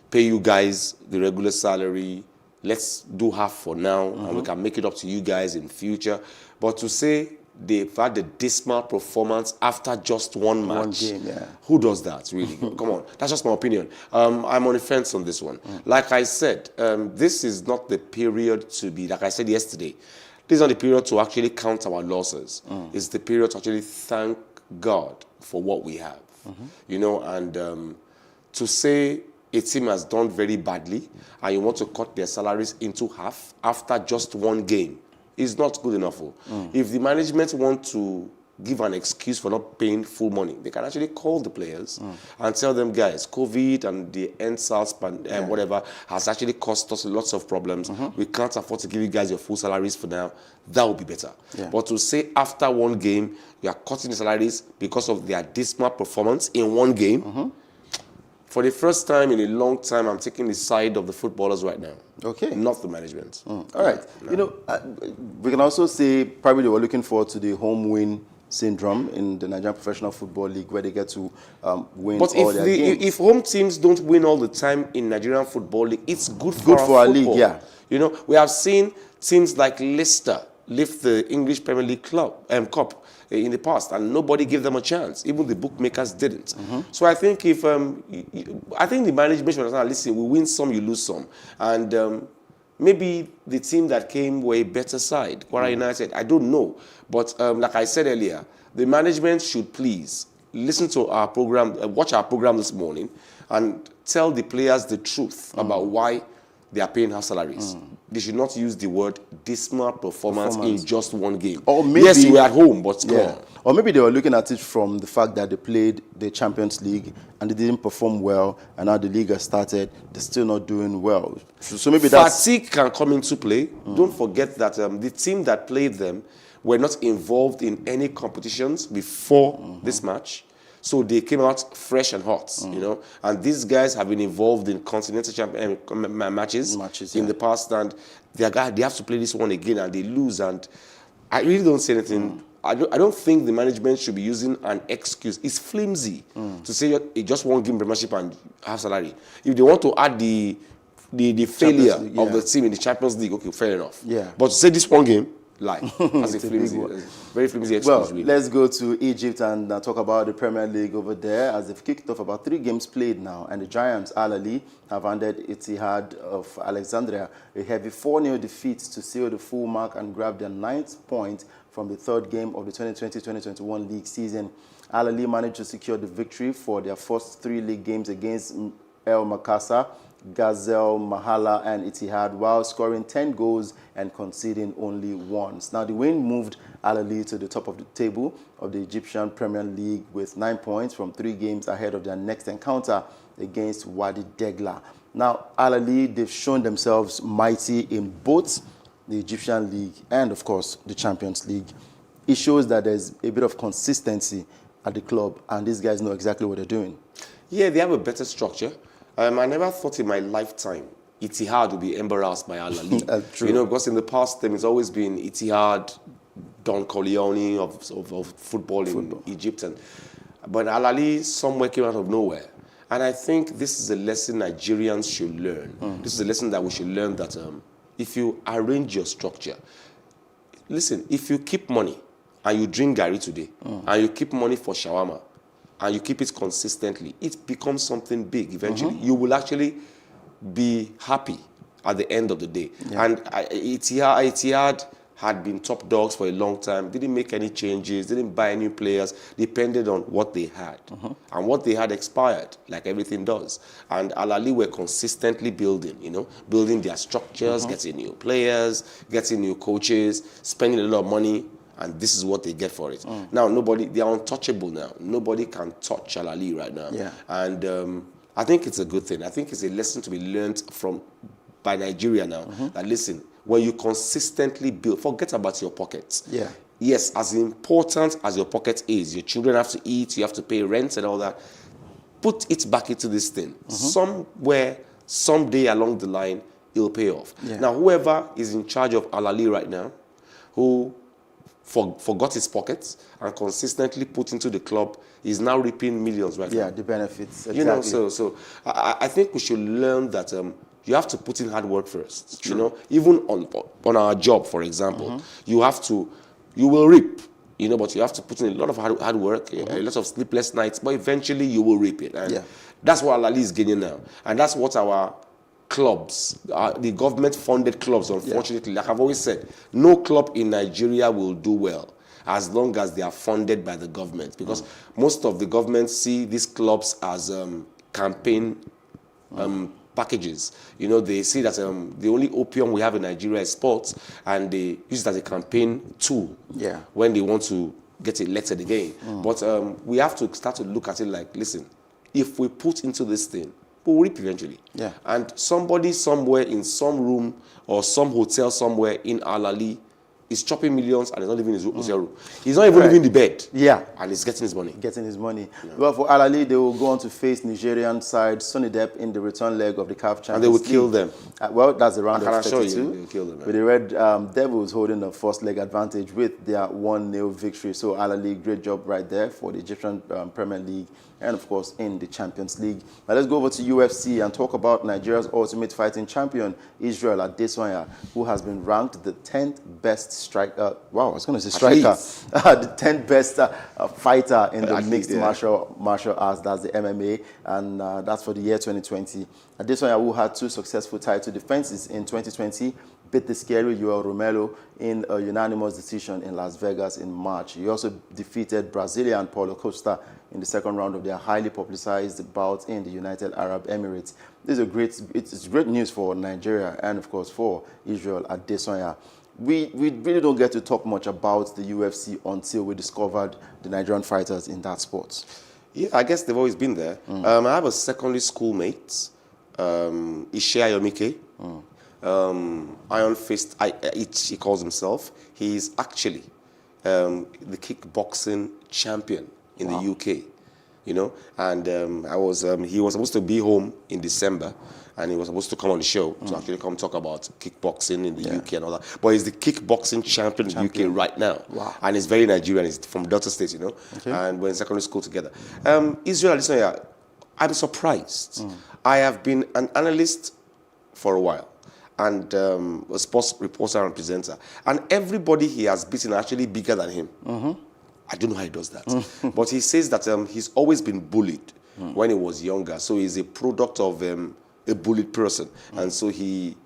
pay you guys the regular salary. Let's do half for now, and we can make it up to you guys in future. But to say they've had a dismal performance after just one match, one game, yeah. Who does that, really? Come on, that's just my opinion. I'm on the fence on this one. Like I said, this is not the period to be, like I said yesterday, this is not the period to actually count our losses. It's the period to actually thank God for what we have. You know, and to say a team has done very badly and you want to cut their salaries into half after just one game is not good enough. If the management want to give an excuse for not paying full money, they can actually call the players and tell them, guys, COVID and the NSAS whatever has actually cost us lots of problems. We can't afford to give you guys your full salaries for now. That would be better. But to say after one game, you are cutting the salaries because of their dismal performance in one game, for the first time in a long time, I'm taking the side of the footballers right now. Okay. Not the management. All right. No. You know, we can also say probably they were looking forward to the home win syndrome in the Nigerian Professional Football League, where they get to win all their games. If home teams don't win all the time in Nigerian Football League, it's good for our league, yeah. You know, we have seen teams like Leicester lift the English Premier League Cup in the past, and nobody gave them a chance. Even the bookmakers didn't. So I think I think the management should understand, listen, we win some, you lose some. And maybe the team that came were a better side, Kwara United, I don't know. But like I said earlier, the management should please listen to our program, watch our program this morning, and tell the players the truth about why they are paying half salaries. They should not use the word dismal performance in just one game. Or maybe, yes, you were at home, but come on. Or maybe they were looking at it from the fact that they played the Champions League and they didn't perform well, and now the league has started, they're still not doing well. So maybe fatigue can come into play. Don't forget that the team that played them were not involved in any competitions before this match. So they came out fresh and hot, you know. And these guys have been involved in continental matches in the past, and they have to play this one again, and they lose. And I really don't say anything. I don't think the management should be using an excuse. It's flimsy to say you just won't give premiership and half salary. If they want to add the failure of the team in the Champions League, okay, fair enough. But to say this one game, like, that's a flimsy, very flimsy excuse. Well, really. Let's go to Egypt and talk about the Premier League over there, as they've kicked off about 3 games played now, and the Giants, Al Ahly, have handed Etihad of Alexandria a heavy 4-0 defeat to seal the full mark and grab their 9th point from the 3rd game of the 2020-2021 league season. Al Ahly managed to secure the victory for their first 3 league games against El Makassar, Gazelle, Mahala and Etihad, while scoring 10 goals and conceding only once. Now, the win moved Al Ahly to the top of the table of the Egyptian Premier League with 9 points from 3 games ahead of their next encounter against Wadi Degla. Now, Al Ahly, they've shown themselves mighty in both the Egyptian League and, of course, the Champions League. It shows that there's a bit of consistency at the club, and these guys know exactly what they're doing. Yeah, they have a better structure. I never thought in my lifetime Etihad would be embarrassed by Al Ahly. True. You know, because in the past it's always been Etihad, Don Corleone of football in Egypt. But Al Ahly somewhere came out of nowhere. And I think this is a lesson Nigerians should learn. This is a lesson that we should learn, that if you arrange your structure, listen, if you keep money and you drink Gary today, and you keep money for shawarma, and you keep it consistently, it becomes something big eventually. You will actually be happy at the end of the day. And Etihad had been top dogs for a long time, didn't make any changes, didn't buy any players, depended on what they had. And what they had expired, like everything does. And Al Ahly were consistently building, you know, building their structures, getting new players, getting new coaches, spending a lot of money. And this is what they get for it. Now, they are untouchable now. Nobody can touch Al Ahly right now. And I think it's a good thing. I think it's a lesson to be learned from by Nigeria now. That listen, when you consistently build, forget about your pockets. Yeah. Yes, as important as your pocket is, your children have to eat, you have to pay rent and all that. Put it back into this thing. Somewhere, someday along the line, it'll pay off. Yeah. Now, whoever is in charge of Al Ahly right now, who forgot his pockets and consistently put into the club, is now reaping millions right now. Yeah, the benefits. Exactly. You know, so I think we should learn that you have to put in hard work first. True. You know, even on our job, for example, you will reap. You know, but you have to put in a lot of hard work, a lot of sleepless nights, but eventually you will reap it. And that's what Al Ahly is gaining now. And that's what our clubs, the government-funded clubs, unfortunately, like I've always said, no club in Nigeria will do well as long as they are funded by the government, because most of the governments see these clubs as campaign packages. You know, they see that the only opium we have in Nigeria is sports, and they use it as a campaign tool when they want to get elected again. But we have to start to look at it like, listen, if we put into this thing, we'll reap eventually. Yeah. And somebody somewhere in some room or some hotel somewhere in Al Ahly is chopping millions and is not living in his hotel room. He's not even living in the bed. Yeah. And he's getting his money. Getting his money. Yeah. Well, for Al Ahly, they will go on to face Nigerian side Sonidep in the return leg of the CAF Champions League. And they will kill them. Well, that's the round of 32. They will kill them. With the Red Devils holding the first leg advantage with their 1-0 victory. So Al Ahly, great job right there for the Egyptian Premier League and, of course, in the Champions League. Now, let's go over to UFC and talk about Nigeria's Ultimate Fighting champion, Israel Adesanya, who has been ranked the 10th best striker. Wow, I was going to say striker. The 10th best fighter in the mixed martial arts. That's the MMA, and that's for the year 2020. Adesanya, who had 2 successful title defenses in 2020, beat the scary Yoel Romero in a unanimous decision in Las Vegas in March. He also defeated Brazilian Paulo Costa in the second round of their highly publicized bout in the United Arab Emirates. This is it's great news for Nigeria and, of course, for Israel Adesanya. We really don't get to talk much about the UFC until we discovered the Nigerian fighters in that sport. Yeah, I guess they've always been there. I have a secondary school mate, Ishe Ayomike. Iron Fist, he calls himself. He's actually the kickboxing champion in the UK, you know. And he was supposed to be home in December, and he was supposed to come on the show to actually come talk about kickboxing in the UK and all that. But he's the kickboxing champion in the UK right now. Wow. And he's very Nigerian. He's from Delta State, you know. Okay. And we're in secondary school together. Israel Adesanya, I'm surprised. I have been an analyst for a while, and a sports reporter and presenter. And everybody he has beaten are actually bigger than him. I don't know how he does that. But he says that he's always been bullied when he was younger. So he's a product of a bullied person. And so he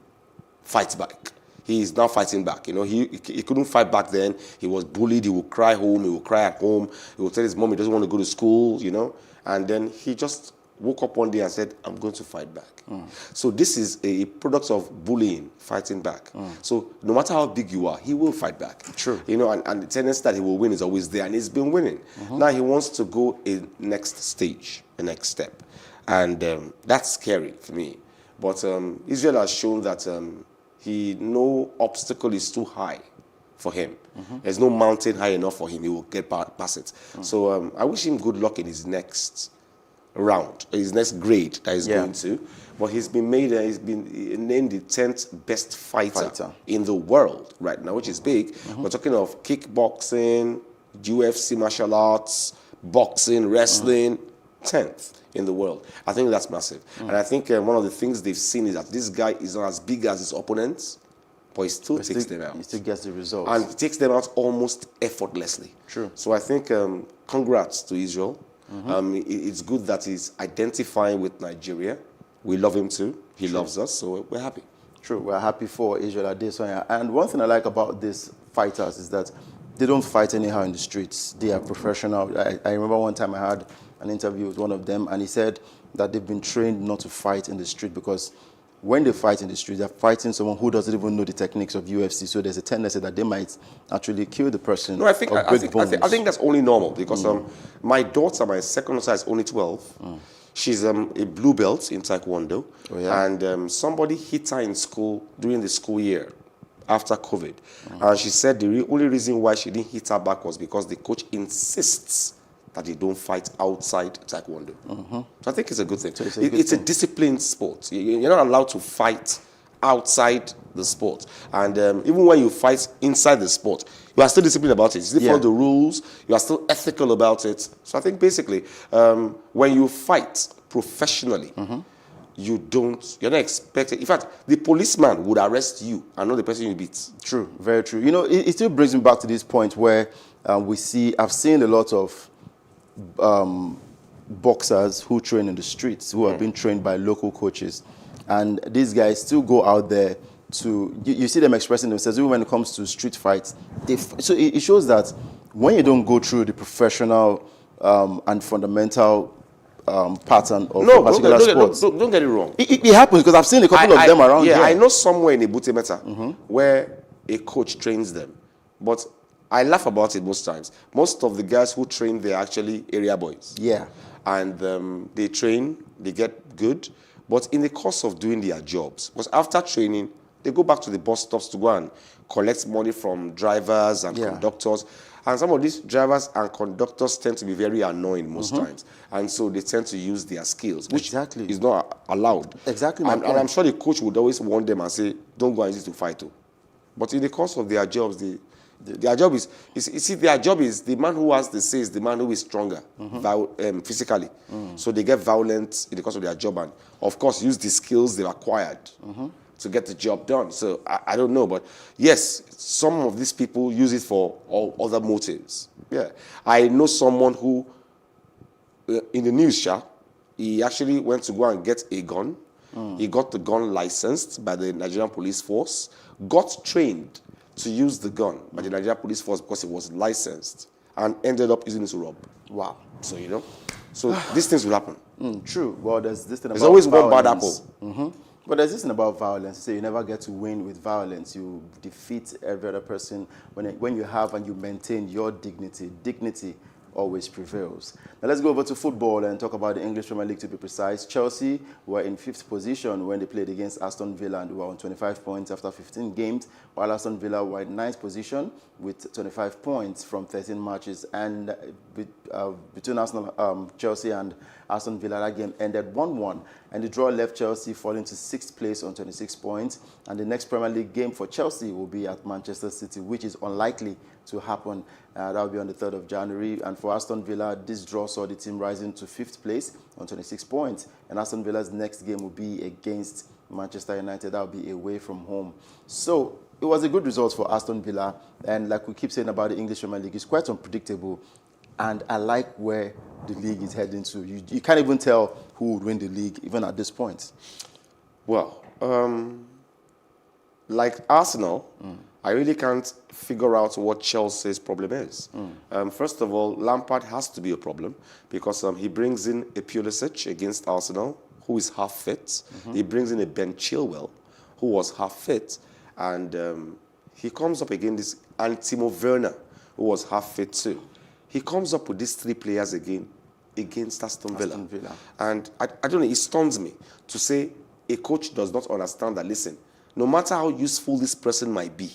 fights back. He is now fighting back. You know, he couldn't fight back then. He was bullied. He would cry home. He would cry at home. He would tell his mom he doesn't want to go to school, you know. And then he just woke up one day and said, I'm going to fight back. So this is a product of bullying, fighting back. So no matter how big you are, he will fight back. True. You know, and the tendency that he will win is always there, and he's been winning. Now he wants to go a next stage, a next step. And that's scary for me. But Israel has shown that no obstacle is too high for him. There's no mountain high enough for him. He will get past it. So I wish him good luck in his next round, his next grade that he's going to. But he's been named the 10th best fighter in the world right now, which is big. We're talking of kickboxing, UFC martial arts, boxing, wrestling, 10th in the world. I think that's massive. And I think one of the things they've seen is that this guy is not as big as his opponents, but he still takes them out. He still gets the results. And he takes them out almost effortlessly. True. So I think congrats to Israel. It's good that he's identifying with Nigeria. We love him too. He loves us, so we're happy. True, we're happy for Israel Adesanya. And one thing I like about these fighters is that they don't fight anyhow in the streets. They are professional. I remember one time I had an interview with one of them, and he said that they've been trained not to fight in the street because when they fight in the street, they're fighting someone who doesn't even know the techniques of UFC. So there's a tendency that they might actually kill the person. No, I think that's only normal because my daughter, my second daughter, is only 12. She's a blue belt in Taekwondo. Oh, yeah? And somebody hit her in school during the school year after COVID. And she said the only reason why she didn't hit her back was because the coach insists that they don't fight outside Taekwondo. So I think it's a good thing. So it's a disciplined sport. You're not allowed to fight outside the sport. And even when you fight inside the sport, you are still disciplined about it. You still follow the rules. You are still ethical about it. So I think basically, when you fight professionally, you're not expected. In fact, the policeman would arrest you and not the person you beat. True, very true. You know, it still brings me back to this point where I've seen a lot of boxers who train in the streets, who have been trained by local coaches. And these guys still go out there to, you see them expressing themselves, even when it comes to street fights. So it shows that when you don't go through the professional and fundamental pattern of a particular sport. Don't get it wrong. It happens because I've seen a couple of them around here. Yeah, I know somewhere in Ebute Metta where a coach trains them. But I laugh about it most times. Most of the guys who train, they're actually area boys. Yeah. And they train, they get good. But in the course of doing their jobs, because after training, they go back to the bus stops to go and collect money from drivers and conductors. And some of these drivers and conductors tend to be very annoying most times. And so they tend to use their skills, which is not allowed. Exactly. And I'm sure the coach would always warn them and say, don't go and use it to fight. But in the course of their jobs, their job is the man who has the say is the man who is stronger physically. So they get violent in the course of their job and, of course, use the skills they've acquired to get the job done. So I don't know, but yes, some of these people use it for all other motives. Yeah, I know someone who, in the news, he actually went to go and get a gun. He got the gun licensed by the Nigerian police force, got trained to use the gun by the Nigerian police force because it was licensed, and ended up using it to rob. Wow. So, so these things will happen. True. Well, there's this thing about There's always violence. one bad apple. But there's this thing about violence. You say you never get to win with violence. You defeat every other person when you have and you maintain your dignity. Dignity always prevails. Now let's go over to football and talk about the English Premier League to be precise. Chelsea were in 5th position when they played against Aston Villa and were on 25 points after 15 games, while Aston Villa were in 9th position with 25 points from 13 matches. And between Chelsea and Aston Villa, that game ended 1-1, and the draw left Chelsea falling to 6th place on 26 points. And the next Premier League game for Chelsea will be at Manchester City, which is unlikely to happen. That will be on the 3rd of January. And for Aston Villa, this draw saw the team rising to 5th place on 26 points. And Aston Villa's next game will be against Manchester United. That will be away from home. So it was a good result for Aston Villa. And like we keep saying about the English Premier League, it's quite unpredictable. And I like where the league is heading to. You can't even tell who would win the league, even at this point. Well, like Arsenal, I really can't figure out what Chelsea's problem is. First of all, Lampard has to be a problem because he brings in a Pulisic against Arsenal, who is half fit. He brings in a Ben Chilwell, who was half fit. And he comes up against this Timo Werner, who was half fit too. He comes up with these 3 players again against Aston Villa. And I don't know, it stuns me to say a coach does not understand that, listen, no matter how useful this person might be,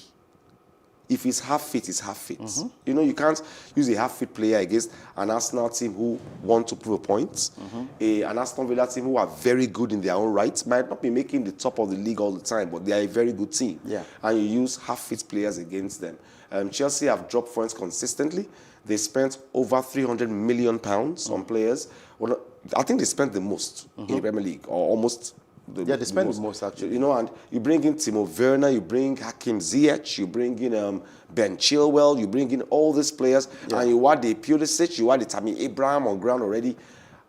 if he's half fit, he's half fit. You can't use a half-fit player against an Arsenal team who want to prove a point. An Aston Villa team who are very good in their own right, might not be making the top of the league all the time, but they are a very good team. And you use half-fit players against them. Chelsea have dropped points consistently. They spent over £300 million on players. Well, I think they spent the most in the Premier League, or almost. They spend the most, actually. And you bring in Timo Werner, you bring Hakim Ziyech, you bring in Ben Chilwell, you bring in all these players, and you add the Pulisic, you add the Tammy Abraham on ground already,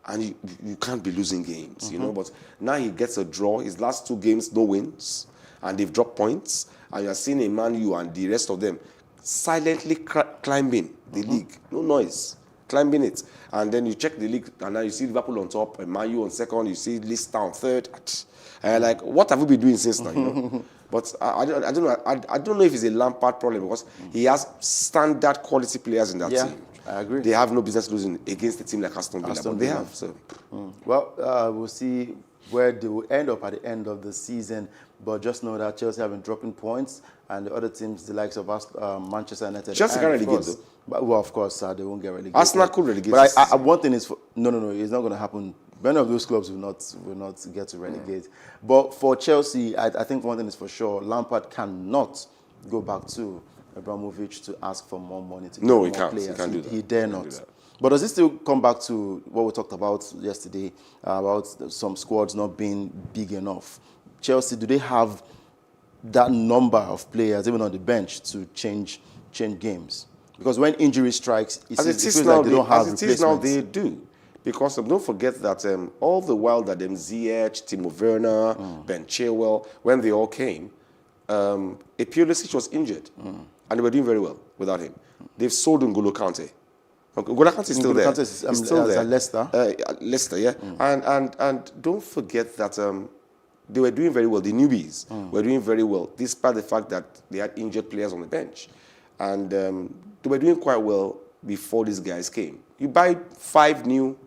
and you can't be losing games, But now he gets a draw. His last 2 games, no wins, and they've dropped points, and you're seeing a Man U and the rest of them silently climbing the league, no noise, climbing it. And then you check the league, and now you see Liverpool on top, and Man U on second, you see Leicester on 3rd. Like, what have we been doing since now? But I don't know. I don't know if it's a Lampard problem because he has standard quality players in that team. I agree. They have no business losing against a team like Aston Villa, but they have. So, Well, we'll see where they will end up at the end of the season. But just know that Chelsea have been dropping points, and the other teams, the likes of Manchester United, Chelsea can relegate though. But, well, of course, they won't get relegated. Arsenal could relegate. But one thing is, no, it's not going to happen. Many of those clubs will not get to relegate. But for Chelsea, I think one thing is for sure: Lampard cannot go back to Abramovich to ask for more money to get more players. He can't do that. He dare not. But does it still come back to what we talked about yesterday about some squads not being big enough? Chelsea, do they have that number of players, even on the bench, to change games? Because when injury strikes, it feels like they don't have replacements. As it is now, they do. Because don't forget that all the while that Ziyech, Timo Werner, Ben Chilwell, when they all came, Pulisic was injured. And they were doing very well without him. They've sold N'Golo Kante. N'Golo Kante is still there. He's still there. Leicester. Leicester, yeah. And don't forget that they were doing very well. The newbies were doing very well, despite the fact that they had injured players on the bench. And they were doing quite well before these guys came. You buy 5 new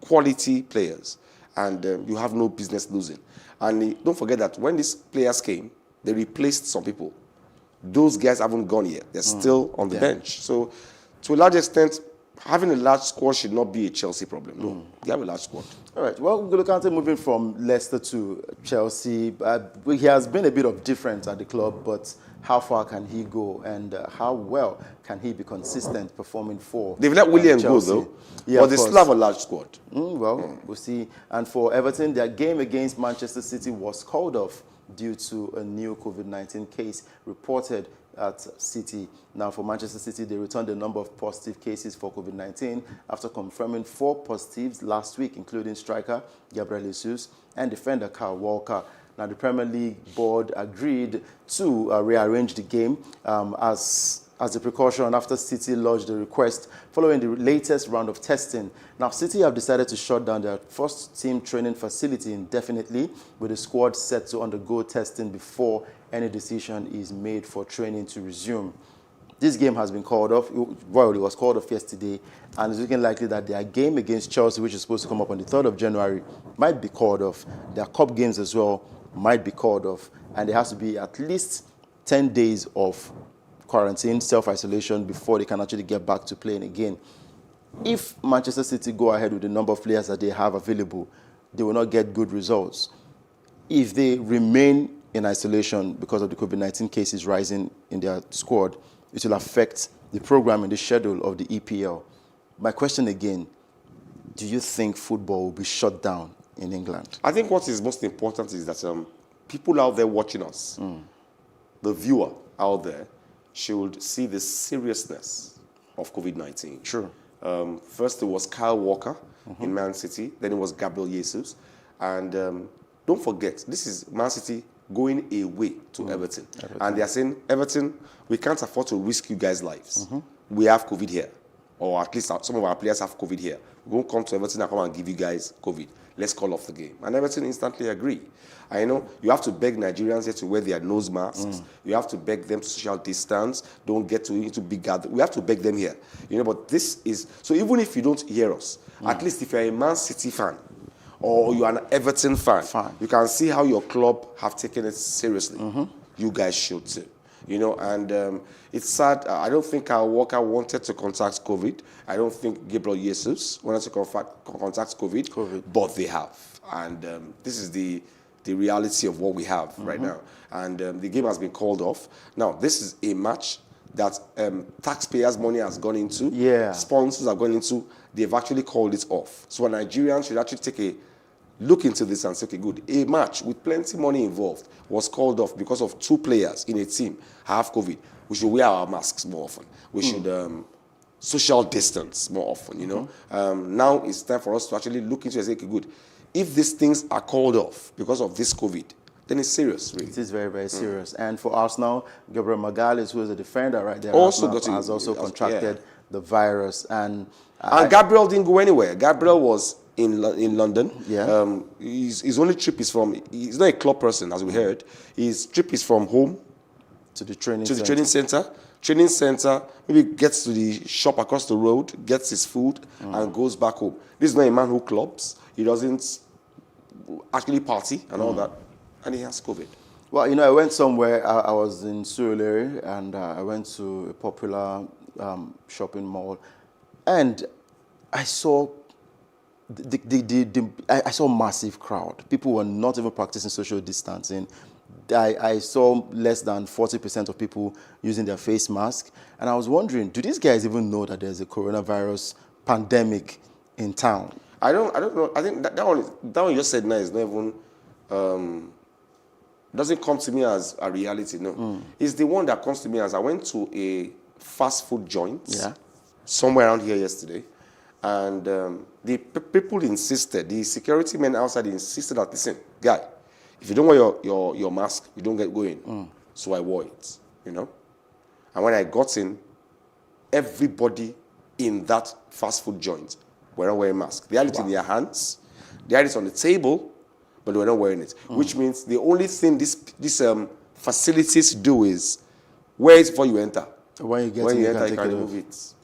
quality players, and you have no business losing. And don't forget that when these players came, they replaced some people. Those guys haven't gone yet. They're still on the bench. So, to a large extent, having a large squad should not be a Chelsea problem. No, they have a large squad. All right. Well, N'Golo Kante moving from Leicester to Chelsea. He has been a bit of difference at the club, but how far can he go, and how well can he be consistent performing for They've let Willian go, though. Yeah, but they still have a large squad. We'll see. And for Everton, their game against Manchester City was called off due to a new COVID-19 case reported at City. Now, for Manchester City, they returned a number of positive cases for COVID-19 after confirming 4 positives last week, including striker Gabriel Jesus and defender Kyle Walker. Now, the Premier League board agreed to rearrange the game as a precaution after City lodged a request following the latest round of testing. Now, City have decided to shut down their first team training facility indefinitely, with the squad set to undergo testing before any decision is made for training to resume. This game has been called off. Well, it was called off yesterday, and it's looking likely that their game against Chelsea, which is supposed to come up on the 3rd of January, might be called off. Their cup games as well might be called off, and there has to be at least 10 days of quarantine, self-isolation, before they can actually get back to playing again. If Manchester City go ahead with the number of players that they have available, they will not get good results. If they remain in isolation because of the COVID-19 cases rising in their squad, it will affect the program and the schedule of the EPL. My question again, do you think football will be shut down in England? I think what is most important is that people out there watching us, the viewer out there, should see the seriousness of COVID-19. Sure. First, it was Kyle Walker in Man City. Then it was Gabriel Jesus. And don't forget, this is Man City going away to Everton. And they are saying, Everton, we can't afford to risk you guys' lives. We have COVID here. Or at least some of our players have COVID here. We won't come to Everton and come and give you guys COVID. Let's call off the game. And Everton instantly agree. I know you have to beg Nigerians here to wear their nose masks. You have to beg them to social distance. Don't get into big gatherings. We have to beg them here. But this is... So even if you don't hear us, at least if you're a Man City fan or you're an Everton fan, you can see how your club have taken it seriously. You guys should too. And it's sad. I don't think Kyle Walker wanted to contact COVID. I don't think Gabriel Jesus wanted to contact COVID, but they have. And this is the reality of what we have right now. And the game has been called off. Now, this is a match that taxpayers' money has gone into, sponsors have gone into. They've actually called it off. So Nigerians should actually take a look into this and say, okay, good. A match with plenty money involved was called off because of 2 players in a team have COVID. We should wear our masks more often. We should social distance more often, Now it's time for us to actually look into it and say, okay, good. If these things are called off because of this COVID, then it's serious, really. It is very, very serious. And for Arsenal, Gabriel Magalhaes, who is a defender right there, has also contracted the virus. And Gabriel didn't go anywhere. Gabriel was in London. His only trip is from... He's not a club person, as we heard. His trip is from home to the training center training center, maybe gets to the shop across the road, gets his food, and goes back home. This is not a man who clubs. He doesn't actually party and all that, and he has COVID. Well, you know, I went somewhere. I was in Surulere, and I went to a popular shopping mall, and I saw I saw a massive crowd. People were not even practicing social distancing. I saw less than 40% of people using their face mask, and I was wondering, do these guys even know that there's a coronavirus pandemic in town? I don't know. I think that one you just said now is not even doesn't come to me as a reality. No, it's the one that comes to me as I went to a fast food joint somewhere around here yesterday, and the people insisted. The security men outside insisted that, listen, guy, if you don't wear your mask, you don't get going. So I wore it, you know. And when I got in, everybody in that fast food joint were not wearing masks. They had it in their hands, they had it on the table, but they were not wearing it. Which means the only thing these facilities do is wear it before you enter. When you enter, you take can it remove it.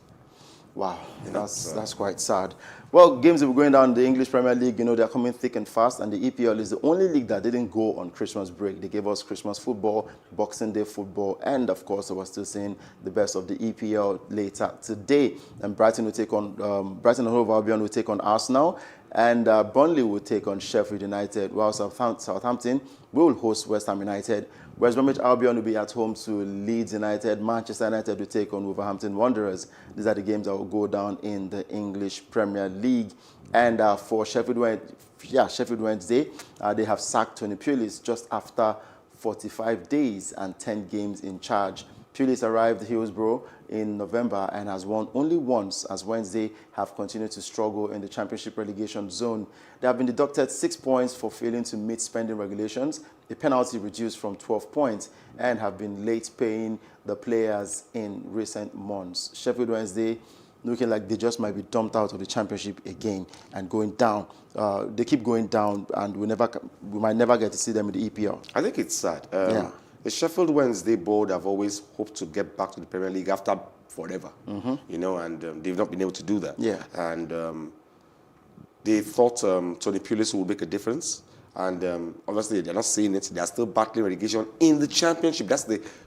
Wow, that's quite sad. Well, games that were going down in the English Premier League, you know, they're coming thick and fast, and the EPL is the only league that didn't go on Christmas break. They gave us Christmas football, Boxing Day football, and of course, we're still seeing the best of the EPL later today. And Brighton will take on Brighton and Hove Albion will take on Arsenal, and Burnley will take on Sheffield United, while Southampton will host West Ham United. West Bromwich Albion will be at home to Leeds United. Manchester United will take on Wolverhampton Wanderers. These are the games that will go down in the English Premier League. And for Sheffield Wednesday, they have sacked Tony Pulis just after 45 days and 10 games in charge. Pulis arrived at Hillsborough in November and has won only once, as Wednesday have continued to struggle in the Championship relegation zone. They have been deducted 6 points for failing to meet spending regulations, a penalty reduced from 12 points, and have been late paying the players in recent months. Sheffield Wednesday looking like they just might be dumped out of the Championship again and going down. They keep going down, and we might never get to see them in the EPL. I think it's sad. The Sheffield Wednesday board have always hoped to get back to the Premier League after forever, you know, and they've not been able to do that. And they thought Tony Pulis would make a difference, and obviously they're not seeing it. They're still battling relegation in the Championship.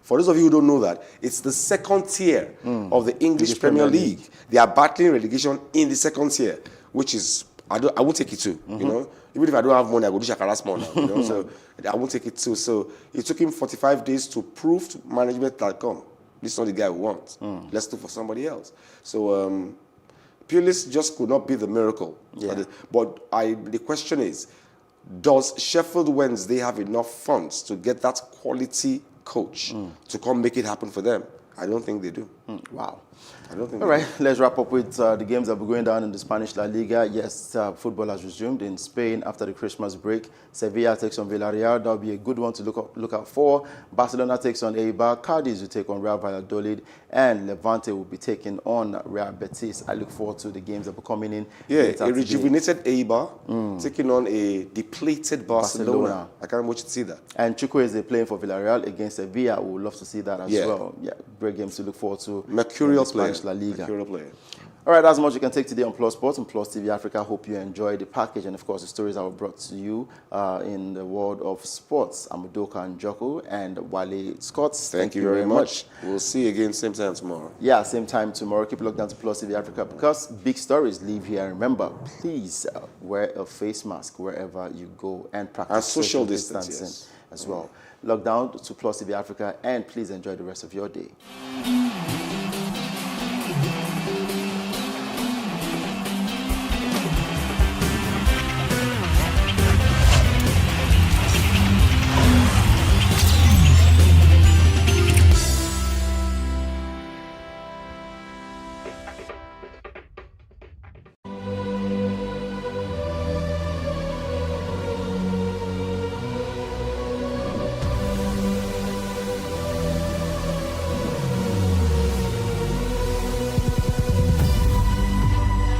For those of you who don't know that, it's the second tier of the English Premier League. They are battling relegation in the second tier, which is, I won't take it too, you know. Even if I don't have money, I go do Shakara small now, you know. So I won't take it too. So it took him 45 days to prove to management that, come, this is not the guy we want. Let's look for somebody else. So Pulis just could not be the miracle. But the question is, does Sheffield Wednesday have enough funds to get that quality coach to come make it happen for them? I don't think they do. Wow. I don't think All right, let's wrap up with the games that will be going down in the Spanish La Liga. Yes, football has resumed in Spain after the Christmas break. Sevilla takes on Villarreal. That will be a good one to look out for. Barcelona takes on Eibar. Cadiz will take on Real Valladolid. And Levante will be taking on Real Betis. I look forward to the games that will be coming in. Yeah, a rejuvenated Eibar taking on a depleted Barcelona. I can't wait to see that. And Chukwueze playing for Villarreal against Sevilla. We would love to see that as well. Yeah, great games to look forward to. Mercurial player. La Liga. Mercurial player. All right, that's much you can take today on Plus Sports and Plus TV Africa. Hope you enjoyed the package and, of course, the stories that were brought to you in the world of sports. I'm Udoka Njoku and Wale Scott. Thank you very much. We'll see you again same time tomorrow. Yeah, same time tomorrow. Keep locked down to Plus TV Africa because big stories live here. Remember, please wear a face mask wherever you go and practice social distancing as well. Log down to Plus TV Africa and please enjoy the rest of your day.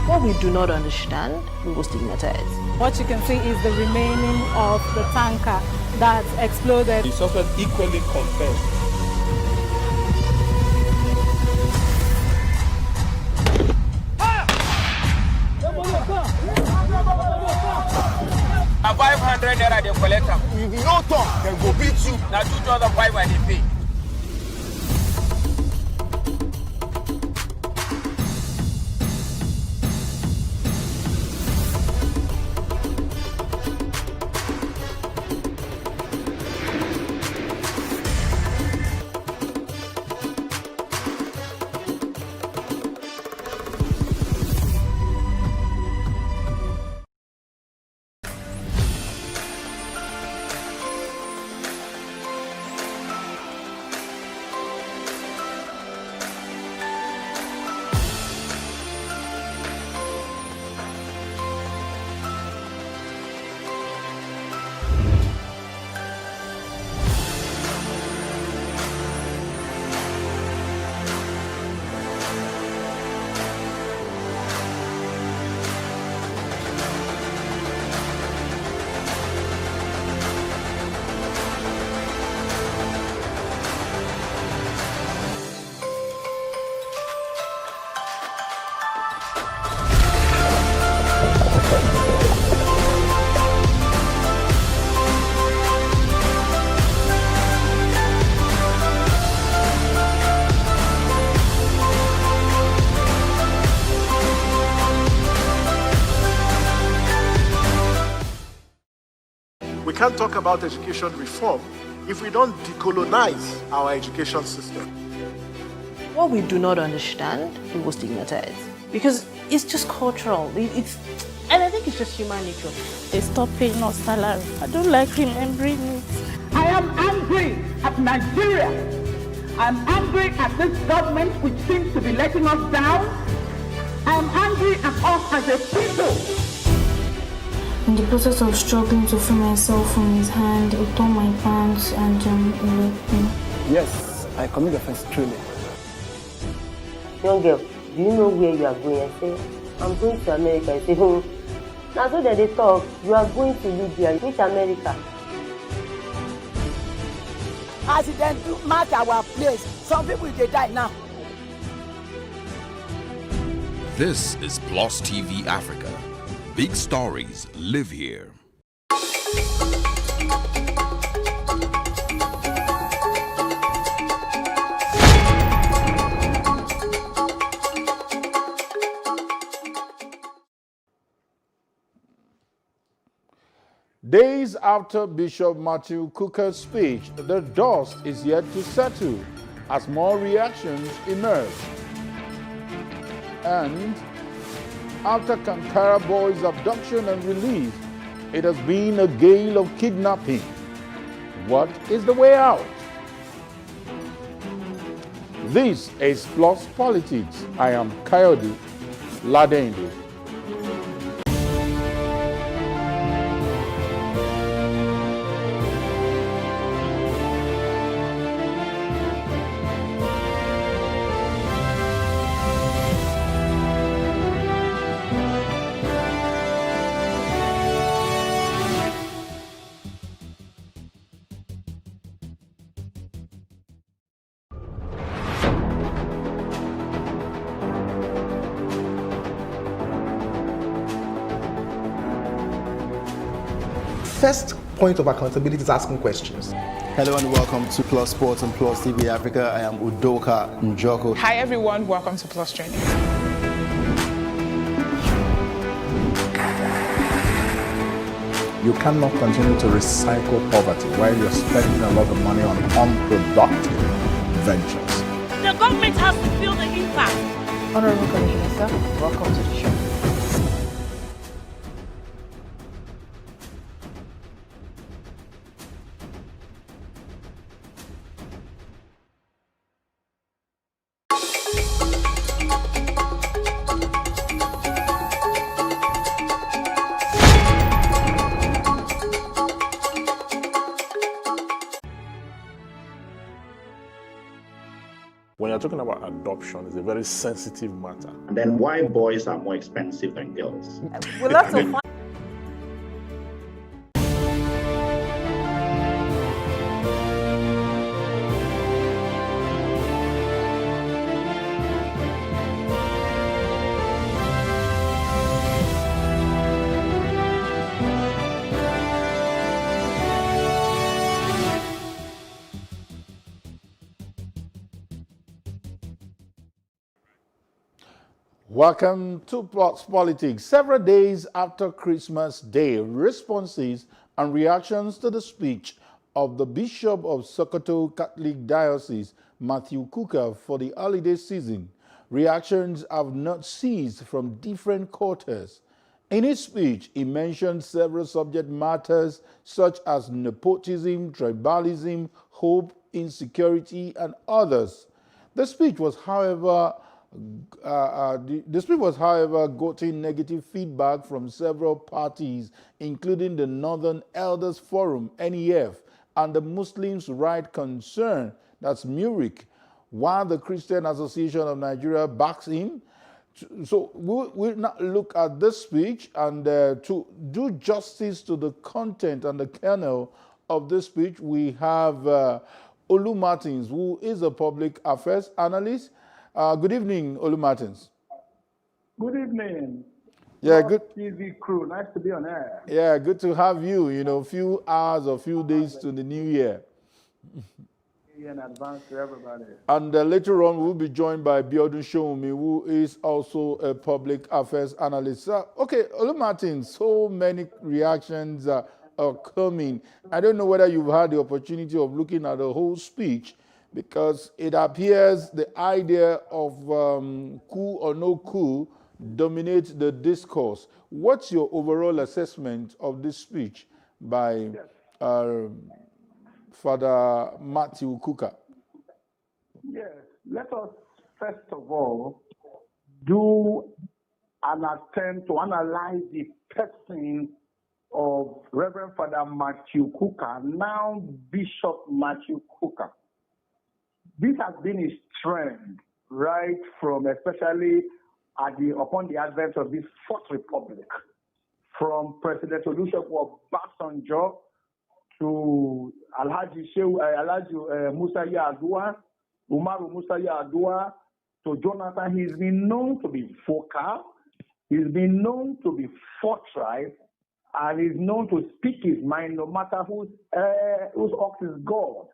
What we do not understand, we will stigmatize. What you can see is the remaining of the tanker that exploded. The suspect equally confessed. 200 naira they collect am. If you no talk, dem go beat you. Na 2,500 they pay. We can't talk about education reform if we don't decolonize our education system. What we do not understand, we will stigmatize. Because it's just cultural. And I think it's just human nature. They stop paying us salary. I don't like remembering it. I am angry at Nigeria. I'm angry at this government which seems to be letting us down. I'm angry at us as a people. In the process of struggling to free myself from his hand, he tore my pants and he raped me. Yes, I commit offense truly. Young girl, do you know where you are going? I say, I'm going to America. I say, now so that they talk, you are going to Libya. Which America? Accident do mark our place. Some people they die now. This is Plus TV Africa. Big stories live here. Days after Bishop Matthew Kukah's speech, the dust is yet to settle as more reactions emerge. And after Kankara Boy's abduction and release, it has been a gale of kidnapping. What is the way out? This is Plus Politics. I am Kayode Ladende. First point of accountability is asking questions. Hello and welcome to Plus Sports and Plus TV Africa. I am Udoka Njoko. Hi everyone, welcome to Plus Training. You cannot continue to recycle poverty while you're spending a lot of money on unproductive ventures. The government has to feel the impact. Honorable Commissioner, sir, welcome to the show. When you're talking about adoption, it's a very sensitive matter. And then why boys are more expensive than girls? We'll have to find. Welcome to Plots Politics. Several days after Christmas Day, responses and reactions to the speech of the Bishop of Sokoto Catholic Diocese, Matthew Kukah, for the holiday season. Reactions have not ceased from different quarters. In his speech, he mentioned several subject matters such as nepotism, tribalism, hope, insecurity, and others. The speech was, however, getting negative feedback from several parties, including the Northern Elders Forum, NEF, and the Muslims' Right Concern, that's MURIC, while the Christian Association of Nigeria backs him. So we'll now look at this speech, and to do justice to the content and the kernel of this speech, we have Olu Martins, who is a public affairs analyst. Good evening, Olu Martins. Good evening. Yeah, good. TV crew, nice to be on air. Yeah, good to have you. You know, few hours or few days to the new year. In advance to everybody. And later on, we'll be joined by Biodun Shoumi, who is also a public affairs analyst. Okay, Olu Martins, so many reactions are coming. I don't know whether you've had the opportunity of looking at the whole speech, because it appears the idea of coup or no coup dominates the discourse. What's your overall assessment of this speech by Father Matthew Kukah? Yes, let us first of all do an attempt to analyze the person of Reverend Father Matthew Kukah, now Bishop Matthew Kukah. This has been his trend right from, especially upon the advent of this Fourth Republic, from President Olusegun Obasanjo to Alhaji Musa Yar'Adua, Umaru Musa Yar'Adua, to Jonathan. He's been known to be vocal, he's been known to be forthright, and he's known to speak his mind no matter whose ox is God.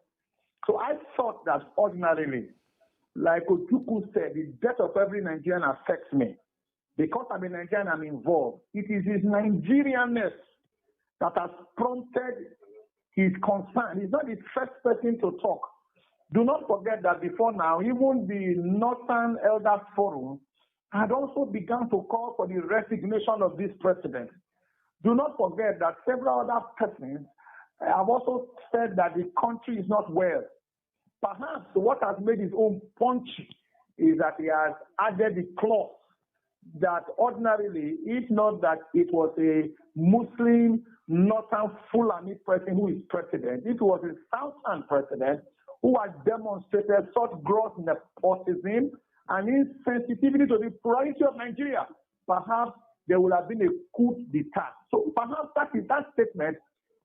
So I thought that ordinarily, like Ojuku said, the death of every Nigerian affects me. Because I'm a Nigerian, I'm involved. It is his Nigerianness that has prompted his concern. He's not the first person to talk. Do not forget that before now, even the Northern Elders Forum had also begun to call for the resignation of this president. Do not forget that several other persons have also said that the country is not well. Perhaps what has made his own punchy is that he has added the clause that ordinarily, if not that it was a Muslim, Northern Fulani person who is president, it was a Southern president who has demonstrated such gross nepotism and insensitivity to the plurality of Nigeria. Perhaps there would have been a coup d'etat. So perhaps that statement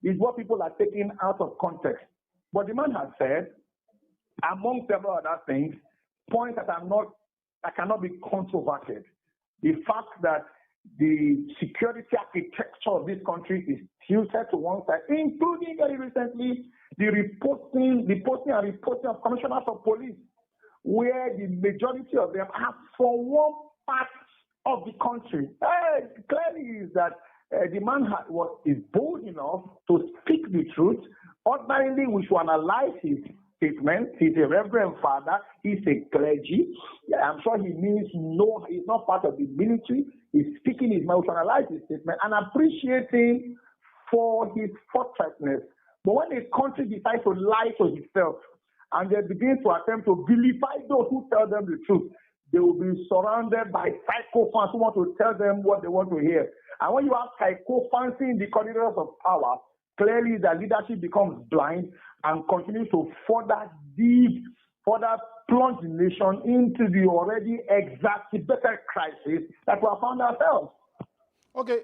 is what people are taking out of context. But the man has said, among several other things, points that cannot be controverted. The fact that the security architecture of this country is tilted to one side, including very recently the posting of commissioners of police, where the majority of them are from one part of the country. Clearly is that the man is bold enough to speak the truth. Ordinarily, we should analyze his statement. He's a reverend father. He's a clergy. Yeah, I'm sure he means no, he's not part of the military. He's speaking his mind. We should analyze his statement and appreciate him for his forthrightness. But when a country decides to lie to itself and they begin to attempt to vilify those who tell them the truth, they will be surrounded by psychophants who want to tell them what they want to hear. And when you have psychophancy in the corridors of power, clearly the leadership becomes blind and continues to further plunge the nation into the already exacerbated crisis that we have found ourselves. Okay,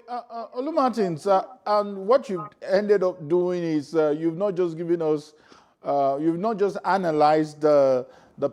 Olu Martins, and what you've ended up doing is you've not just given us, you've not just analyzed the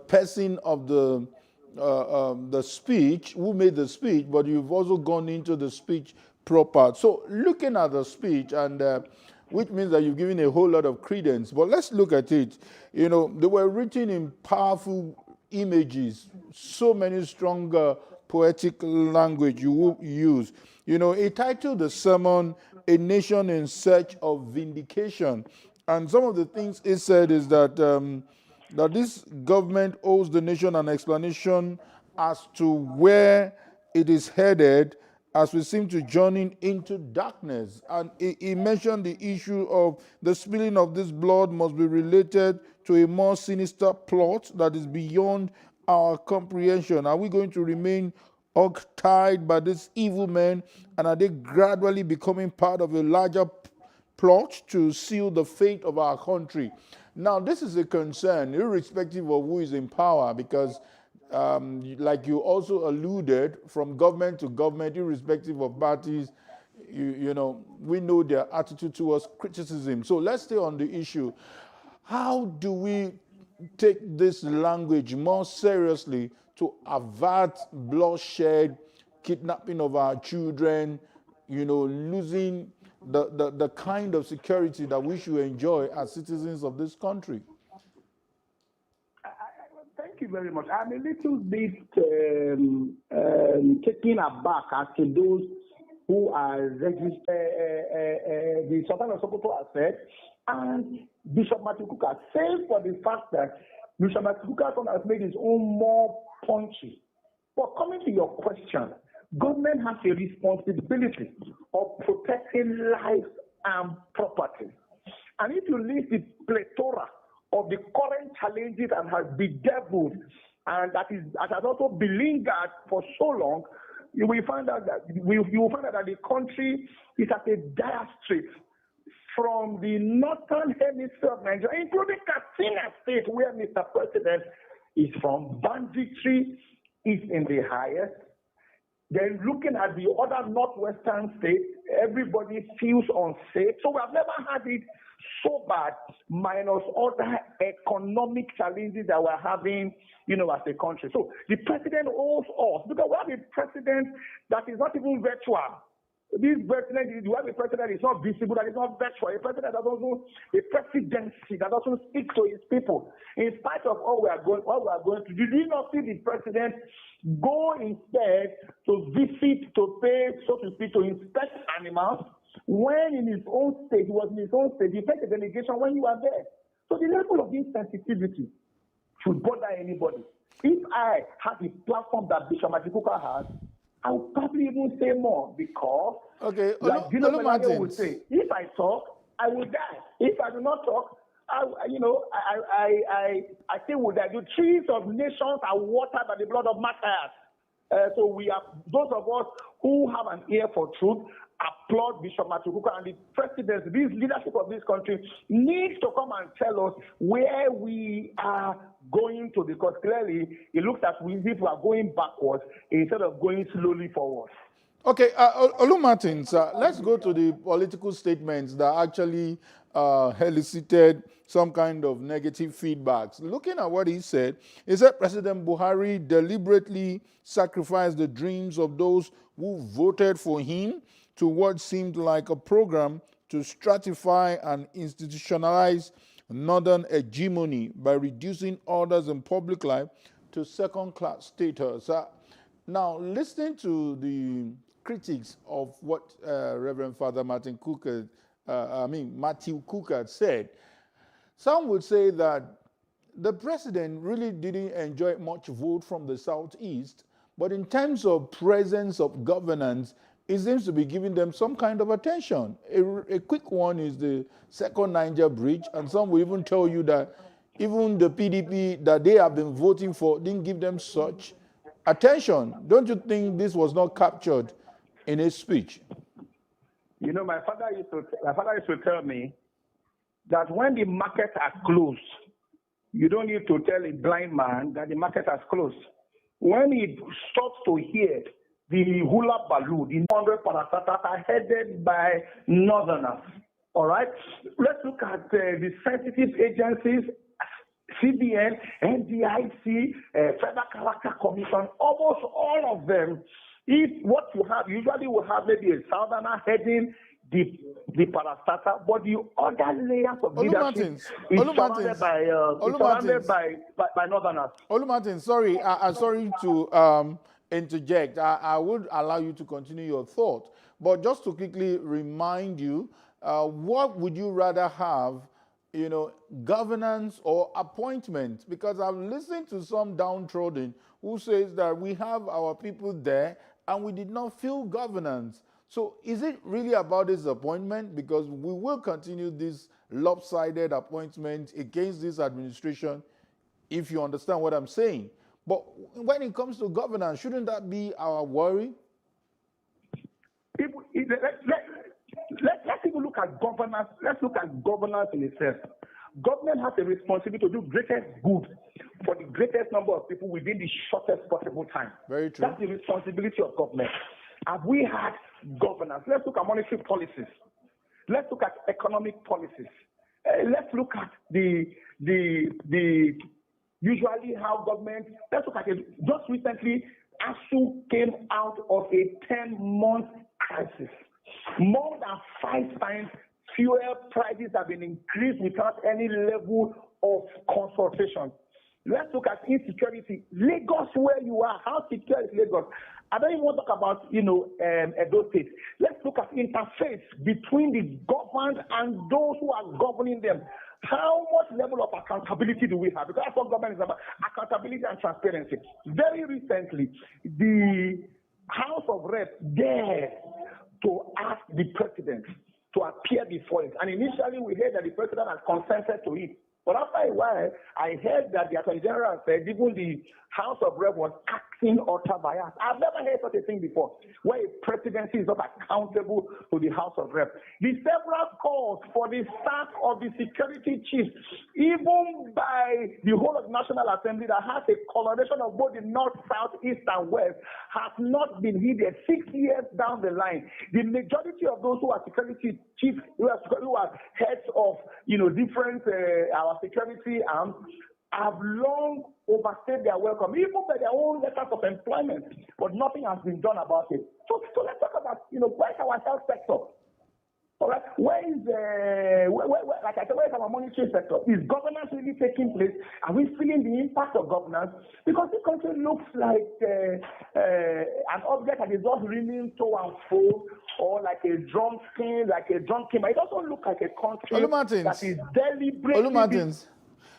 person of the speech, who made the speech, but you've also gone into the speech proper. So looking at the speech, and which means that you've given a whole lot of credence, but let's look at it. You know, they were written in powerful images, so many strong poetic language you use. You know, he titled the sermon, A Nation in Search of Vindication. And some of the things he said is that, that this government owes the nation an explanation as to where it is headed as we seem to journey into darkness. And he mentioned the issue of the spilling of this blood must be related to a more sinister plot that is beyond our comprehension. Are we going to remain hog-tied by these evil men, and are they gradually becoming part of a larger plot to seal the fate of our country? Now, this is a concern, irrespective of who is in power, because like you also alluded, from government to government, irrespective of parties, you know, we know their attitude towards criticism. So let's stay on the issue. How do we take this language more seriously to avert bloodshed, kidnapping of our children, you know, losing the kind of security that we should enjoy as citizens of this country? Thank you very much. I'm a little bit taken aback as to those who are registered, the Sultan of Sokoto has said, and Bishop Matthew Kukah, save for the fact that Bishop Matthew Kukah has made his own more punchy. But coming to your question, government has a responsibility of protecting lives and property. And if you list the plethora of the current challenges that has bedeviled and that has also belingered for so long, you will find out that the country is at a dire strait. From the northern hemisphere of Nigeria, including Katsina State, where Mr. President is from, banditry is in the highest. Then looking at the other northwestern states, everybody feels unsafe. So we have never had it so bad, minus other economic challenges that we're having, you know, as a country. So the president owes us, because we have a president that is not even virtual. This president, you have a president that is not visible, that is not virtual, a president that doesn't, a presidency that doesn't speak to his people. In spite of all we are going to do, did you not see the president go instead to visit, to pay, so to speak, to inspect animals, when in his own state, he was in his own state, he sent a delegation when you were there. So the level of insensitivity should bother anybody. If I had the platform that Bishop Matthew Kukah has, I would probably even say more, because, okay, like Dino would say, if I talk, I will die. If I do not talk, I still would die. The trees of nations are watered by the blood of martyrs. So we are, those of us who have an ear for truth, applaud Bishop Matthew Kukah and the presidency, this leadership of this country needs to come and tell us where we are going to, because clearly it looks as if we are going backwards instead of going slowly forward. Okay, Olu Martins, let's go to the political statements that actually elicited some kind of negative feedbacks. Looking at what he said President Buhari deliberately sacrificed the dreams of those who voted for him to what seemed like a program to stratify and institutionalize northern hegemony by reducing others in public life to second-class status. Now, listening to the critics of what Reverend Father Matthew Kukah said, some would say that the president really didn't enjoy much vote from the Southeast, but in terms of presence of governance, it seems to be giving them some kind of attention. A quick one is the second Niger bridge, and some will even tell you that even the PDP that they have been voting for didn't give them such attention. Don't you think this was not captured in his speech? You know, my father used to tell me that when the markets are closed, you don't need to tell a blind man that the market has closed. When he starts to hear the hula baloo, the 100 parastatals are headed by northerners. All right? Let's look at the sensitive agencies, CBN, NDIC, Federal Character Commission, almost all of them. If what you have, usually will have maybe a southerner heading the parastatal, but the other layers of leadership is surrounded by northerners. Olu Martins, sorry, I'm sorry to interject. I would allow you to continue your thought. But just to quickly remind you, what would you rather have, governance or appointment? Because I've listened to some downtrodden who says that we have our people there and we did not feel governance. So is it really about this appointment? Because we will continue this lopsided appointment against this administration, if you understand what I'm saying. But when it comes to governance, shouldn't that be our worry? Let's even look at governance. Let's look at governance in itself. Government has a responsibility to do greatest good for the greatest number of people within the shortest possible time. Very true. That's the responsibility of government. Have we had governance? Let's look at monetary policies. Let's look at economic policies. Let's look at the usually how government. Let's look at it. Just recently, ASU came out of a 10-month crisis. More than 5 times fuel prices have been increased without any level of consultation. Let's look at insecurity. Lagos, where you are, how secure is Lagos? I don't even want to talk about, Edo State. Let's look at interface between the governed and those who are governing them. How much level of accountability do we have? Because that's what government is about, accountability and transparency. Very recently, the House of Reps dared to ask the president to appear before it. And initially, we heard that the president had consented to it. But after a while, I heard that the Attorney General said even the House of Reps was acting ultra-biased. I've never heard such a thing before, where a presidency is not accountable to the House of Reps. The several calls for the sack of the security chief, even by the whole of the National Assembly that has a collaboration of both the North, South, East, and West, has not been heeded. 6 years down the line, the majority of those who are security chiefs, who are heads of different our security arms, have long overstayed their welcome, even by their own letters of employment, but nothing has been done about it. So let's talk about, where's our health sector? All right, where is our monetary sector? Is governance really taking place? Are we feeling the impact of governance? Because the country looks like an object that is just reeling to and fro, or like a drum skin, It doesn't look like a country that is deliberately.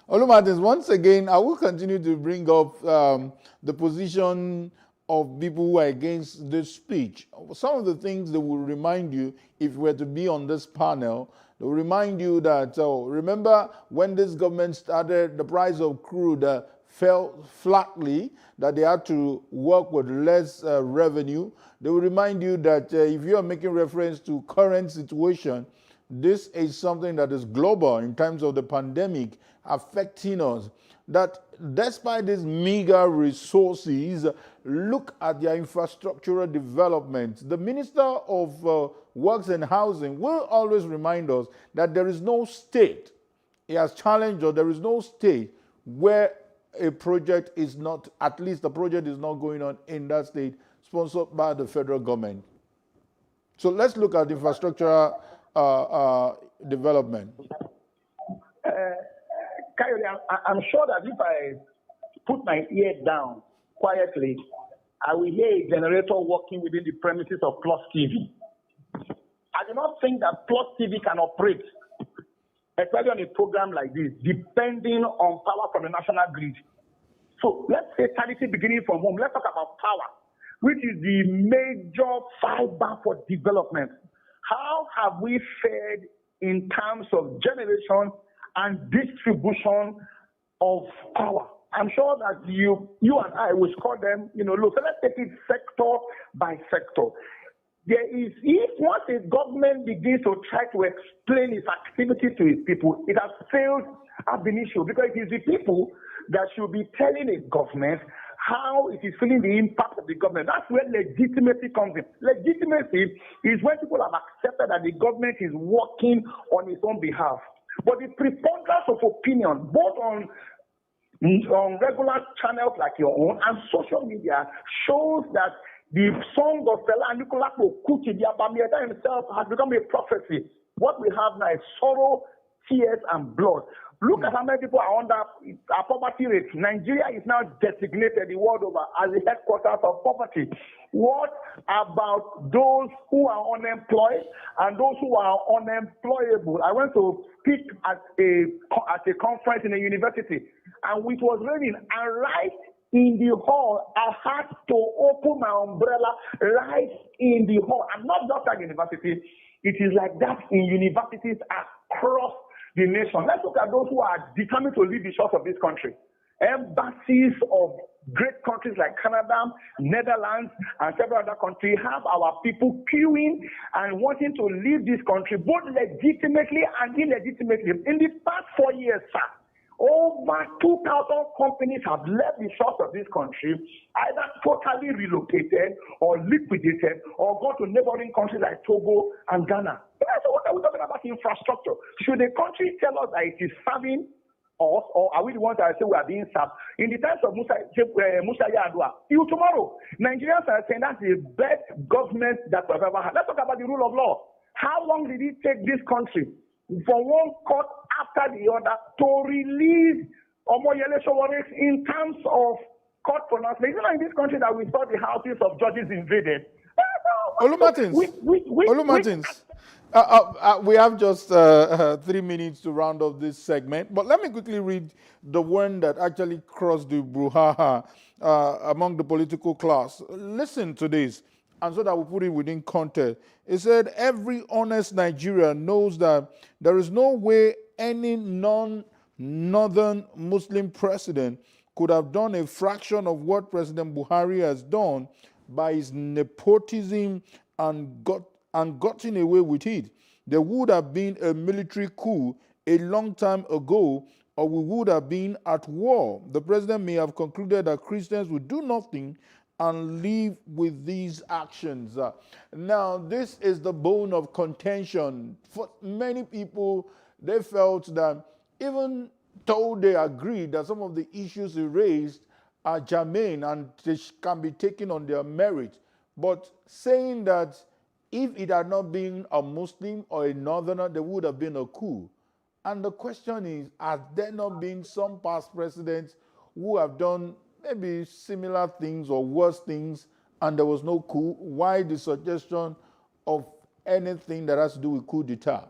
Olumartins, once again, I will continue to bring up the position of people who are against this speech. Some of the things they will remind you, if you were to be on this panel, they will remind you that, remember when this government started, the price of crude fell flatly, that they had to work with less revenue. They will remind you that if you are making reference to current situation, this is something that is global in terms of the pandemic affecting us, that despite these meager resources, look at their infrastructural development. The Minister of Works and Housing will always remind us that there is no state, he has challenged us, there is no state where a project is not, at least a project is not going on in that state sponsored by the federal government. So let's look at infrastructural development. Coyote, I'm sure that if I put my ear down quietly, I will hear a generator working within the premises of Plus TV. I do not think that Plus TV can operate, especially on a program like this, depending on power from the national grid. So let's say charity beginning from home. Let's talk about power, which is the major fiber for development. How have we fared in terms of generation and distribution of power? I'm sure that you and I will score them, look, so let's take it sector by sector. There is, if once a government begins to try to explain its activity to its people, it has failed ab initio, because it is the people that should be telling a government how it is feeling the impact of the government. That's where legitimacy comes in. Legitimacy is when people have accepted that the government is working on its own behalf. But the preponderance of opinion, both on regular channels like your own and social media, shows that the song of Fela Anikulapo Kuti, the Abamieda himself, has become a prophecy. What we have now is sorrow, tears, and blood. Look at how many people are under our poverty rate. Nigeria is now designated the world over as the headquarters of poverty. What about those who are unemployed and those who are unemployable? I went to speak at a conference in a university, and it was raining, and right in the hall, I had to open my umbrella right in the hall. And not just at university, it is like that in universities across the nation. Let's look at those who are determined to leave the shores of this country. Embassies of great countries like Canada, Netherlands, and several other countries have our people queuing and wanting to leave this country, both legitimately and illegitimately. In the past 4 years, sir, over 2,000 companies have left the shores of this country, either totally relocated or liquidated or gone to neighboring countries like Togo and Ghana. So what are we talking about? Infrastructure. Should the country tell us that it is serving us, or are we the ones that say we are being served? In the times of Musa Yar'Adua, till tomorrow, Nigerians are saying that's the best government that we've ever had. Let's talk about the rule of law. How long did it take this country for one court after the other to release Omoyele Sowore in terms of court pronouncement? It's not in this country that we saw the houses of judges invaded. Olumartins, we have just 3 minutes to round off this segment, but let me quickly read the one that actually crossed the brouhaha among the political class. Listen to this, and so that we put it within context. It said, every honest Nigerian knows that there is no way any non-northern Muslim president could have done a fraction of what President Buhari has done by his nepotism and gotten away with it. There would have been a military coup a long time ago, or we would have been at war. The president may have concluded that Christians would do nothing and live with these actions. Now, this is the bone of contention. For many people, they felt that even though they agreed that some of the issues he raised are germane and they can be taken on their merit, but saying that if it had not been a Muslim or a northerner, there would have been a coup. And the question is, has there not been some past presidents who have done maybe similar things or worse things and there was no coup? Why the suggestion of anything that has to do with coup d'etat?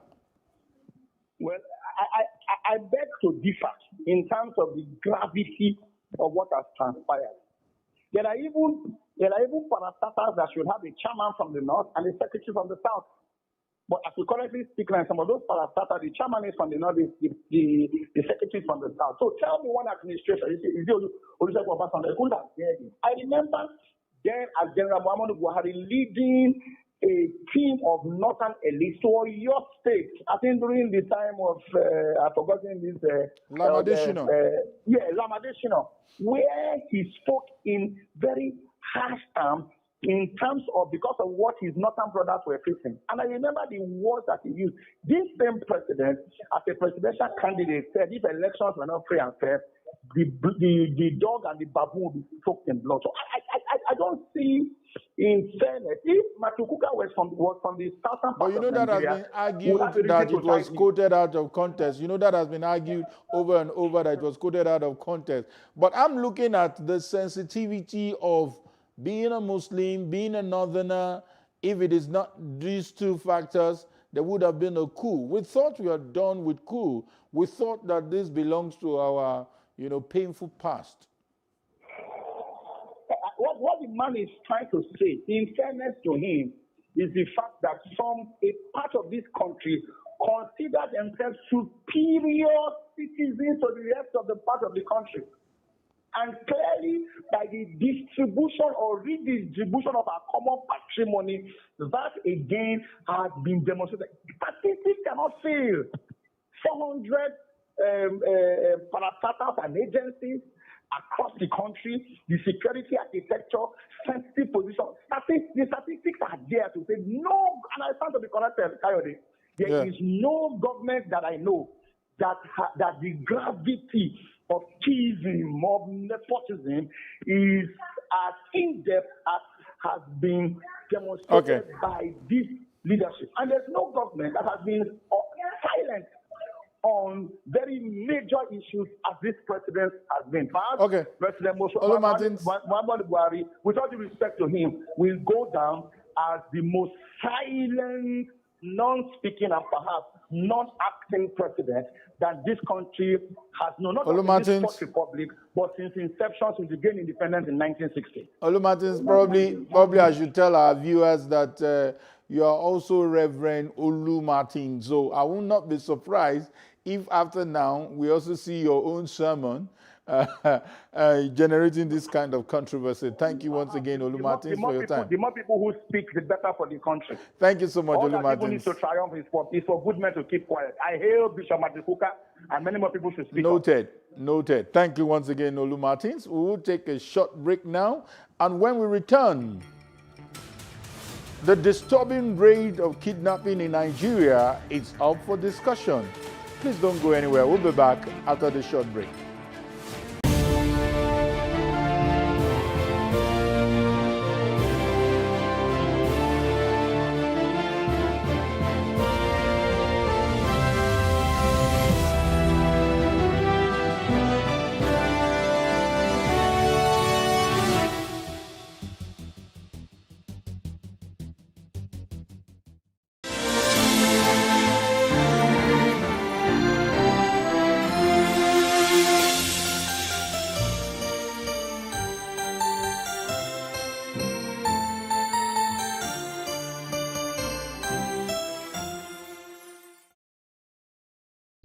Well, I beg to differ in terms of the gravity of what has transpired. There are even parastatals that should have a chairman from the north and a secretary from the south. But as we currently speak now, some of those parastatals, the chairman is from the north, the secretary from the south. So tell me one administration, I remember then as General Muhammadu Buhari leading a team of northern elites to your state, I think during the time of, I've forgotten this. Lamadeshino. Lamadeshino, where he spoke in very harsh terms in terms of because of what his northern brothers were facing. And I remember the words that he used. This same president, as a presidential candidate, said if elections were not free and fair, the dog and the baboon will be soaked in blood. So I don't see, in fairness, if Matukuka was from the southern part but you know that Nigeria, has been argued that it was quoted out of context. You know that has been argued over and over that it was quoted out of context. But I'm looking at the sensitivity of being a Muslim, being a northerner. If it is not these two factors, there would have been a coup. We thought we are done with coup. We thought that this belongs to our, painful past. What the man is trying to say, in fairness to him, is the fact that a part of this country consider themselves superior citizens to the rest of the part of the country. And clearly, by the distribution or redistribution of our common patrimony, that again has been demonstrated. Statistics cannot fail. 400 parastatals and agencies across the country, the security architecture, sensitive position. The statistics are there to say no, and I stand to be corrected, Kayode. There is no government that I know that the gravity of schism, of nepotism is as in-depth as has been demonstrated by this leadership. And there's no government that has been silent on on very major issues as this president has been. Perhaps Okay. President Muhammadu Buhari, with all due respect to him, will go down as the most silent, non-speaking, and perhaps non-acting president that this country has known, not only in this Fourth Republic, but since inception, since it gained independence in 1960. Olumartins, probably I should tell our viewers that you are also Reverend Olumartin. So I will not be surprised if after now we also see your own sermon generating this kind of controversy. Thank you once again, Olumartins, for your time. The more people who speak, the better for the country. Thank you so much, All that people Olumartins. need to triumph is for good men to keep quiet. I hail Bishop Matikuka, and many more people should speak. Noted. Thank you once again, Olumartins. We will take a short break now, and when we return, the disturbing rate of kidnapping in Nigeria is up for discussion. Please don't go anywhere. We'll be back after the short break.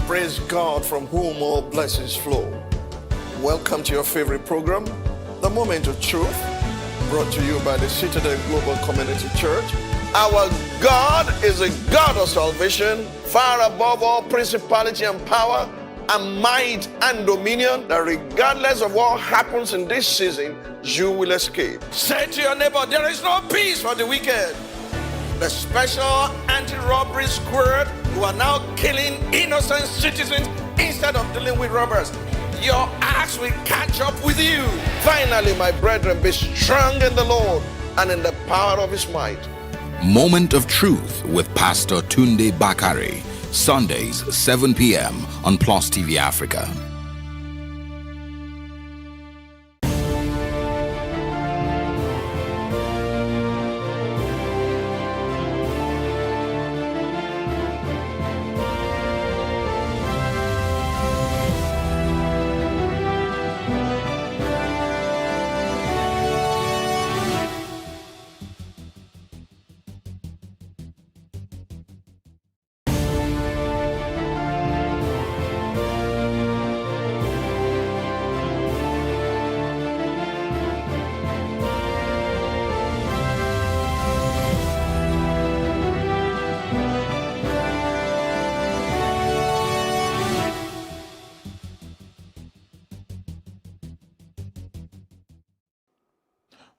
Praise God, from whom all blessings flow. Welcome to your favorite program, The Moment of Truth, brought to you by the Citadel Global Community Church. Our God is a God of salvation, far above all principality and power, and might and dominion, that regardless of what happens in this season, you will escape. Say to your neighbor, there is no peace for the wicked. The special anti-robbery squad who are now killing innocent citizens instead of dealing with robbers. Your axe will catch up with you. Finally, my brethren, be strong in the Lord and in the power of his might. Moment of Truth with Pastor Tunde Bakare. Sundays, 7 p.m. on Plus TV Africa.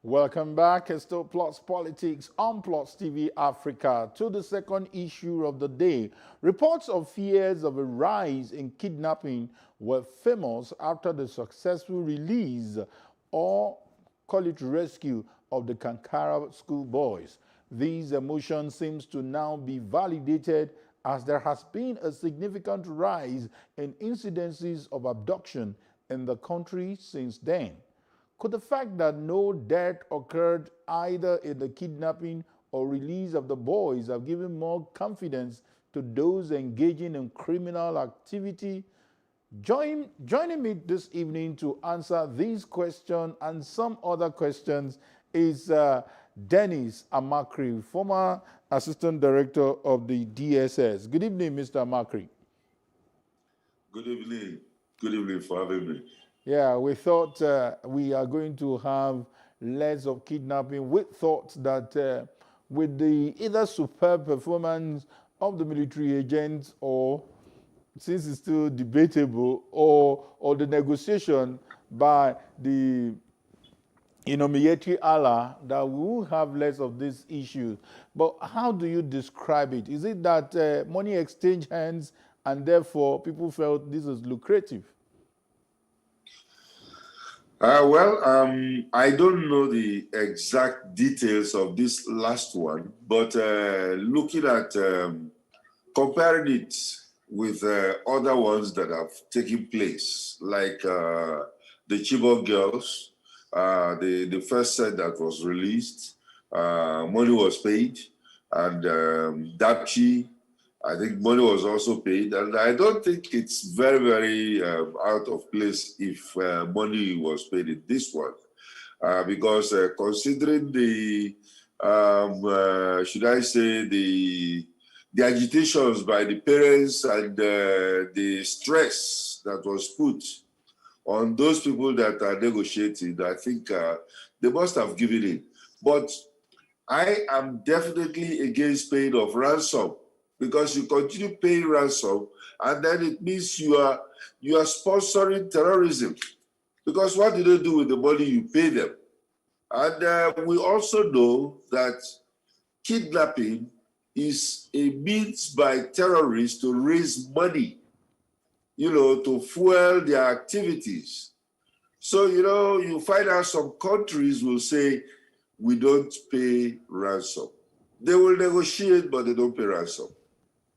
Welcome back. It's still Plus Politics on Plus TV Africa. To the second issue of the day, reports of fears of a rise in kidnapping were famous after the successful release, or call it rescue, of the Kankara schoolboys. These emotions seems to now be validated as there has been a significant rise in incidences of abduction in the country since then. Could the fact that no death occurred either in the kidnapping or release of the boys have given more confidence to those engaging in criminal activity? Joining me this evening to answer these questions and some other questions is Dennis Amakri, former Assistant Director of the DSS. Good evening, Mr. Amakri. Good evening. Good evening for having me. Yeah, we thought we are going to have less of kidnapping. We thought that with the either superb performance of the military agents, or since it's still debatable, or the negotiation by the military Allah, that we will have less of these issues. But how do you describe it? Is it that money exchanged hands and therefore people felt this was lucrative? I don't know the exact details of this last one, but looking at comparing it with other ones that have taken place, like the Chibok girls, the first set that was released, money was paid, and Dapchi, I think money was also paid, and I don't think it's very, very out of place if money was paid in this one, because considering the, should I say, the agitations by the parents and the stress that was put on those people that are negotiating, I think they must have given in. But I am definitely against paying of ransom, because you continue paying ransom and then it means you are sponsoring terrorism. Because what do they do with the money you pay them? And we also know that kidnapping is a means by terrorists to raise money, to fuel their activities. So, you find out some countries will say, we don't pay ransom. They will negotiate, but they don't pay ransom.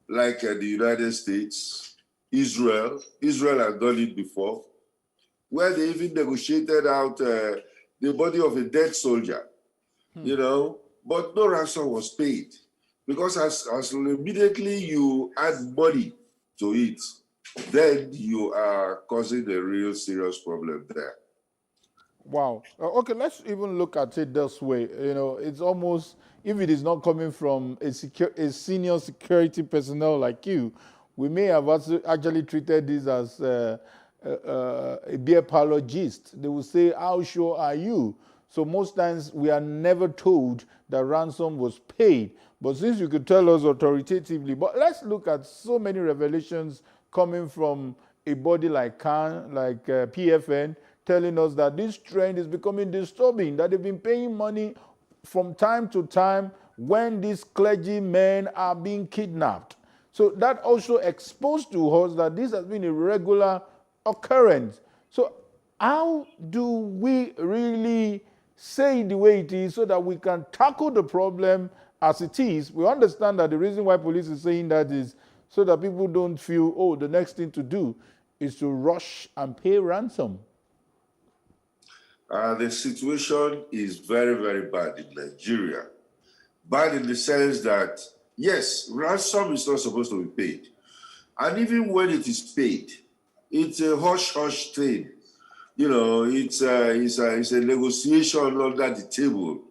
Like the United States, Israel has done it before, where they even negotiated out the body of a dead soldier, but no ransom was paid. Because as immediately you add money to it, then you are causing a real serious problem there. Wow. Okay, let's even look at it this way. It's almost, if it is not coming from a senior security personnel like you, we may have actually treated this as a beer parlor gist. They will say, how sure are you? So most times we are never told that ransom was paid. But since you could tell us authoritatively, but let's look at so many revelations coming from a body like CAN, like PFN, telling us that this trend is becoming disturbing, that they've been paying money from time to time when these clergymen are being kidnapped. So that also exposed to us that this has been a regular occurrence. So how do we really say it the way it is so that we can tackle the problem as it is? We understand that the reason why police is saying that is so that people don't feel, the next thing to do is to rush and pay ransom. The situation is very, very bad in Nigeria. Bad in the sense that, yes, ransom is not supposed to be paid. And even when it is paid, it's a hush-hush thing. It's a negotiation under the table.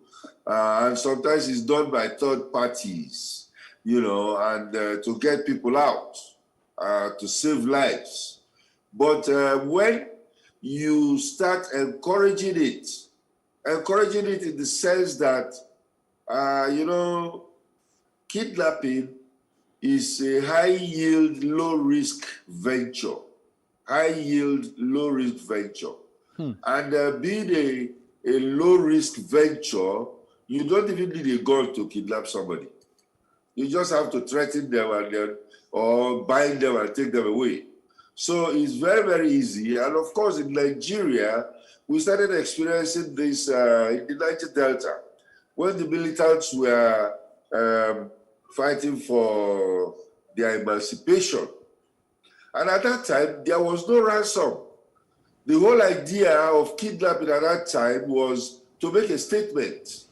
And sometimes it's done by third parties, and to get people out, to save lives. But when you start encouraging it in the sense that, kidnapping is a high-yield, low-risk venture. High-yield, low-risk venture. And being a low-risk venture, you don't even need a gun to kidnap somebody. You just have to threaten them or bind them and take them away. So it's very, very easy. And of course, in Nigeria, we started experiencing this in the Niger Delta, when the militants were fighting for their emancipation. And at that time, there was no ransom. The whole idea of kidnapping at that time was to make a statement.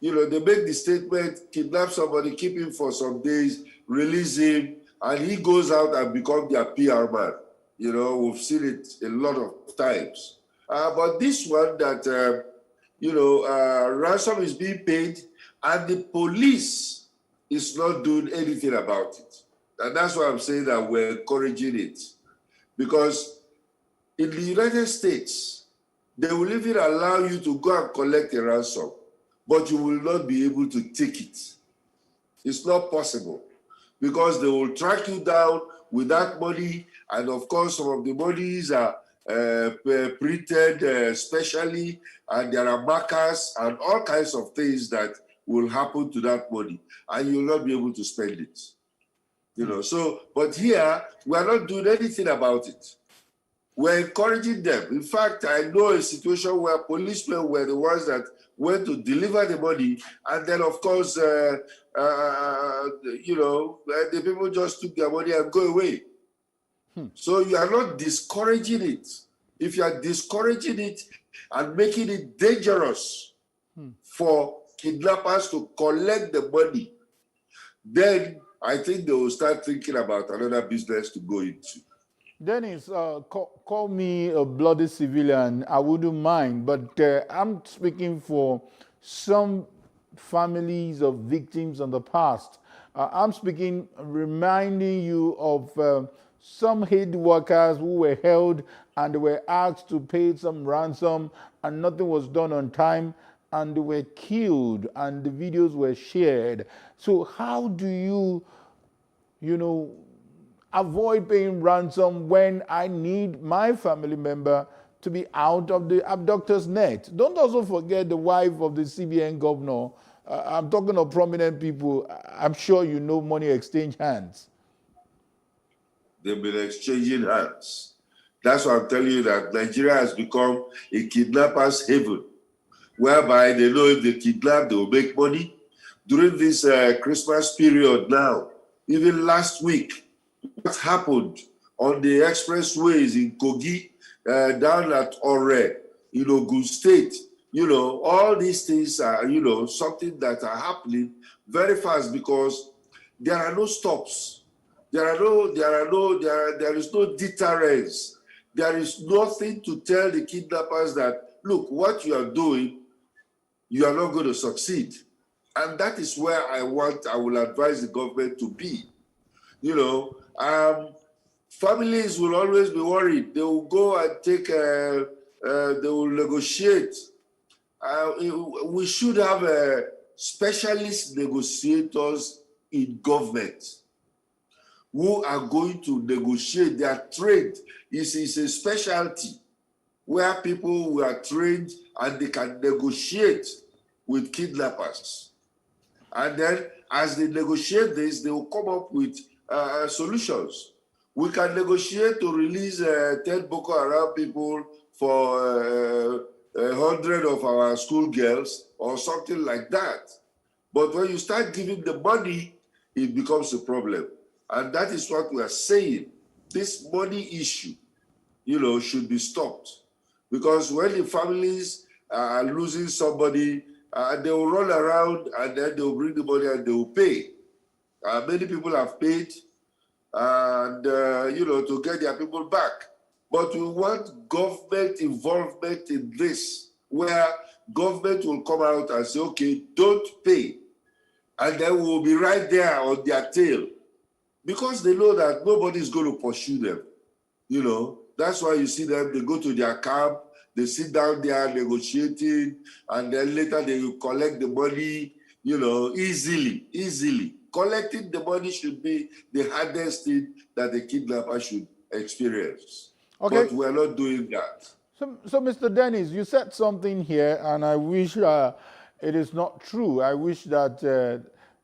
They make the statement, kidnap somebody, keep him for some days, release him, and he goes out and becomes their PR man. We've seen it a lot of times. But this one that, ransom is being paid and the police is not doing anything about it. And that's why I'm saying that we're encouraging it. Because in the United States, they will even allow you to go and collect a ransom, but you will not be able to take it. It's not possible, because they will track you down with that money, and of course some of the monies are printed specially, and there are markers and all kinds of things that will happen to that money, and you will not be able to spend it. So, but here, we are not doing anything about it. We're encouraging them. In fact, I know a situation where policemen were the ones that went to deliver the money, and then, of course, the people just took their money and go away. So you are not discouraging it. If you are discouraging it and making it dangerous for kidnappers to collect the money, then I think they will start thinking about another business to go into. Dennis, call me a bloody civilian. I wouldn't mind, but I'm speaking for some families of victims in the past. I'm speaking, reminding you of some aid workers who were held and they were asked to pay some ransom and nothing was done on time and they were killed and the videos were shared. So how do you avoid paying ransom when I need my family member to be out of the abductor's net? Don't also forget the wife of the CBN governor. I'm talking of prominent people. I'm sure you know money exchange hands. They've been exchanging hands. That's why I'm telling you that Nigeria has become a kidnapper's haven, whereby they know if they kidnap, they will make money. During this Christmas period now, even last week, what happened on the expressways in Kogi, down at Ore, Ogun State, all these things are, something that are happening very fast because there are no stops. There is no deterrence. There is nothing to tell the kidnappers that, look, what you are doing, you are not going to succeed. And that is where I will advise the government to be. Families will always be worried. They will go and take, they will negotiate. We should have specialist negotiators in government who are going to negotiate. Their trade is a specialty where people who are trained and they can negotiate with kidnappers. And then as they negotiate this, they will come up with solutions. We can negotiate to release 10 Boko Haram people for 100 of our school girls or something like that. But when you start giving the money, it becomes a problem. And that is what we are saying. This money issue, should be stopped. Because when the families are losing somebody, they will run around and then they will bring the money and they will pay. Many people have paid and, to get their people back. But we want government involvement in this, where government will come out and say, okay, don't pay. And then we will be right there on their tail. Because they know that nobody is going to pursue them. That's why you see them, they go to their camp, they sit down there negotiating, and then later they will collect the money, easily. Collecting the money should be the hardest thing that the kidnapper should experience. Okay. But we're not doing that. So Mr. Dennis, you said something here, and I wish it is not true. I wish that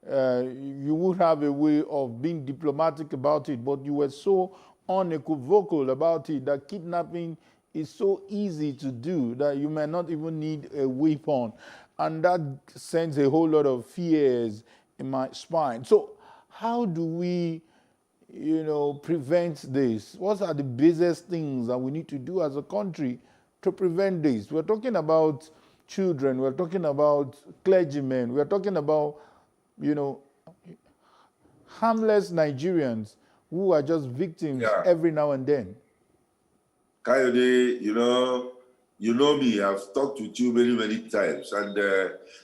you would have a way of being diplomatic about it, but you were so unequivocal about it that kidnapping is so easy to do that you may not even need a weapon. And that sends a whole lot of fears in my spine. So how do we, prevent this? What are the busiest things that we need to do as a country to prevent this? We're talking about children, we're talking about clergymen, we're talking about harmless Nigerians who are just victims every now and then. Kayode, you know me, I've talked with you many, many times, and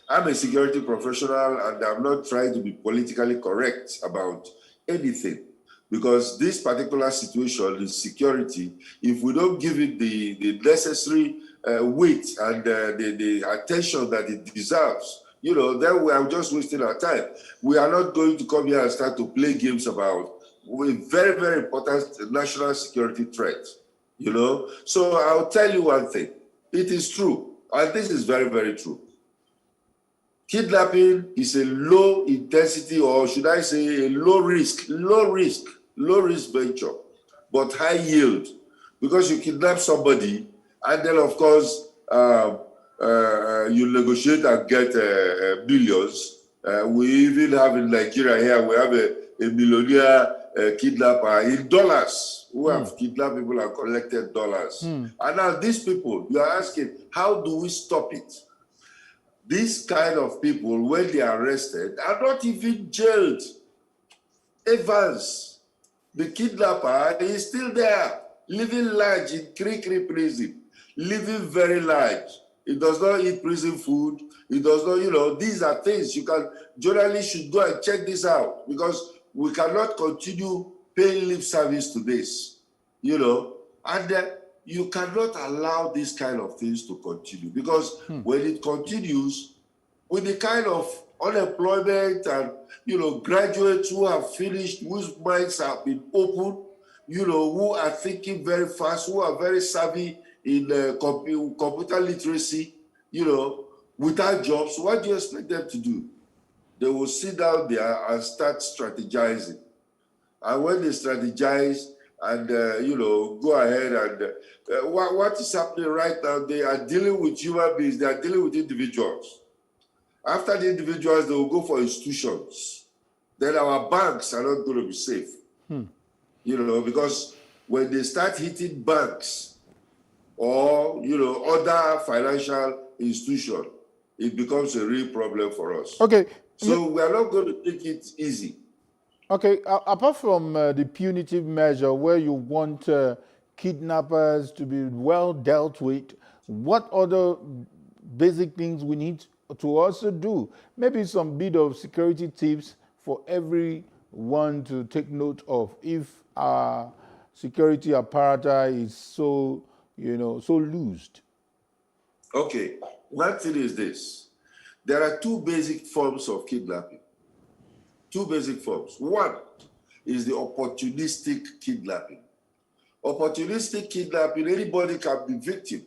I'm a security professional, and I'm not trying to be politically correct about anything, because this particular situation is security. If we don't give it the necessary weight and the attention that it deserves, then we are just wasting our time. We are not going to come here and start to play games about a very, very important national security threat, So I'll tell you one thing. It is true, and this is very, very true. Kidnapping is a low intensity, or should I say a low risk venture, but high yield. because you kidnap somebody, and then of course you negotiate and get millions. We even have in Nigeria here, we have a millionaire kidnapper in dollars who have kidnapped people and collected dollars. And now these people, you are asking, how do we stop it? These kind of people, when they are arrested, are not even jailed. Evans, the kidnapper, is still there, living large in Krikri prison, living very large. He does not eat prison food. He does not, these are things you can, journalists should go and check this out, because we cannot continue paying lip service to this, and you cannot allow these kind of things to continue, because when it continues with the kind of unemployment and, graduates who have finished, whose minds have been opened, who are thinking very fast, who are very savvy in computer literacy, without jobs, what do you expect them to do? They will sit down there and start strategizing. And when they strategize and, go ahead and what is happening right now, they are dealing with human beings, they are dealing with individuals. After the individuals, they will go for institutions. Then our banks are not going to be safe. Because when they start hitting banks or, other financial institutions, it becomes a real problem for us. Okay. So we are not going to take it easy. Okay, apart from the punitive measure where you want kidnappers to be well dealt with, what other basic things we need to also do? Maybe some bit of security tips for everyone to take note of if our security apparatus is so, so loosed. Okay, one thing is this. There are two basic forms of kidnapping. Two basic forms. One is the opportunistic kidnapping. Opportunistic kidnapping, anybody can be victim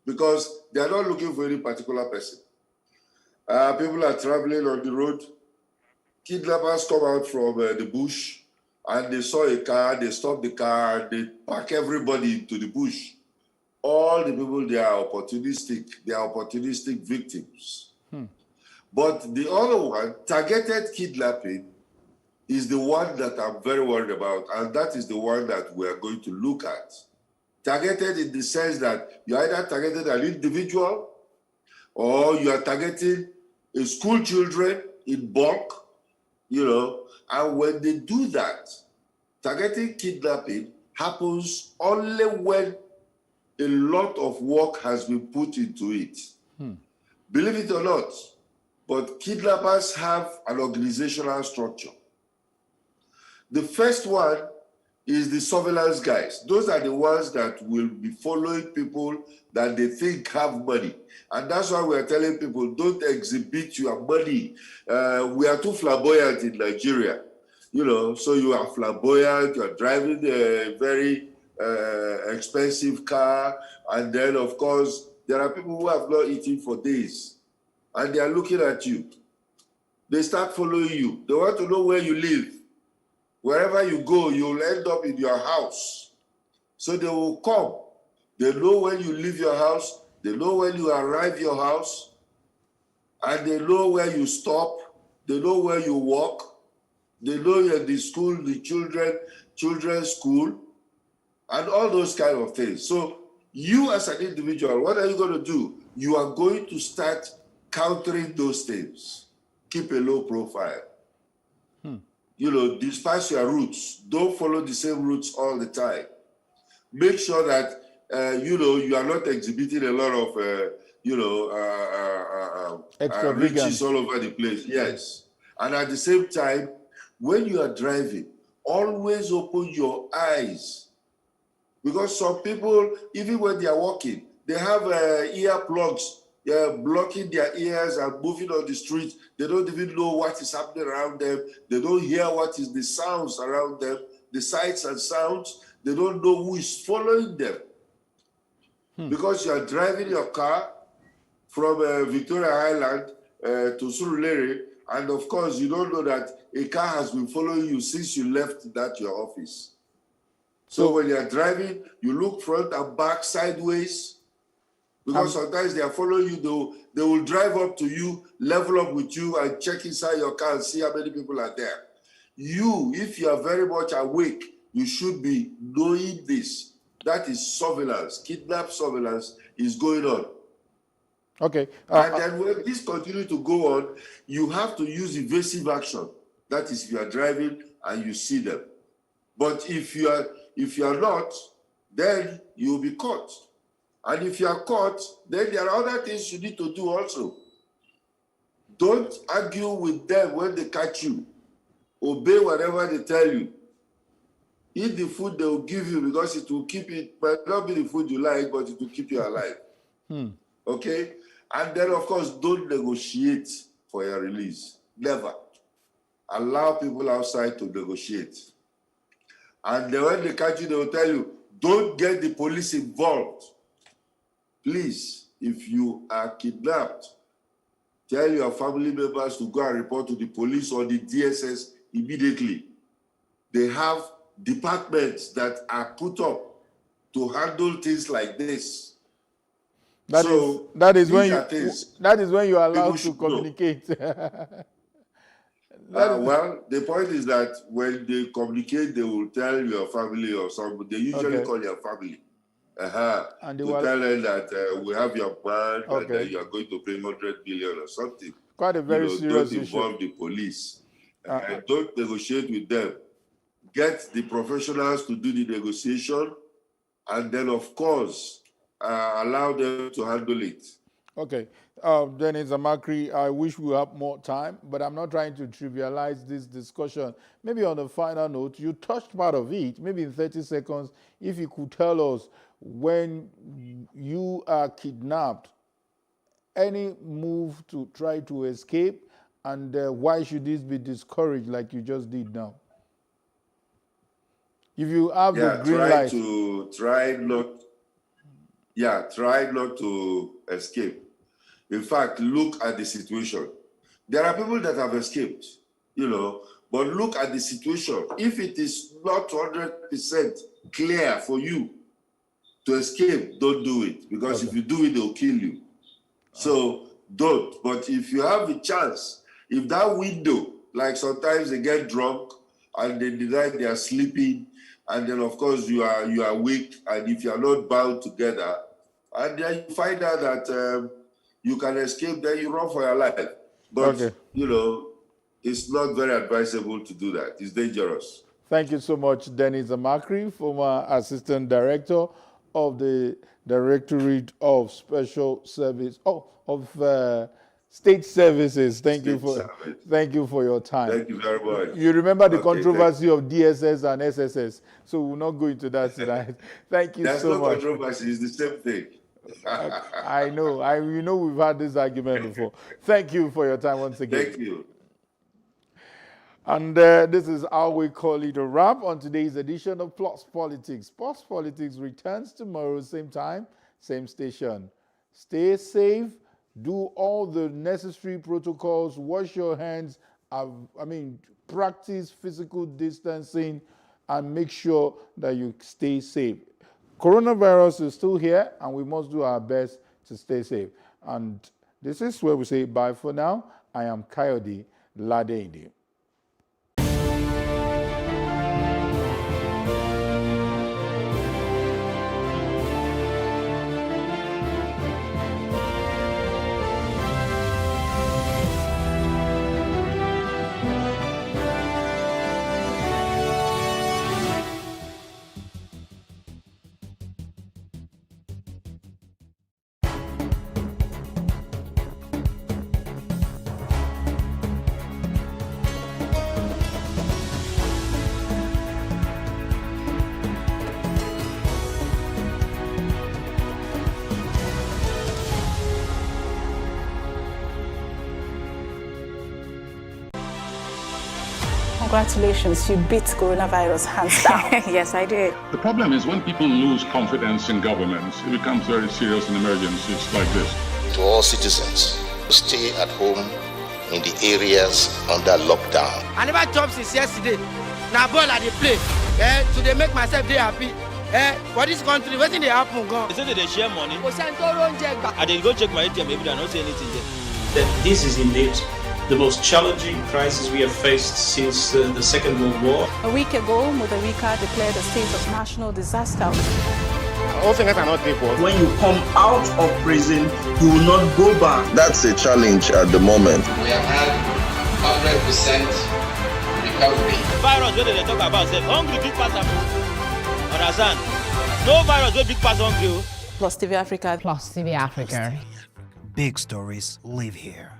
because they are not looking for any particular person. People are traveling on the road. Kidnappers come out from the bush and they saw a car, they stop the car, and they pack everybody into the bush. All the people, they are opportunistic victims. But the other one, targeted kidnapping, is the one that I'm very worried about, and that is the one that we are going to look at. Targeted in the sense that you either targeted an individual or you are targeting school children in bulk, and when they do that, targeting kidnapping happens only when a lot of work has been put into it. Believe it or not, but kidnappers have an organizational structure. The first one is the surveillance guys. Those are the ones that will be following people that they think have money. And that's why we are telling people, don't exhibit your money. We are too flamboyant in Nigeria. So you are flamboyant, you are driving a very expensive car. And then, of course, there are people who have not eaten for days. And they are looking at you. They start following you. They want to know where you live. Wherever you go, you'll end up in your house. So they will come. They know when you leave your house. They know when you arrive your house. And they know where you stop. They know where you walk. They know you're the school, the children's school, and all those kind of things. So you as an individual, what are you going to do? You are going to start countering those things. Keep a low profile. Disperse your routes. Don't follow the same routes all the time. Make sure that, you are not exhibiting a lot of, riches all over the place. Yes. And at the same time, when you are driving, always open your eyes. Because some people, even when they are walking, they have ear plugs. They're blocking their ears and moving on the street. They don't even know what is happening around them. They don't hear what is the sounds around them, the sights and sounds. They don't know who is following them. Because you are driving your car from Victoria Island to Surulere, and of course, you don't know that a car has been following you since you left that your office. So when you're driving, you look front and back, sideways, because sometimes they are following you. They will drive up to you, level up with you, and check inside your car and see how many people are there. You, if you are very much awake, you should be knowing this. That is surveillance. Kidnap surveillance is going on. Okay. And then when this continues to go on, you have to use evasive action. That is, if you are driving and you see them. But if you are not, then you will be caught. And if you are caught, then there are other things you need to do also. Don't argue with them when they catch you. Obey whatever they tell you. Eat the food they will give you, because it will keep it, might not be the food you like, but it will keep you alive. Okay? And then, of course, don't negotiate for your release. Never. Allow people outside to negotiate. And then when they catch you, they will tell you, don't get the police involved. Please, if you are kidnapped, tell your family members to go and report to the police or the DSS immediately. They have departments that are put up to handle things like this. That is when you are allowed to communicate. Well, the point is that when they communicate, they will tell your family or somebody. They usually call your family. And they will tell them that we have your plan and you are going to pay 100 billion or something. Quite a very serious issue. Don't involve the police. Don't negotiate with them. Get the professionals to do the negotiation, and then, of course, allow them to handle it. Okay. Dennis Amakri, I wish we have more time, but I'm not trying to trivialize this discussion. Maybe on the final note, you touched part of it, maybe in 30 seconds, if you could tell us, when you are kidnapped, any move to try to escape, and why should this be discouraged like you just did now? If you have the green light. Try not to escape. In fact, look at the situation. There are people that have escaped, but look at the situation. If it is not 100% clear for you to escape, don't do it. Because if you do it, they'll kill you. So don't. But if you have a chance, if that window, like sometimes they get drunk and they decide they are sleeping, and then of course you are weak, and if you are not bound together, and then you find out that you can escape, then you run for your life. But it's not very advisable to do that. It's dangerous. Thank you so much, Dennis Amakri, former Assistant Director of the Directorate of Special Service of State Services. Thank you for your time. Thank you very much. You remember the controversy of DSS and SSS, so we'll not go into that tonight. Thank you so much. That's no controversy. It's the same thing. I know. We've had this argument before. Thank you for your time once again. Thank you. And this is how we call it a wrap on today's edition of Plus Politics. Plus Politics returns tomorrow, same time, same station. Stay safe. Do all the necessary protocols. Wash your hands. Practice physical distancing, and make sure that you stay safe. Coronavirus is still here, and we must do our best to stay safe. And this is where we say bye for now. I am Kayode Ladeide. Congratulations, you beat coronavirus hands down. Yes, I did. The problem is when people lose confidence in governments, it becomes very serious in emergencies like this. To all citizens, stay at home in the areas under lockdown. I never jumped since yesterday. Now ball at the play. to they make myself dey happy. For this country, wetin dey happen gan? They say they share money. Kò sẹ́ni tó róúnjẹ gbà. I dey go check my ATM every day, I don't see anything there. That this is indeed the most challenging crisis we have faced since the Second World War. A week ago, Mutharika declared a state of national disaster. All things are not equal. When you come out of prison, you will not go back. That's a challenge at the moment. We have had 100% recovery. Virus wey they talk about, say hungry big pass am. Understand? No virus wey big pass hungry. Plus TV Africa. Plus TV Africa. Big stories live here.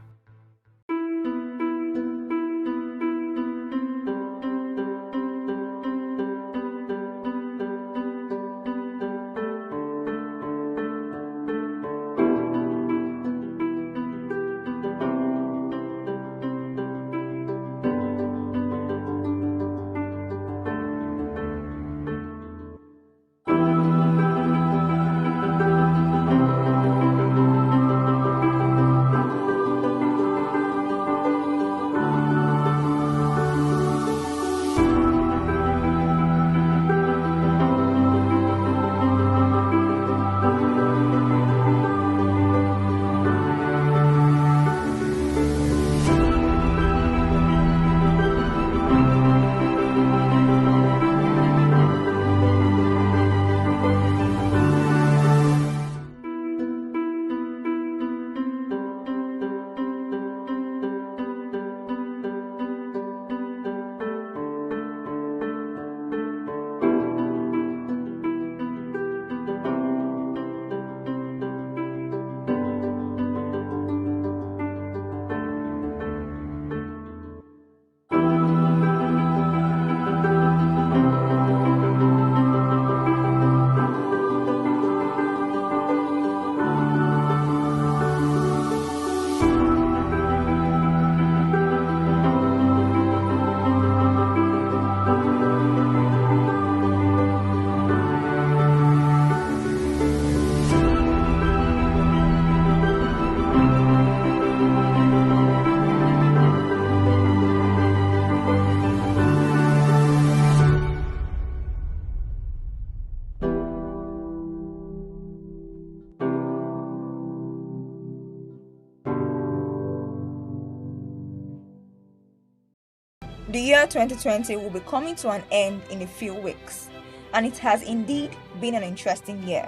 The year 2020 will be coming to an end in a few weeks, and it has indeed been an interesting year,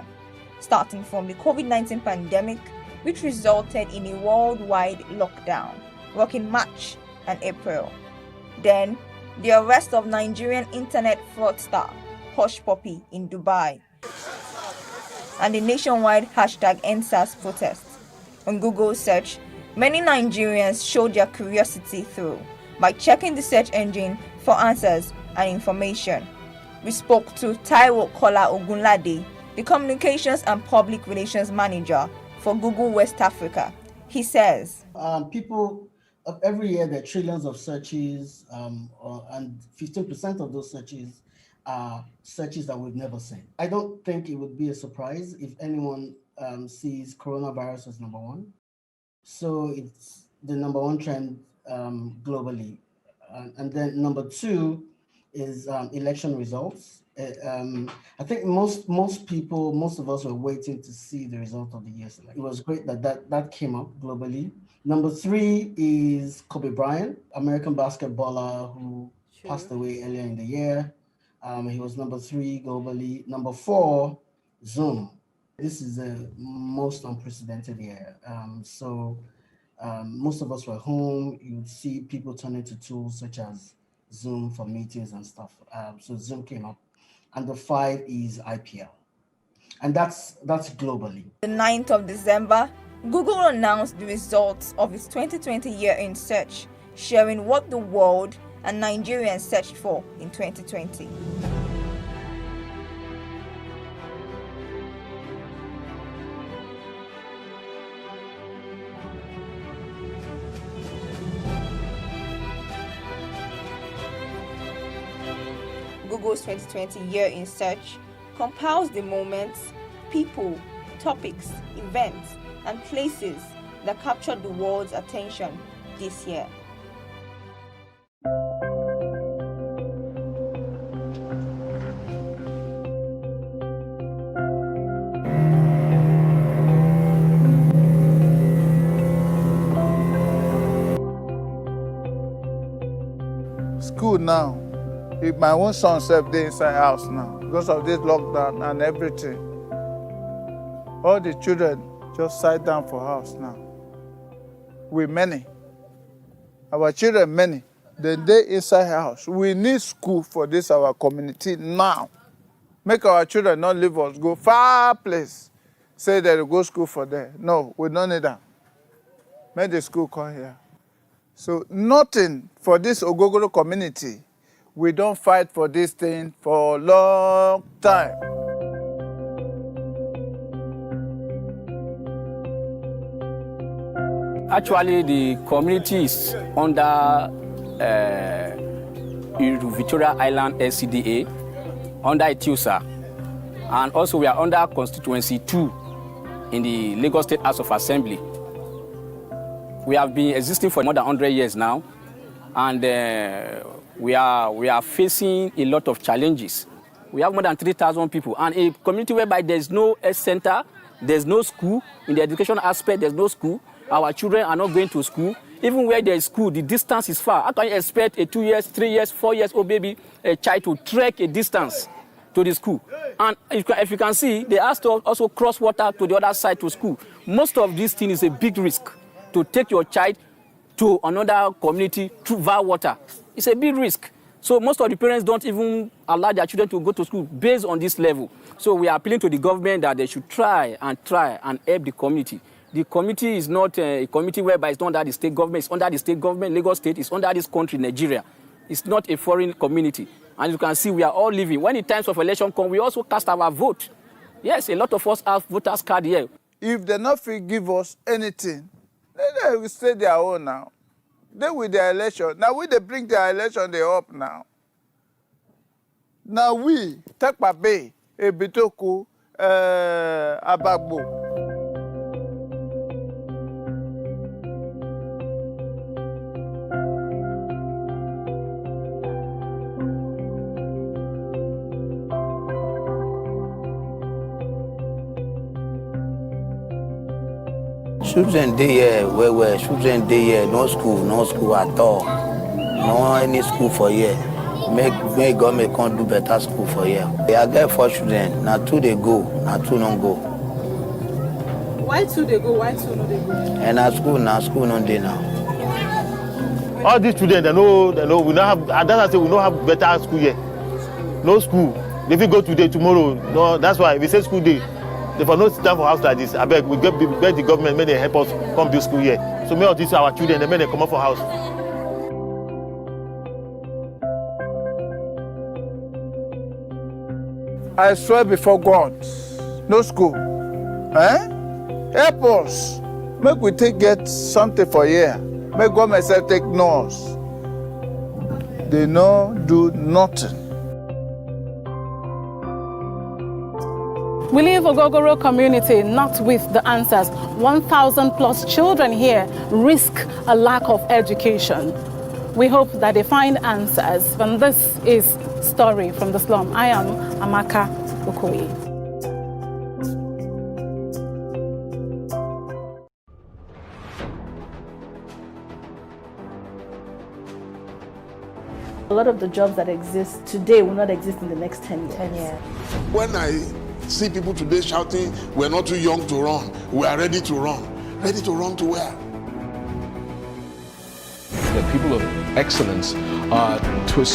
starting from the COVID-19 pandemic, which resulted in a worldwide lockdown, rocking March and April. Then, the arrest of Nigerian internet fraudster Hush Puppy in Dubai, and the nationwide #EndSARS protest. On Google search, many Nigerians showed their curiosity through by checking the search engine for answers and information. We spoke to Taiwo Kola Ogunlade, the Communications and Public Relations Manager for Google West Africa. He says, people of every year there are trillions of searches, and 15% of those searches are searches that we've never seen. I don't think it would be a surprise if anyone sees coronavirus as number one. So it's the number one trend globally. And then number two is election results. I think most of us were waiting to see the result of the year's election. It was great that came up globally. Number three is Kobe Bryant, American basketballer who passed away earlier in the year. He was number three globally. Number four, Zoom. This is the most unprecedented year. Most of us were home. You would see people turning to tools such as Zoom for meetings and stuff. So Zoom came up. And the five is IPL. And that's globally. The 9th of December, Google announced the results of its 2020 year-end search, sharing what the world and Nigerians searched for in 2020. Google's 2020 year in search compiles the moments, people, topics, events, and places that captured the world's attention this year. now. If my own son self dey inside house now because of this lockdown and everything. All the children just sat down for house now. We many. Our children many. Then they inside house. We need school for this our community now. Make our children not leave us, go far place. Say they will go school for there. No, we don't need that. Make the school come here. So nothing for this Ogogoro community. We don't fight for this thing for a long time. Actually, the community is under Victoria Island LCDA, under Etiusa, and also we are under Constituency 2 in the Lagos State House of Assembly. We have been existing for more than 100 years now, and we are facing a lot of challenges. We have more than 3,000 people, and a community whereby there's no health center, there's no school. In the education aspect, there's no school. Our children are not going to school. Even where there is school, the distance is far. How can you expect a 2 years, 3 years, 4 years old baby, a child to trek a distance to the school? And if you can see, they asked to also cross water to the other side to school. Most of these things is a big risk to take your child to another community through via water. It's a big risk. So most of the parents don't even allow their children to go to school based on this level. So we are appealing to the government that they should try and help the community. The committee is not a committee whereby it's not under the state government. It's under the state government. Lagos State is under this country, Nigeria. It's not a foreign community. And you can see we are all living. When the times of election come, we also cast our vote. Yes, a lot of us have voters card here. If they not give us anything, then they will stay their own now. They with their election. Now we they bring their election they up now. Now we take Pape, Ebitoku, Abagbo. Children dey here, well, children dey here, no school at all. No any school for here. Make government can't do better school for here. They are there for children, now 2 they go, now 2 don't go. Why 2 they go, why 2 no they go? And school no dey now. All these children, they know, we don't have, that's why I say we don't have better school here. No school. If we go today, tomorrow, no, that's why we say school day. They for no sit down for house like this. I beg, we beg the government, may they help us come to school here. So many of these our children, they may they come up for house. I swear before God, no school. Help us. Make we get something for here. Make government self take us. They no do nothing. We leave Ogogoro community not with the answers. 1,000 plus children here risk a lack of education. We hope that they find answers. And this is Story from the Slum. I am Amaka Okoye. A lot of the jobs that exist today will not exist in the next 10 years. When I see people today shouting, we're not too young to run, we are ready to run. Ready to run to where? The people of excellence are to a